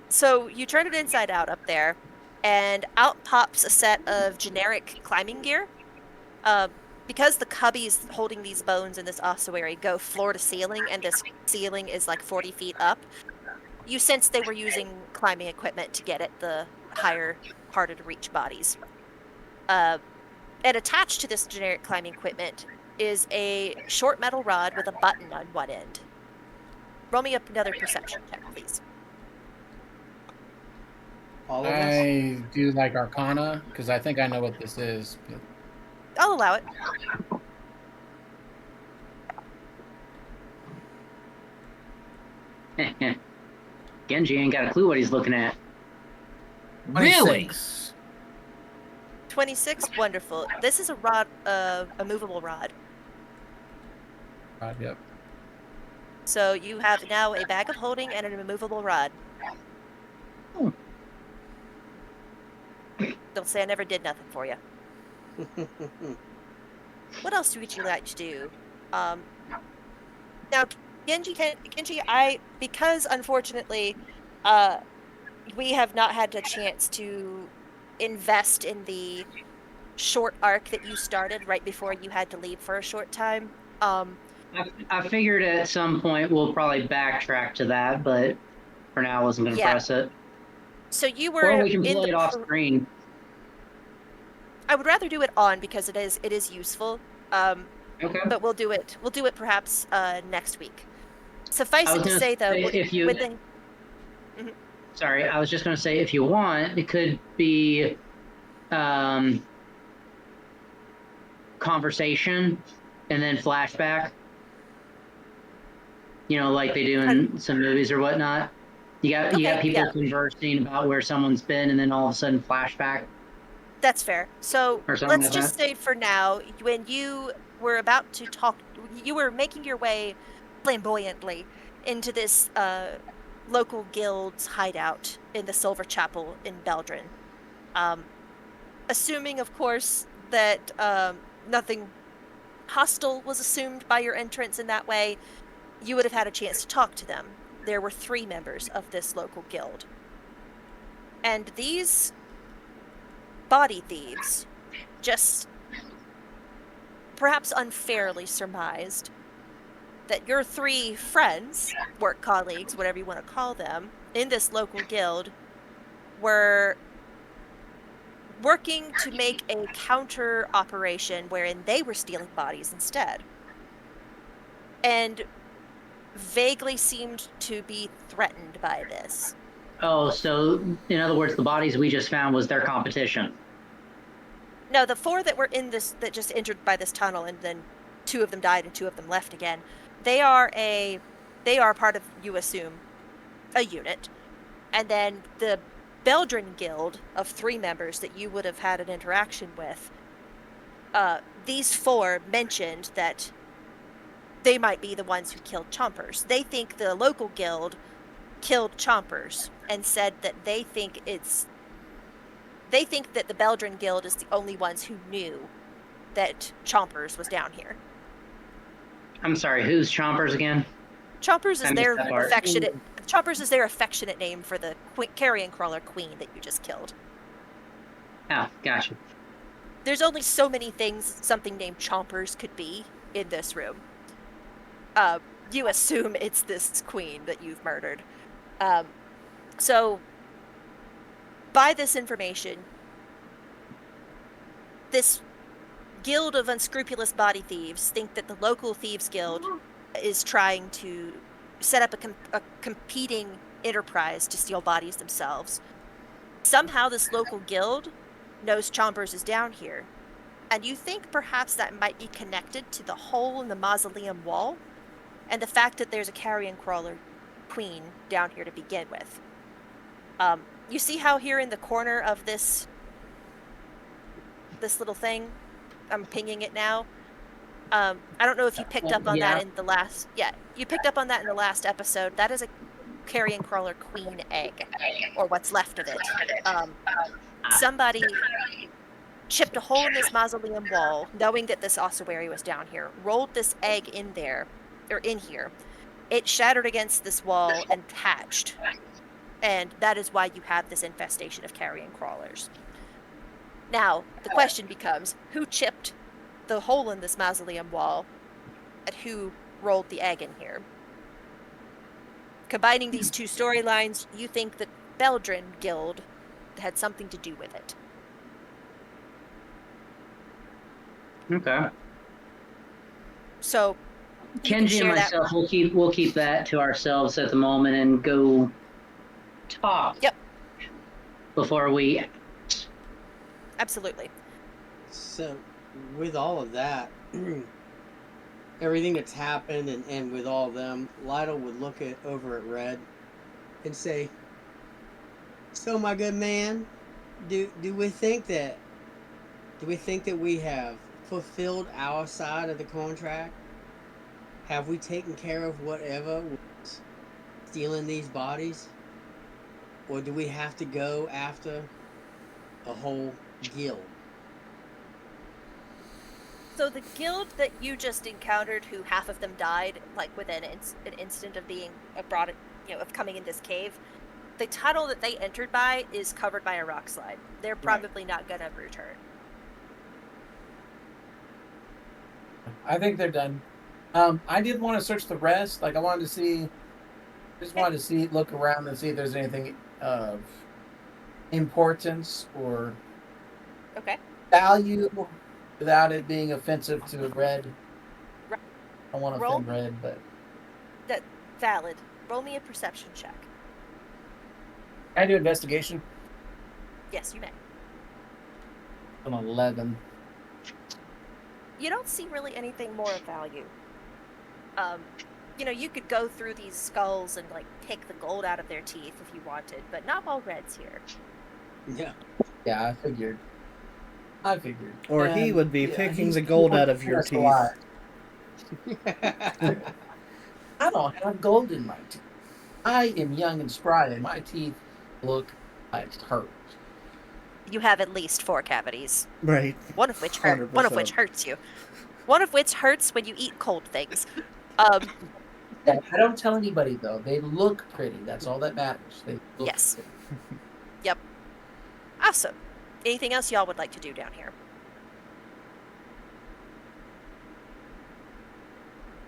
So you turn it inside out up there, and out pops a set of generic climbing gear. Because the cubbies holding these bones in this ossuary go floor to ceiling, and this ceiling is like 40 feet up, you sense they were using climbing equipment to get at the higher, harder to reach bodies. And attached to this generic climbing equipment is a short metal rod with a button on one end. Roll me up another perception check, please. All of us. I do like Arcana because I think I know what this is. But I'll allow it. Genji ain't got a clue what he's looking at. Really? 26. 26, wonderful. This is a rod, a movable rod. Yep. So you have now a bag of holding and a removable rod. Oh. Don't say I never did nothing for you. What else would you like to do? Now, Genji, because unfortunately, we have not had a chance to invest in the short arc that you started right before you had to leave for a short time. I figured at some point we'll probably backtrack to that, but for now I wasn't going to Yeah. press it. So you were Or we can in play the it off screen. I would rather do it on because it is useful. Okay. But we'll do it perhaps next week. Suffice I it was to gonna say though, say, if you- when the Sorry, I was just going to say if you want, it could be conversation and then flashback. You know, like they do in some movies or whatnot. You got people conversing about where someone's been, and then all of a sudden flashback. That's fair. So Or something let's like just that. say for now, when you were about to talk, you were making your way flamboyantly into this local guild's hideout in the Silver Chapel in Beldrin. Assuming, of course, that nothing hostile was assumed by your entrance in that way, you would have had a chance to talk to them. There were 3 members of this local guild. And these body thieves just perhaps unfairly surmised that your 3 friends, work colleagues, whatever you want to call them, in this local guild were working to make a counter operation wherein they were stealing bodies instead. And vaguely seemed to be threatened by this. Oh, so in other words, the bodies we just found was their competition. No, the 4 that were in this, that just entered by this tunnel, and then 2 of them died and 2 of them left again. They are part of, you assume, a unit. And then the Beldrin Guild of 3 members that you would have had an interaction with, these 4 mentioned that they might be the ones who killed Chompers. They think the local guild killed Chompers and said that they think that the Beldrin Guild is the only ones who knew that Chompers was down here. I'm sorry, who's Chompers again? Chompers I is missed their that part. affectionate name for the Carrion Crawler queen that you just killed. Oh, gotcha. There's only so many things something named Chompers could be in this room. You assume it's this queen that you've murdered. So, by this information, this guild of unscrupulous body thieves think that the local thieves guild is trying to set up a competing enterprise to steal bodies themselves. Somehow this local guild knows Chompers is down here, and you think perhaps that might be connected to the hole in the mausoleum wall, and the fact that there's a Carrion Crawler queen down here to begin with. You see how here in the corner of this little thing, I'm pinging it now. I don't know if you picked up on that in the last. Yeah, you picked up on that in the last episode. That is a Carrion Crawler queen egg, or what's left of it. Somebody chipped a hole in this mausoleum wall, knowing that this ossuary was down here. Rolled this egg in there, or in here. It shattered against this wall and hatched, and that is why you have this infestation of Carrion Crawlers. Now, the question becomes, who chipped the hole in this mausoleum wall, and who rolled the egg in here? Combining these 2 storylines, you think that Beldrin Guild had something to do with it. Okay. So, Kenji and myself, we'll keep that to ourselves at the moment and go talk. Yep. Before we. Absolutely. So, with all of that, everything that's happened, and with all of them, Lytle would look over at Red and say, "So, my good man, do we think that we have fulfilled our side of the contract? Have we taken care of whatever was stealing these bodies? Or do we have to go after a whole guild?" So the guild that you just encountered, who half of them died, like within an instant of being brought, of coming in this cave, the tunnel that they entered by is covered by a rock slide. They're probably not gonna return. I think they're done. I did want to search the rest. Like, I wanted to see, look around and see if there's anything of importance or value without it being offensive to Red. Right. I don't want to offend Red, but that valid. Roll me a perception check. Can I do investigation? Yes, you may. An 11. You don't see really anything more of value. You could go through these skulls and pick the gold out of their teeth if you wanted, but not while Red's here. Yeah. Yeah, I figured. Or he would be picking the gold out of your teeth. I don't have gold in my teeth. I am young and spry, and my teeth look like hurt. You have at least 4 cavities. Right. One of which hurts you. One of which hurts when you eat cold things. I don't tell anybody though. They look pretty. That's all that matters. They look Yes. pretty. Yep. Awesome. Anything else y'all would like to do down here?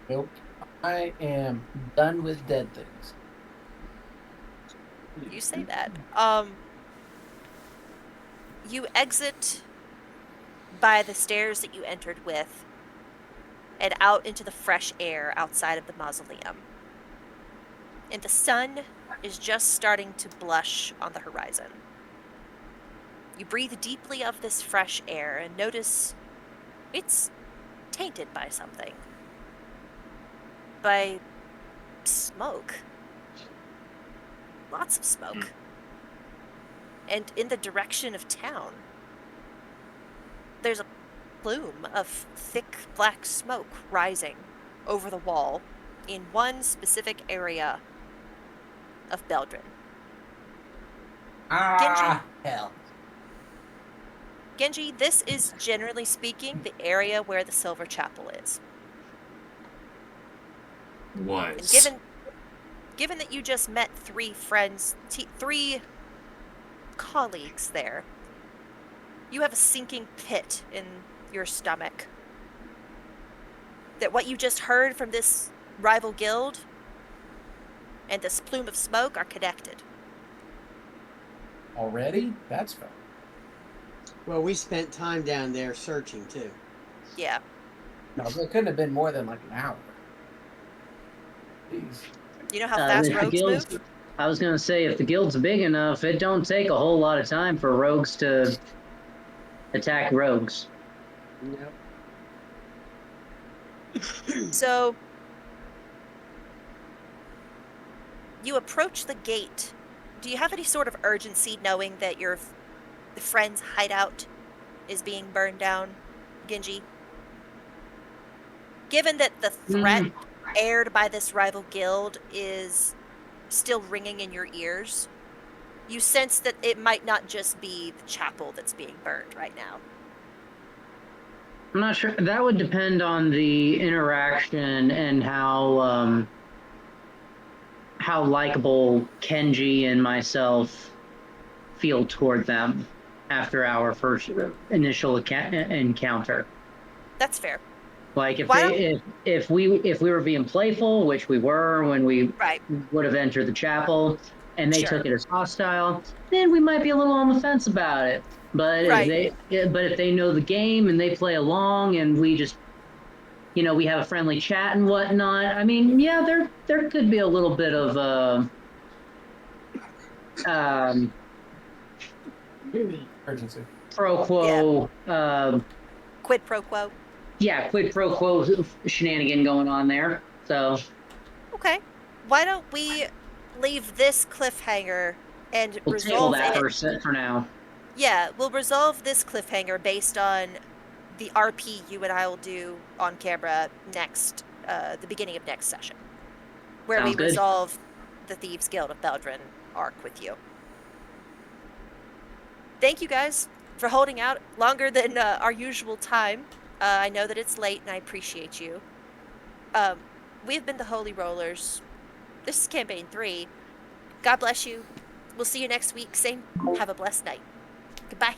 Nope. I am done with dead things. You say that. You exit by the stairs that you entered with and out into the fresh air outside of the mausoleum. And the sun is just starting to blush on the horizon. You breathe deeply of this fresh air and notice it's tainted by something. By smoke. Lots of smoke. And in the direction of town, there's a plume of thick black smoke rising over the wall in one specific area of Beldrin. Hell. Genji, this is generally speaking the area where the Silver Chapel is. And Was. given that you just met 3 friends, 3 colleagues there, you have a sinking pit in your stomach. That what you just heard from this rival guild and this plume of smoke are connected. Already? That's fun. Well, we spent time down there searching too. Yeah. No, it couldn't have been more than like an hour. Jeez. You know how fast if the rogues guild's- move? I was gonna say, if the guild's big enough, it don't take a whole lot of time for rogues to attack rogues. Yep. So you approach the gate. Do you have any sort of urgency knowing that your friend's hideout is being burned down, Genji? Given that the threat aired by this rival guild is still ringing in your ears, you sense that it might not just be the chapel that's being burned right now. I'm not sure. That would depend on the interaction and how likable Kenji and myself feel toward them after our first initial encounter. That's fair. Like Why if we were being playful, which we were when we Right. would have entered the chapel, and they Sure. took it as hostile, then we might be a little on the fence about it. But Right. if they know the game and they play along, and we just, we have a friendly chat and whatnot. I mean, yeah, there could be a little bit of Urgency. pro quo. Quid pro quo. Yeah, quid pro quo shenanigan going on there. So Okay. Why don't we leave this cliffhanger and we'll table resolve that it? for now. Yeah, we'll resolve this cliffhanger based on the RP you and I will do on camera next, the beginning of next session, where Sounds we good. resolve the Thieves Guild of Beldrin arc with you. Thank you guys for holding out longer than our usual time. I know that it's late, and I appreciate you. We've been the Holy Rollers. This is campaign 3. God bless you. We'll see you next week. Same. Have a blessed night. Goodbye.